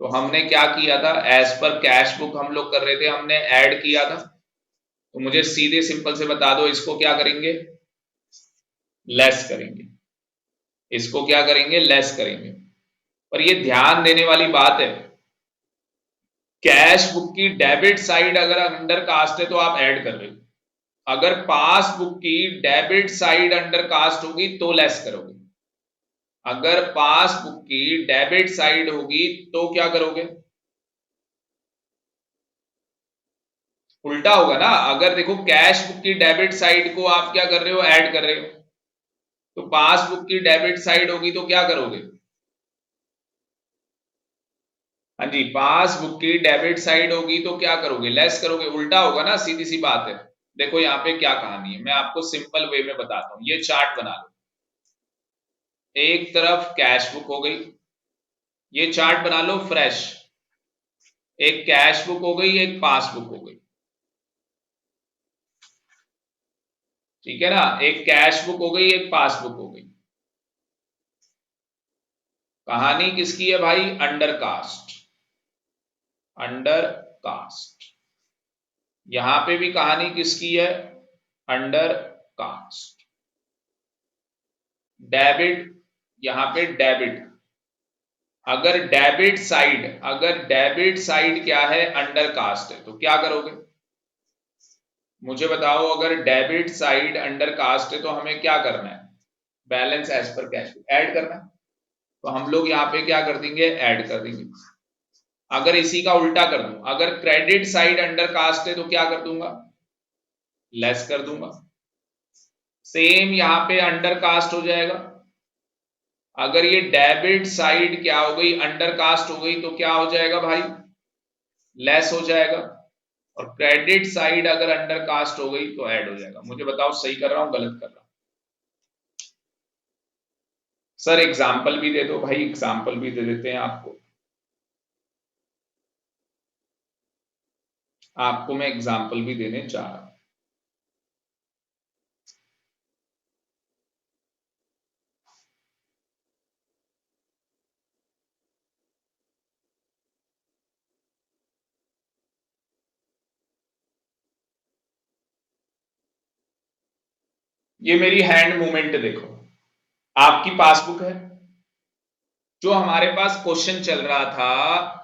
तो हमने क्या किया था, एज पर कैश बुक हम लोग कर रहे थे, हमने ऐड किया था। तो मुझे सीधे सिंपल से बता दो, इसको क्या करेंगे, लेस करेंगे। इसको क्या करेंगे, लेस करेंगे। पर ये ध्यान देने वाली बात है, कैश बुक की डेबिट साइड अगर अंडर कास्ट है तो आप ऐड कर रहे हो, अगर पासबुक की डेबिट साइड अंडर कास्ट होगी तो लेस करोगे, अगर पासबुक की डेबिट साइड होगी तो क्या करोगे, उल्टा होगा ना। अगर देखो कैश बुक की डेबिट साइड को आप क्या कर रहे हो, ऐड कर रहे हो, तो पासबुक की डेबिट साइड होगी तो क्या करोगे, हाँ जी, पासबुक की डेबिट साइड होगी तो क्या करोगे, लेस करोगे, उल्टा होगा ना, सीधी सी बात है। देखो यहाँ पे क्या कहानी है, मैं आपको सिंपल वे में बताता हूं, ये चार्ट बना लो, एक तरफ कैश बुक हो गई, ये चार्ट बना लो फ्रेश, एक कैश बुक हो गई, एक पासबुक हो गई, ठीक है ना, एक कैश बुक हो गई, एक पासबुक हो गई। कहानी किसकी है भाई, अंडर कास्ट, अंडर कास्ट। यहां पे भी कहानी किसकी है, अंडर कास्ट। डेबिट, यहां पे डेबिट, अगर डेबिट साइड, अगर डेबिट साइड क्या है, अंडर कास्ट है, तो क्या करोगे, मुझे बताओ, अगर डेबिट साइड अंडर कास्ट है तो हमें क्या करना है, balance as per cash add करना है, तो हम लोग यहाँ पे क्या कर देंगे, ऐड कर देंगे। अगर इसी का उल्टा कर दूं, अगर क्रेडिट साइड अंडर कास्ट है तो क्या कर दूंगा, लेस कर दूंगा। सेम यहाँ पे अंडर कास्ट हो जाएगा, अगर ये डेबिट साइड क्या हो गई, अंडर कास्ट हो गई, तो क्या हो जाएगा भाई, लेस हो जाएगा। और क्रेडिट साइड अगर अंडर कास्ट हो गई तो ऐड हो जाएगा। मुझे बताओ सही कर रहा हूं, गलत कर रहा हूं। सर एग्जाम्पल भी दे दो भाई, एग्जाम्पल भी दे देते हैं आपको, आपको मैं एग्जाम्पल भी देने चाह रहा हूं। ये मेरी हैंड मूवमेंट देखो, आपकी पासबुक है, जो हमारे पास क्वेश्चन चल रहा था,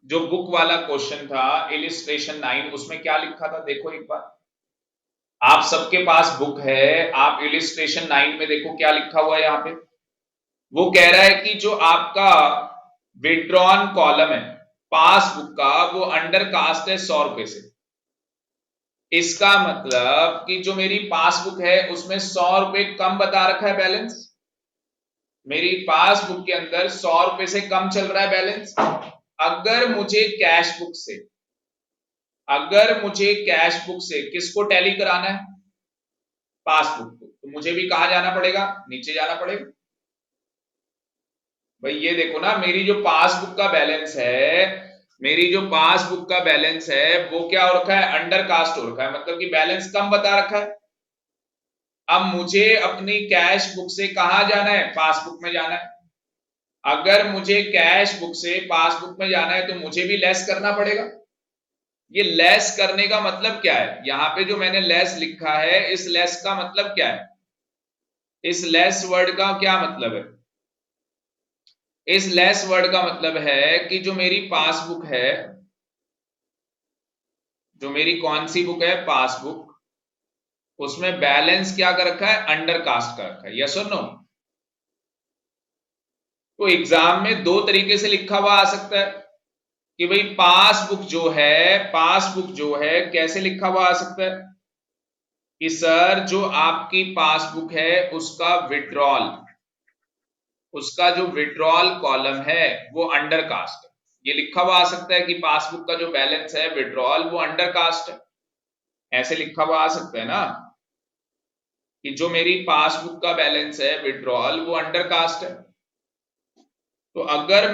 जो बुक वाला क्वेश्चन था इलिस्ट्रेशन 9, उसमें क्या लिखा था देखो एक बार, आप सबके पास बुक है, आप इलिस्ट्रेशन 9 में देखो क्या लिखा हुआ है यहाँ पे, वो कह रहा है कि जो आपका विड्रॉन कॉलम है पासबुक का, वो अंडर कास्ट है 100 रुपए से। इसका मतलब कि जो मेरी पासबुक है उसमें 100 रुपए कम बता रखा है बैलेंस, मेरी पासबुक के अंदर 100 रुपए से कम चल रहा है बैलेंस। अगर मुझे कैश बुक से, अगर मुझे कैश बुक से किसको टैली कराना है, पासबुक को, तो मुझे भी कहां जाना पड़ेगा, नीचे जाना पड़ेगा। भाई ये देखो ना, मेरी जो पासबुक का बैलेंस है, मेरी जो पासबुक का बैलेंस है वो क्या हो रखा है, अंडर कास्ट हो रखा है, मतलब कि बैलेंस कम बता रखा है। अब मुझे अपनी कैश बुक से कहां जाना है, पासबुक में जाना है। अगर मुझे कैश बुक से पासबुक में जाना है तो मुझे भी लेस करना पड़ेगा। ये लेस करने का मतलब क्या है, यहां पे जो मैंने लेस लिखा है, इस लेस का मतलब क्या है, इस लेस वर्ड का क्या मतलब है, इस लेस वर्ड का मतलब है कि जो मेरी पासबुक है, जो मेरी कौन सी बुक है, पासबुक, उसमें बैलेंस क्या कर रखा है, अंडर कास्ट कर रखा है, यस और नो। तो एग्जाम में दो तरीके से लिखा हुआ आ सकता है कि भाई पासबुक जो है, पासबुक जो है कैसे लिखा हुआ आ सकता है कि सर जो आपकी पासबुक है उसका जो विड्रॉल कॉलम है वो अंडर कास्ट है। ये लिखा हुआ आ सकता है कि पासबुक का जो बैलेंस है विड्रॉल वो अंडर कास्ट है, ऐसे लिखा हुआ आ सकता है ना कि जो मेरी पासबुक का बैलेंस है विड्रॉल वो अंडर कास्ट है। तो अगर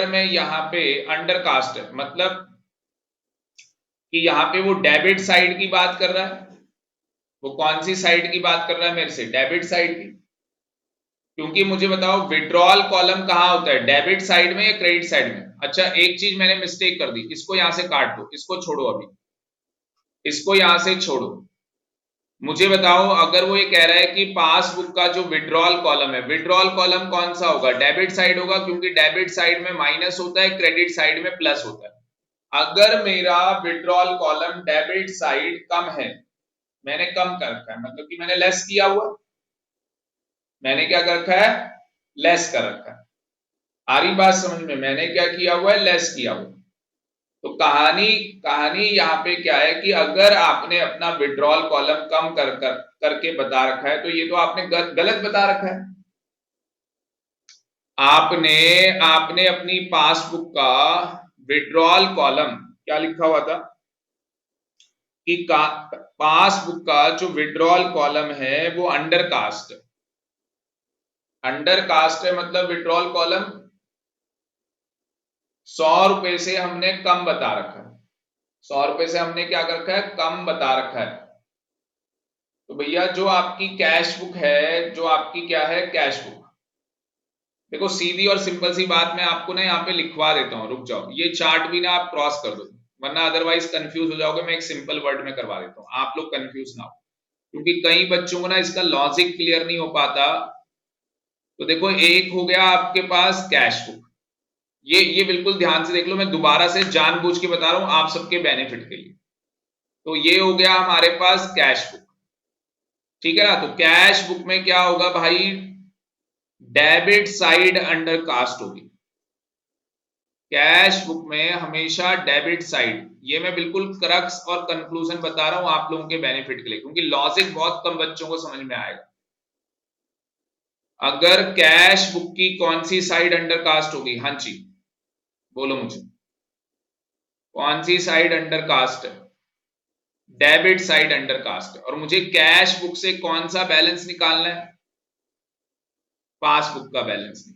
मैं यहाँ पे अंडर कास्ट है मतलब कि यहाँ पे वो डेबिट साइड की बात कर रहा है, वो कौन सी साइड की बात कर रहा है मेरे से, डेबिट साइड की। क्योंकि मुझे बताओ विड्रॉल कॉलम कहाँ होता है, डेबिट साइड में या क्रेडिट साइड में। अच्छा एक चीज मैंने मिस्टेक कर दी, इसको यहां से काट दो, इसको छोड़ो, अभी इसको यहां से छोड़ो। मुझे बताओ अगर वो ये कह रहा है कि पासबुक का जो विड्रॉल कॉलम है, विड्रॉल कॉलम कौन सा होगा, डेबिट साइड होगा, क्योंकि डेबिट साइड में माइनस होता है, क्रेडिट साइड में प्लस होता है। अगर मेरा विड्रॉल कॉलम डेबिट साइड कम है, मैंने कम कर रखा है मतलब कि मैंने लेस किया हुआ, मैंने क्या कर रखा है, लेस कर रखा है। आ रही बात समझ में, मैंने क्या किया हुआ है, लेस किया हुआ। तो कहानी यहाँ पे क्या है कि अगर आपने अपना विड्रॉल कॉलम कम करके बता रखा है तो ये तो आपने गलत बता रखा है। आपने अपनी पासबुक का विड्रॉल कॉलम क्या लिखा हुआ था कि पासबुक का जो विड्रॉल कॉलम है वो अंडर कास्ट है मतलब विड्रॉल कॉलम 100 रुपए से हमने कम बता रखा है, 100 रुपए से हमने क्या कर रखा है, कम बता रखा है। तो भैया जो आपकी कैश बुक है, जो आपकी क्या है, कैश बुक, देखो सीधी और सिंपल सी बात मैं आपको ना यहाँ पे लिखवा देता हूँ, रुक जाओ, ये चार्ट भी ना आप क्रॉस कर दो वरना अदरवाइज कंफ्यूज हो जाओगे। मैं एक सिंपल वर्ड में करवा देता हूँ, आप लोग कंफ्यूज ना हो, क्योंकि कई बच्चों को ना इसका लॉजिक क्लियर नहीं हो पाता। तो देखो एक हो गया आपके पास कैश बुक, ये बिल्कुल ध्यान से देख लो, मैं दोबारा से जानबूझ के बता रहा हूं आप सबके बेनिफिट के लिए। तो ये हो गया हमारे पास कैश बुक, ठीक है ना। तो कैश बुक में क्या होगा भाई, डेबिट साइड अंडर कास्ट होगी। कैश बुक में हमेशा डेबिट साइड, ये मैं बिल्कुल क्रक्स और कंक्लूजन बता रहा हूं आप लोगों के बेनिफिट के लिए, क्योंकि लॉजिक बहुत कम बच्चों को समझ में आएगा। अगर कैश बुक की कौन सी साइड अंडर कास्ट होगी, हाँ जी बोलो मुझे, कौन सी साइड अंडर कास्ट है, डेबिट साइड अंडर कास्ट है। और मुझे कैश बुक से कौन सा बैलेंस निकालना है, पासबुक का बैलेंस निकालना।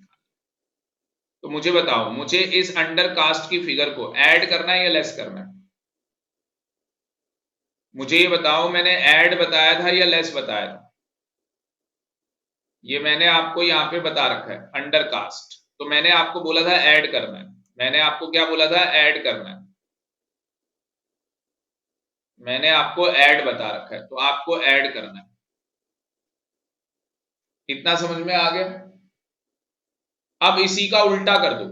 तो मुझे बताओ, मुझे इस अंडर कास्ट की फिगर को ऐड करना है या लेस करना है, मुझे ये बताओ, मैंने ऐड बताया था या लेस बताया था, ये मैंने आपको यहां पे बता रखा है अंडर कास्ट, तो मैंने आपको बोला था ऐड करना है, मैंने आपको क्या बोला था, ऐड करना है, मैंने आपको ऐड बता रखा है, तो आपको ऐड करना है। इतना समझ में आ गया। अब इसी का उल्टा कर दो,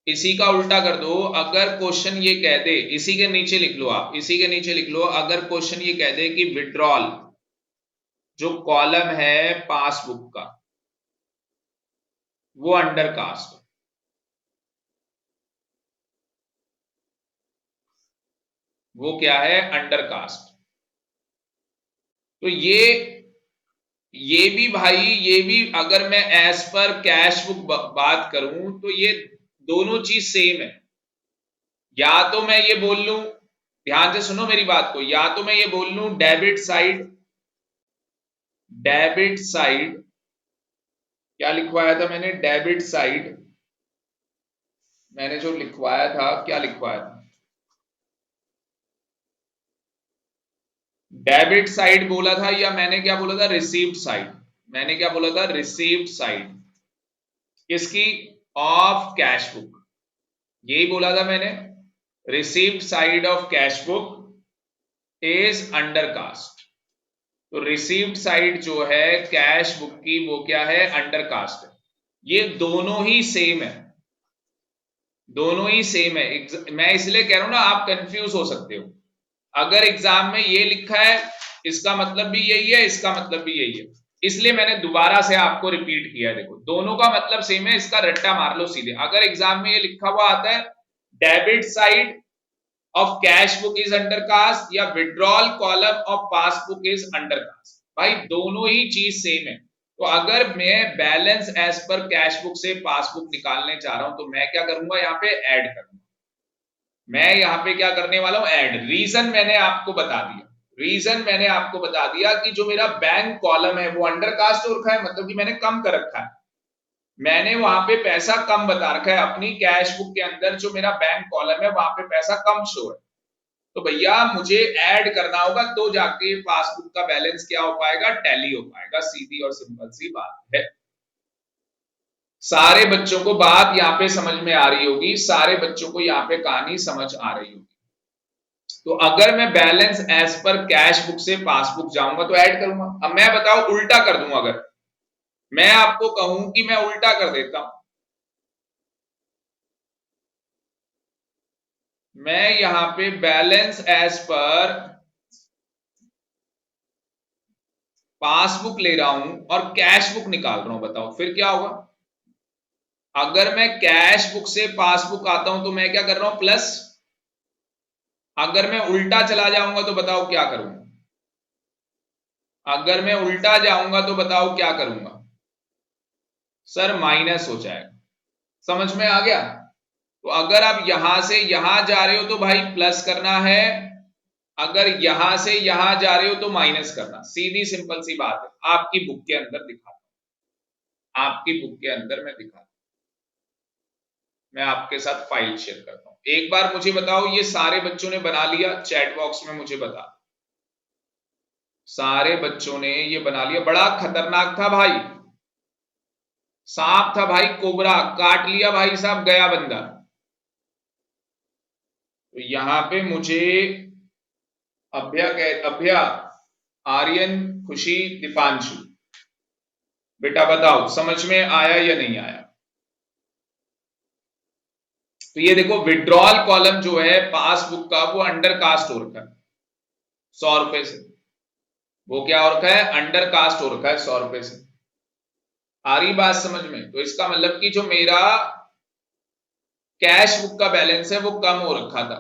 इसी का उल्टा कर दो, अगर क्वेश्चन ये कह दे, इसी के नीचे लिख लो आप, इसी के नीचे लिख लो, अगर क्वेश्चन ये कह दे कि विड्रॉल जो कॉलम है पासबुक का वो अंडर कास्ट, वो क्या है, अंडर कास्ट। तो ये भी भाई, ये भी अगर मैं एज पर कैश बुक बात करूं तो ये दोनों चीज सेम है। या तो मैं ये बोल लूं, ध्यान से सुनो मेरी बात को, या तो मैं ये बोल लूं डेबिट साइड क्या लिखवाया था मैंने, डेबिट साइड, मैंने जो लिखवाया था क्या लिखवाया था, डेबिट साइड बोला था, या मैंने क्या बोला था, रिसीव्ड साइड, मैंने क्या बोला था, रिसीव्ड साइड किसकी, ऑफ कैश बुक, यही बोला था मैंने, received side of cash book is under cast. तो रिसीव्ड साइड जो है कैश बुक की वो क्या है, अंडर कास्ट है। ये दोनों ही सेम है, दोनों ही सेम है। मैं इसलिए कह रहा हूं ना, आप कंफ्यूज हो सकते हो, अगर एग्जाम में ये लिखा है इसका मतलब भी यही है, इसका मतलब भी यही है, इसलिए मैंने दोबारा से आपको रिपीट किया। देखो दोनों का मतलब सेम है, इसका रट्टा मार लो सीधे। अगर एग्जाम में ये लिखा हुआ आता है debit side of cash book is under cast या withdrawal column of passbook is under cast. भाई दोनों ही चीज सेम है। तो अगर मैं balance as per cash book से पासबुक निकालने चाह रहा हूं तो मैं क्या करूंगा, यहाँ पे ऐड करूंगा। मैं यहाँ पे क्या करने वाला हूं, ऐड। रीजन मैंने आपको बता दिया, रीजन मैंने आपको बता दिया कि जो मेरा बैंक कॉलम है वो अंडर कास्ट हो रखा है, मतलब कि मैंने कम कर रखा है। मैंने वहां पे पैसा कम बता रखा है, अपनी कैश बुक के अंदर जो मेरा बैंक कॉलम है वहां पे पैसा कम शो है। तो भैया मुझे ऐड करना होगा तो जाके पासबुक का बैलेंस क्या हो पाएगा, टैली हो पाएगा। सीधी और सिंपल सी बात है। सारे बच्चों को बात यहाँ पे समझ में आ रही होगी, सारे बच्चों को यहाँ पे कहानी समझ आ रही होगी। तो अगर मैं balance as per cash book से पासबुक जाऊंगा तो ऐड करूंगा। अब मैं बताओ उल्टा कर दूं, अगर मैं आपको कहूं कि मैं उल्टा कर देता हूं, मैं यहां पे बैलेंस एज पर पासबुक ले रहा हूं और कैश बुक निकाल रहा हूं, बताओ फिर क्या होगा। अगर मैं कैश बुक से पासबुक आता हूं तो मैं क्या कर रहा हूं, प्लस। अगर मैं उल्टा चला जाऊंगा तो बताओ क्या करूंगा, अगर मैं उल्टा जाऊंगा तो बताओ क्या करूंगा, सर माइनस हो जाएगा। समझ में आ गया। तो अगर आप यहां से यहां जा रहे हो तो भाई प्लस करना है, अगर यहां से यहां जा रहे हो तो माइनस करना। सीधी सिंपल सी बात है। आपकी बुक के अंदर दिखा, आपकी बुक के अंदर मैं दिखा, मैं आपके साथ फाइल शेयर करता हूं। एक बार मुझे बताओ ये सारे बच्चों ने बना लिया, चैट बॉक्स में मुझे बता। सारे बच्चों ने ये बना लिया। बड़ा खतरनाक था भाई, सांप था भाई, कोबरा काट लिया भाई साहब, गया बंदा। तो यहां पे मुझे अभ्या, आर्यन, खुशी, दीपांशु, बेटा बताओ समझ में आया या नहीं आया। तो ये देखो विड्रॉल कॉलम जो है पासबुक का वो अंडर कास्ट हो रखा है 100 रुपए से। वो क्या हो रखा है, अंडर कास्ट हो रखा है 100 रुपए से। आ रही बात समझ में। तो इसका मतलब कि जो मेरा कैश बुक का बैलेंस है वो कम हो रखा था,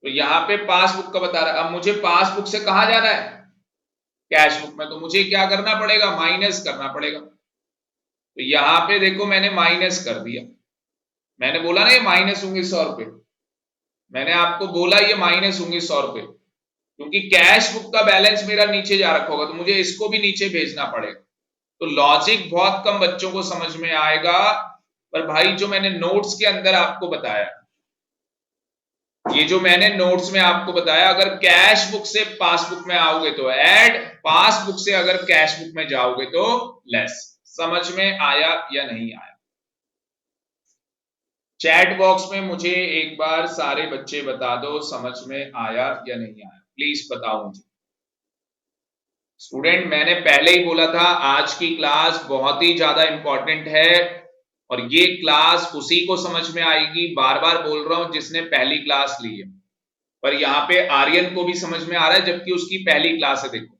तो यहां पे पासबुक का बता रहा है। अब मुझे पासबुक से कहां जाना है, कैश बुक में, तो मुझे क्या करना पड़ेगा, माइनस करना पड़ेगा। तो यहां पे देखो मैंने माइनस कर दिया। मैंने बोला ना ये माइनस होंगे 100 रुपए, मैंने आपको बोला ये माइनस होंगे 100 रुपए, क्योंकि कैश बुक का बैलेंस मेरा नीचे जा रखा होगा तो मुझे इसको भी नीचे भेजना पड़ेगा। तो लॉजिक बहुत कम बच्चों को समझ में आएगा, पर भाई जो मैंने नोट्स के अंदर आपको बताया, ये जो मैंने नोट्स में आपको बताया, अगर कैश बुक से पासबुक में आओगे तो ऐड, पासबुक से अगर कैश बुक में जाओगे तो लेस। समझ में आया या नहीं आया। चैट बॉक्स में मुझे एक बार सारे बच्चे बता दो समझ में आया या नहीं आया, प्लीज बताओ मुझे। स्टूडेंट मैंने पहले ही बोला था आज की क्लास बहुत ही ज्यादा इंपॉर्टेंट है, और ये क्लास उसी को समझ में आएगी, बार बार बोल रहा हूं, जिसने पहली क्लास ली है। पर यहाँ पे आर्यन को भी समझ में आ रहा है जबकि उसकी पहली क्लास है, देखो।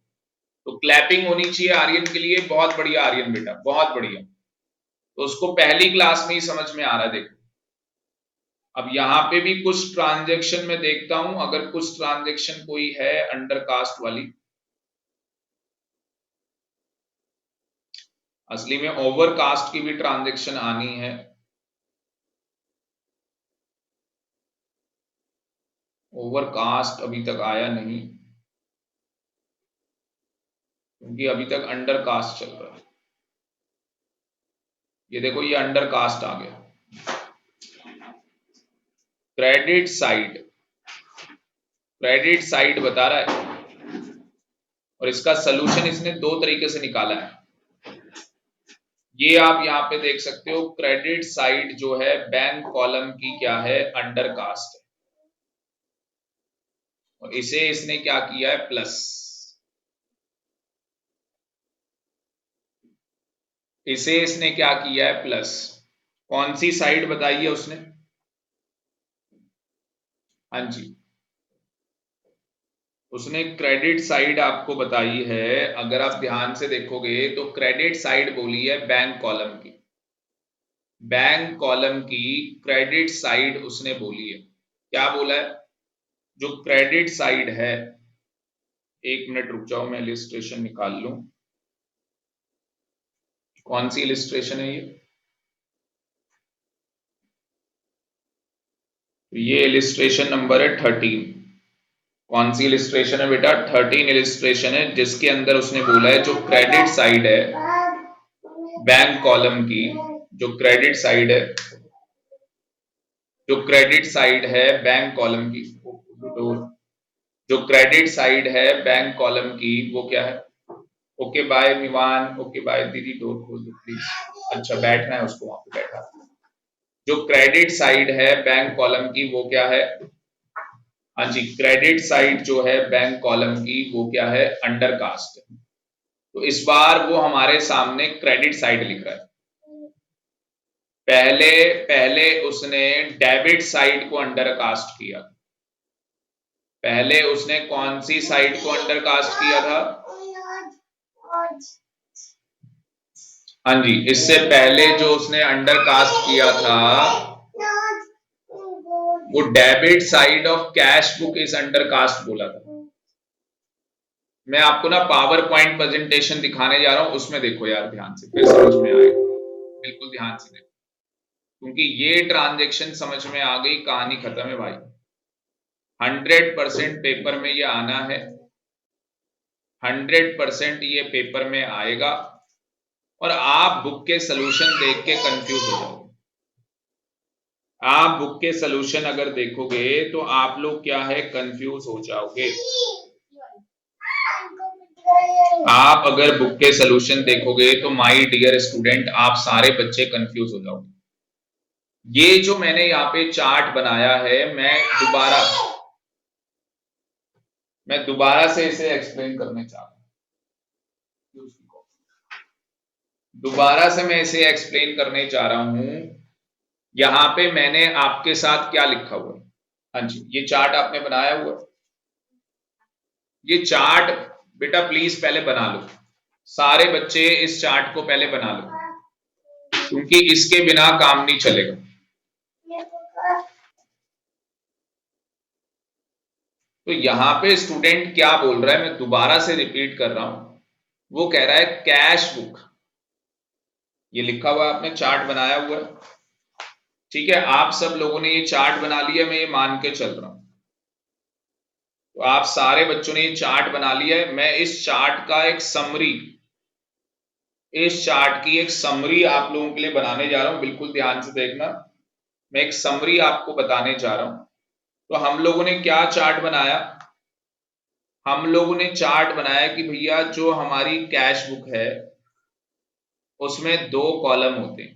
तो क्लैपिंग होनी चाहिए आर्यन के लिए। बहुत बढ़िया आर्यन बेटा, बहुत बढ़िया। तो उसको पहली क्लास में ही समझ में आ रहा है, देखो। अब यहाँ पे भी कुछ ट्रांजेक्शन में देखता हूं, अगर कुछ ट्रांजेक्शन कोई है अंडर कास्ट वाली। असली में ओवर कास्ट की भी ट्रांजेक्शन आनी है। ओवर कास्ट अभी तक आया नहीं, क्योंकि अभी तक अंडर कास्ट चल रहा है। ये देखो ये अंडर कास्ट आ गया। क्रेडिट साइड, क्रेडिट साइड बता रहा है, और इसका सलूशन इसने दो तरीके से निकाला है। ये आप यहां पे देख सकते हो, क्रेडिट साइड जो है बैंक कॉलम की क्या है, अंडर कास्ट है, और इसे इसने क्या किया है, प्लस। इसे इसने क्या किया है, प्लस। कौन सी साइड बताई है उसने, हाँ जी, उसने क्रेडिट साइड आपको बताई है। अगर आप ध्यान से देखोगे तो क्रेडिट साइड बोली है बैंक कॉलम की, बैंक कॉलम की क्रेडिट साइड उसने बोली है। क्या बोला है, जो क्रेडिट साइड है, एक मिनट रुक जाओ, मैं इलिस्ट्रेशन निकाल लूं। कौन सी इलिस्ट्रेशन है ये इलिस्ट्रेशन नंबर है 13। कौन सी इलिस्ट्रेशन है बेटा? 13 इलिस्ट्रेशन है, जिसके अंदर उसने बोला है जो क्रेडिट साइड है बैंक कॉलम की, जो क्रेडिट साइड है, जो क्रेडिट साइड है बैंक कॉलम की, जो क्रेडिट साइड है बैंक कॉलम की, वो क्या है? Okay bye Vivaan, okay bye दीदी, डोर खोल दो प्लीज। अच्छा बैठना है उसको, वहां पे बैठा। जो क्रेडिट साइड है बैंक कॉलम की वो क्या है? हाँ जी, क्रेडिट साइड जो है बैंक कॉलम की वो क्या है? Undercast. तो इस बार वो हमारे सामने क्रेडिट साइड लिख रहा है। पहले पहले उसने डेबिट साइड को अंडर कास्ट किया। पहले उसने कौन सी साइड को अंडर कास्ट किया था? हाँ जी, इससे पहले जो उसने अंडर कास्ट किया था वो debit side of cash book is under cast बोला था। मैं आपको ना पावर पॉइंट प्रेजेंटेशन दिखाने जा रहा हूं, उसमें देखो यार ध्यान से, फिर समझ में आएगा। बिल्कुल ध्यान से देखो, क्योंकि ये ट्रांजेक्शन समझ में आ गई, कहानी खत्म है भाई। 100% पेपर में ये आना है, 100% ये पेपर में आएगा, और आप बुक के सोल्यूशन देख के कंफ्यूज हो जाओगे। आप बुक के सोल्यूशन अगर देखोगे तो आप लोग क्या है, कंफ्यूज हो जाओगे। आप अगर बुक के सोल्यूशन देखोगे तो माय डियर स्टूडेंट, आप सारे बच्चे कंफ्यूज हो जाओगे। ये जो मैंने यहाँ पे चार्ट बनाया है, मैं दोबारा से इसे एक्सप्लेन करने चाह रहा हूं। दोबारा से मैं इसे एक्सप्लेन करने जा रहा हूं। यहां पे मैंने आपके साथ क्या लिखा हुआ है? हाँ जी, ये चार्ट आपने बनाया हुआ है। ये चार्ट बेटा प्लीज पहले बना लो, सारे बच्चे इस चार्ट को पहले बना लो, क्योंकि इसके बिना काम नहीं चलेगा। तो यहां पे स्टूडेंट क्या बोल रहा है, मैं दोबारा से रिपीट कर रहा हूं। वो कह रहा है कैश बुक, ये लिखा हुआ है, आपने चार्ट बनाया हुआ है, ठीक है। आप सब लोगों ने ये चार्ट बना लिया, मैं ये मान के चल रहा हूं। तो आप सारे बच्चों ने ये चार्ट बना लिया है। मैं इस चार्ट का एक समरी, इस चार्ट की एक समरी आप लोगों के लिए बनाने जा रहा हूं, बिल्कुल ध्यान से देखना। मैं एक समरी आपको बताने जा रहा हूं। तो हम लोगों ने क्या चार्ट बनाया? हम लोगों ने चार्ट बनाया कि भैया जो हमारी कैश बुक है उसमें दो कॉलम होते हैं,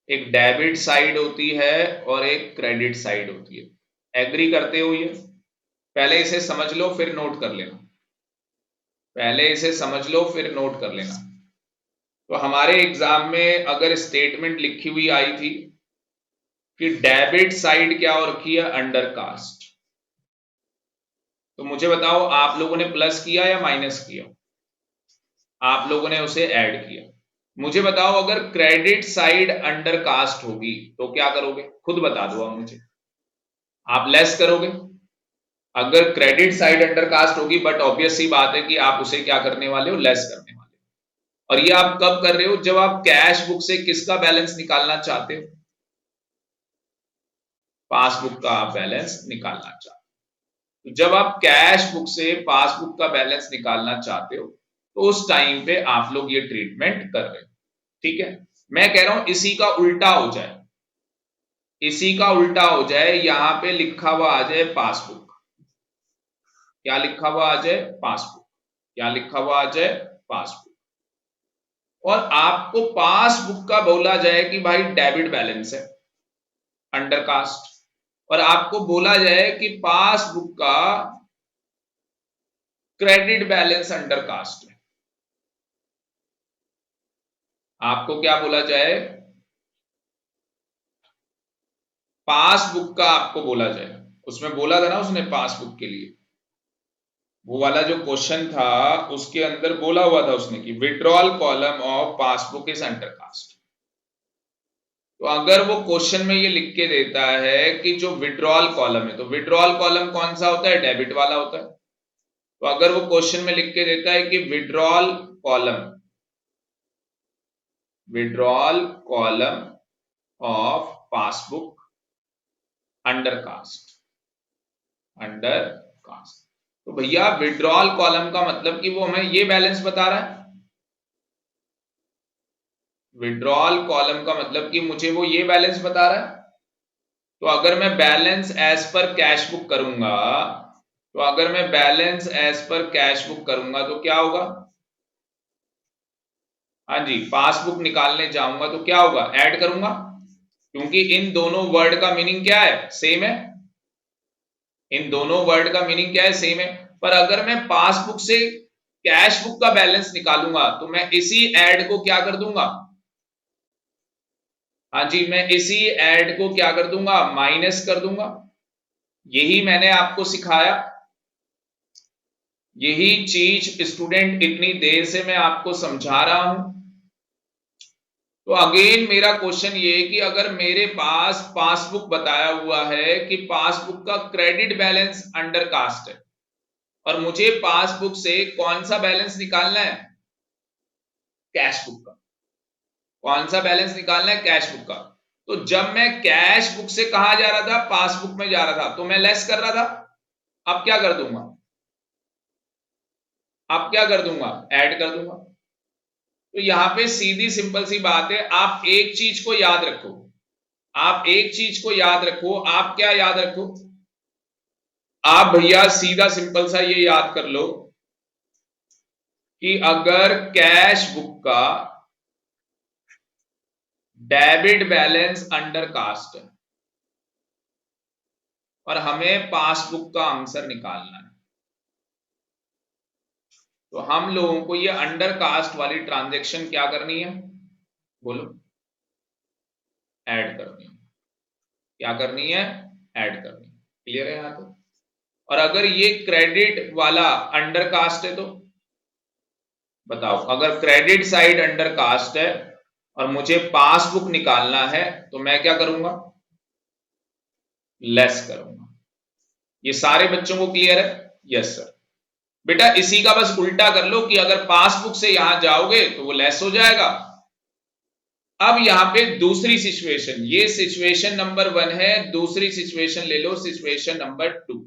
एक डेबिट साइड होती है और एक क्रेडिट साइड होती है। एग्री करते हो? ये पहले इसे समझ लो फिर नोट कर लेना, पहले इसे समझ लो फिर नोट कर लेना। तो हमारे एग्जाम में अगर स्टेटमेंट लिखी हुई आई थी कि डेबिट साइड क्या हो रखी है? Undercast. तो मुझे बताओ आप लोगों ने प्लस किया या माइनस किया? आप लोगों ने उसे ऐड किया। मुझे बताओ अगर क्रेडिट साइड अंडर कास्ट होगी तो क्या करोगे? खुद बता दो आप मुझे। आप लेस करोगे। अगर क्रेडिट साइड अंडर कास्ट होगी, बट ऑब्वियस सी बात है कि आप उसे क्या करने वाले हो? लेस करने वाले हो। और ये आप कब कर रहे हो? जब आप कैश बुक से किसका बैलेंस निकालना चाहते हो? पासबुक का आप बैलेंस निकालना चाहते हो। तो जब आप कैश बुक से पासबुक का बैलेंस निकालना चाहते हो तो उस टाइम पे आप लोग ये ट्रीटमेंट कर रहे हो, ठीक है। मैं कह रहा हूं इसी का उल्टा हो जाए, इसी का उल्टा हो जाए, यहां पे लिखा हुआ आ जाए पासबुक। क्या लिखा हुआ आ जाए? पासबुक। क्या लिखा हुआ आ जाए? पासबुक। और आपको पासबुक का बोला जाए कि भाई डेबिट बैलेंस है अंडर कास्ट, और आपको बोला जाए कि पासबुक का क्रेडिट बैलेंस अंडर कास्ट है। आपको क्या बोला जाए? पासबुक का आपको बोला जाए। उसमें बोला था ना उसने पासबुक के लिए, वो वाला जो क्वेश्चन था उसके अंदर बोला हुआ था उसने कि withdrawal column of passbook is under cast. तो अगर वो क्वेश्चन में ये लिख के देता है कि जो विड्रॉल कॉलम है, तो विड्रॉल कॉलम कौन सा होता है? डेबिट वाला होता है। तो अगर वो क्वेश्चन में लिख के देता है कि withdrawal column of passbook undercast, तो भैया विड्रॉल कॉलम का मतलब कि वो हमें ये बैलेंस बता रहा है। विड्रॉल कॉलम का मतलब कि मुझे वो ये बैलेंस बता रहा है। तो अगर मैं balance as per cash book करूंगा, तो क्या होगा? हाँ जी, पासबुक निकालने जाऊंगा तो क्या होगा? ऐड करूंगा, क्योंकि इन दोनों वर्ड का मीनिंग क्या है? सेम है। इन दोनों वर्ड का मीनिंग क्या है? सेम है। पर अगर मैं पासबुक से कैश बुक का बैलेंस निकालूंगा तो मैं इसी ऐड को क्या कर दूंगा? हाँ जी, मैं इसी ऐड को क्या कर दूंगा? माइनस कर दूंगा। यही मैंने आपको सिखाया, यही चीज स्टूडेंट इतनी देर से मैं आपको समझा रहा हूं। तो अगेन मेरा क्वेश्चन ये है कि अगर मेरे पास पासबुक बताया हुआ है कि पासबुक का क्रेडिट बैलेंस अंडर कास्ट है और मुझे पासबुक से कौन सा बैलेंस निकालना है? कैश बुक का। कौन सा बैलेंस निकालना है? कैश बुक का। तो जब मैं कैश बुक से कहा जा रहा था? पासबुक में जा रहा था, तो मैं लेस कर रहा था। अब क्या कर दूंगा? ऐड कर दूंगा। तो यहां पे सीधी सिंपल सी बात है, आप एक चीज को याद रखो। आप क्या याद रखो? आप भैया सीधा सिंपल सा ये याद कर लो कि अगर कैश बुक का डेबिट बैलेंस अंडर कास्ट है और हमें पासबुक का आंसर निकालना है, तो हम लोगों को ये अंडर कास्ट वाली ट्रांजैक्शन क्या करनी है? बोलो। ऐड करनी है। क्या करनी है? ऐड करनी है। क्लियर है यहां तक? और अगर ये क्रेडिट वाला अंडर कास्ट है तो बताओ, अगर क्रेडिट साइड अंडर कास्ट है और मुझे पासबुक निकालना है तो मैं क्या करूंगा? लेस करूंगा। ये सारे बच्चों को क्लियर है? Yes sir. बेटा इसी का बस उल्टा कर लो कि अगर पासबुक से यहां जाओगे तो वो लेस हो जाएगा। अब यहां पे दूसरी सिचुएशन, ये सिचुएशन नंबर 1 है, दूसरी सिचुएशन ले लो, सिचुएशन नंबर 2।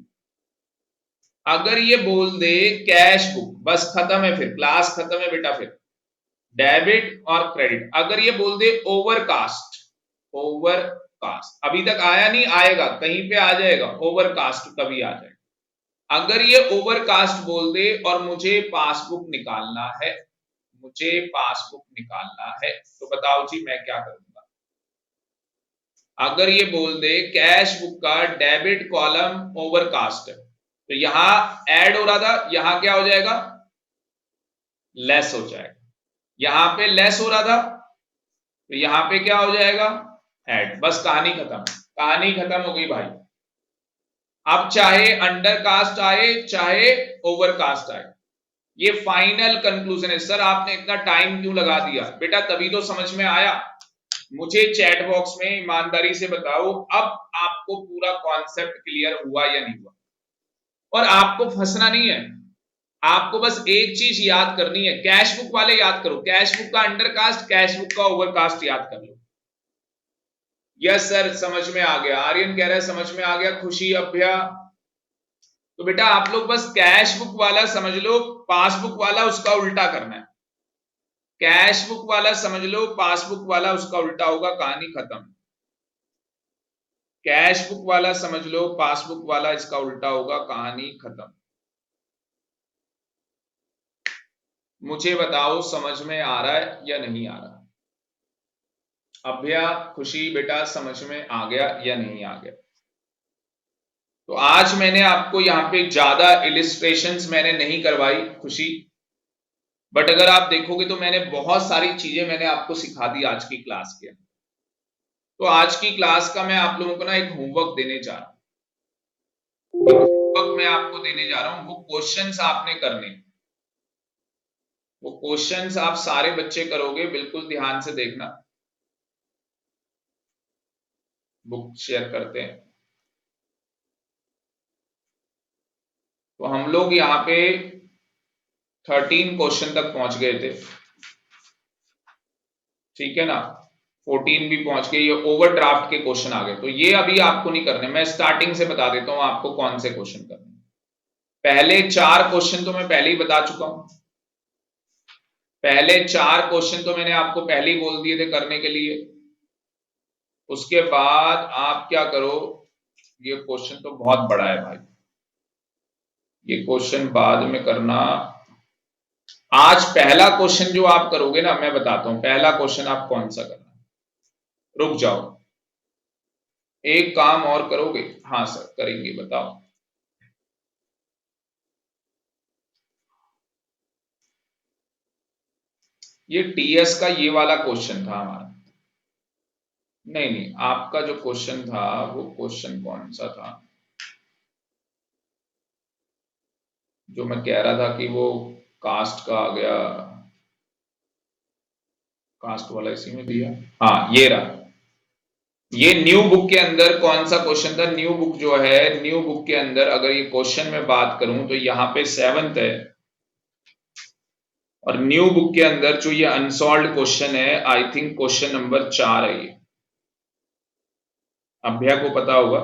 अगर ये बोल दे कैश बुक, बस खत्म है, फिर क्लास खत्म है बेटा। फिर डेबिट और क्रेडिट, अगर ये बोल दे ओवरकास्ट, अभी तक आया नहीं, आएगा, कहीं पे आ जाएगा, ओवरकास्ट कभी आ जाएगा। अगर ये ओवरकास्ट बोल दे और मुझे पासबुक निकालना है, तो बताओ जी मैं क्या करूंगा? अगर ये बोल दे कैश बुक का डेबिट कॉलम ओवरकास्ट है, तो यहां ऐड हो रहा था, यहां क्या हो जाएगा? लेस हो जाएगा। यहां पे लेस हो रहा था, तो यहां पे क्या हो जाएगा? ऐड। बस कहानी खत्म, हो गई भाई। अब चाहे अंडर कास्ट आए चाहे ओवर कास्ट आए, ये फाइनल कंक्लूजन है। सर आपने इतना टाइम क्यों लगा दिया? बेटा तभी तो समझ में आया। मुझे चैट बॉक्स में ईमानदारी से बताओ, अब आपको पूरा कॉन्सेप्ट क्लियर हुआ या नहीं हुआ? और आपको फंसना नहीं है, आपको बस एक चीज याद करनी है। कैश बुक वाले याद करो, कैश बुक का अंडर कास्ट, कैश बुक का ओवर कास्ट याद कर लो। यस सर समझ में आ गया। आर्यन कह रहा है समझ में आ गया। खुशी, अभ्या, तो बेटा आप लोग बस कैश बुक वाला समझ लो, पासबुक वाला उसका उल्टा करना है। कैश बुक वाला समझ लो, पासबुक वाला उसका उल्टा होगा, कहानी खत्म। कैश बुक वाला समझ लो, पासबुक वाला इसका उल्टा होगा, कहानी खत्म। मुझे बताओ समझ में आ रहा है या नहीं आ रहा? अभ्या, खुशी बेटा समझ में आ गया या नहीं आ गया? तो आज मैंने आपको यहाँ पे ज्यादा इलिस्ट्रेशंस मैंने नहीं करवाई खुशी, बट अगर आप देखोगे तो मैंने बहुत सारी चीजें मैंने आपको सिखा दी आज की क्लास के। तो आज की क्लास का मैं आप लोगों को ना एक होमवर्क देने जा रहा हूं। होमवर्क मैं आपको देने जा रहा हूं, वो क्वेश्चंस आपने करने, वो क्वेश्चंस आप सारे बच्चे करोगे, बिल्कुल ध्यान से देखना। बुक शेयर करते हैं। तो हम लोग यहाँ पे 13 क्वेश्चन तक पहुंच गए थे, ठीक है ना, 14 भी पहुंच गए, ये ओवरड्राफ्ट के क्वेश्चन आ गए। तो ये अभी आपको नहीं करने, मैं स्टार्टिंग से बता देता हूं आपको कौन से क्वेश्चन करने। पहले 4 क्वेश्चन तो मैं पहले ही बता चुका हूं, पहले 4 क्वेश्चन तो मैंने आपको पहले ही बोल दिए थे करने के लिए। उसके बाद आप क्या करो, ये क्वेश्चन तो बहुत बड़ा है भाई, ये क्वेश्चन बाद में करना। आज पहला क्वेश्चन जो आप करोगे ना, मैं बताता हूं पहला क्वेश्चन आप कौन सा करना। रुक जाओ, एक काम और करोगे? हाँ सर करेंगे, बताओ। ये टीएस का ये वाला क्वेश्चन था हमारा। नहीं नहीं, आपका जो क्वेश्चन था वो क्वेश्चन कौन सा था जो मैं कह रहा था कि वो कास्ट का आ गया, कास्ट वाला इसी में दिया। हाँ ये रहा, ये न्यू बुक के अंदर कौन सा क्वेश्चन था। न्यू बुक जो है, न्यू बुक के अंदर अगर ये क्वेश्चन में बात करूं तो यहाँ पे 7th है, और न्यू बुक के अंदर जो ये अनसॉल्व क्वेश्चन है, आई थिंक क्वेश्चन नंबर 4 है ये। अभ्या को पता होगा,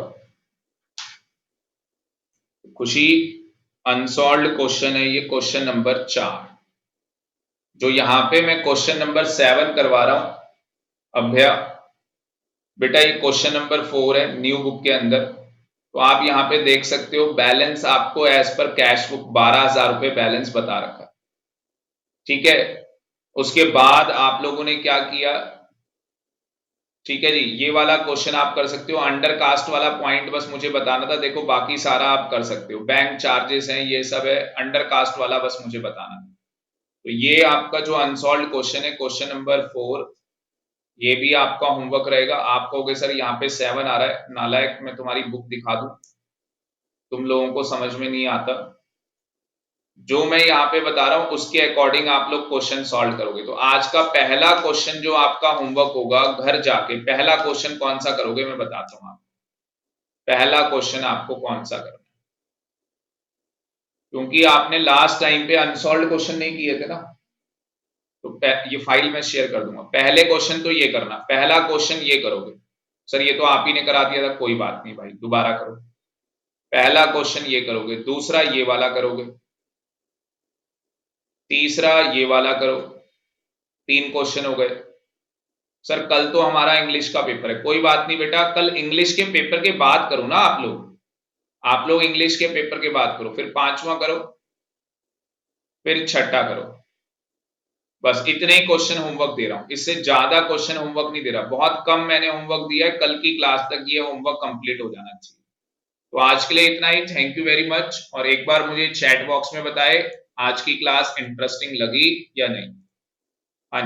खुशी, अनसॉल्व क्वेश्चन है ये क्वेश्चन नंबर 4। जो यहां पे मैं क्वेश्चन नंबर 7 करवा रहा हूं अभ्या, बेटा ये क्वेश्चन नंबर 4 है न्यू बुक के अंदर। तो आप यहां पे देख सकते हो बैलेंस आपको एज पर कैश बुक 12,000 रुपए बैलेंस बता रखा, ठीक है। उसके बाद आप लोगों ने क्या किया, ठीक है जी, ये वाला क्वेश्चन आप कर सकते हो। अंडर कास्ट वाला पॉइंट बस मुझे बताना था, देखो बाकी सारा आप कर सकते हो, बैंक चार्जेस हैं ये सब है, अंडर कास्ट वाला बस मुझे बताना था। तो ये आपका जो अनसॉल्व क्वेश्चन है क्वेश्चन नंबर 4, ये भी आपका होमवर्क रहेगा। आप कहोगे सर यहाँ पे 7 आ रहा है, नालायक मैं तुम्हारी बुक दिखा दूं, तुम लोगों को समझ में नहीं आता। जो मैं यहाँ पे बता रहा हूं उसके अकॉर्डिंग आप लोग क्वेश्चन सॉल्व करोगे। तो आज का पहला क्वेश्चन जो आपका होमवर्क होगा, घर जाके पहला क्वेश्चन कौन सा करोगे मैं बताता हूं आपको। पहला क्वेश्चन आपको कौन सा करना है, क्योंकि आपने लास्ट टाइम पे अनसॉल्व क्वेश्चन नहीं किए थे ना, तो ये फाइल मैं शेयर कर दूंगा। पहले क्वेश्चन तो ये करना, पहला क्वेश्चन ये करोगे। सर ये तो आप ही ने करा दिया था, कोई बात नहीं भाई दोबारा करो। पहला क्वेश्चन ये करोगे, दूसरा ये वाला करोगे, तीसरा ये वाला करो। 3 क्वेश्चन हो गए। सर कल तो हमारा इंग्लिश का पेपर है, कोई बात नहीं बेटा, कल इंग्लिश के पेपर के बाद करो ना आप लोग इंग्लिश के पेपर के बाद करो, फिर 5वां करो, फिर 6ठा करो। बस इतने ही क्वेश्चन होमवर्क दे रहा हूं, इससे ज्यादा क्वेश्चन होमवर्क नहीं दे रहा, बहुत कम मैंने होमवर्क दिया है। कल की क्लास तक ये होमवर्क कंप्लीट हो जाना चाहिए। तो आज के लिए इतना ही, थैंक यू वेरी मच। और एक बार मुझे चैट बॉक्स में बताए आज की क्लास इंटरेस्टिंग लगी या नहीं।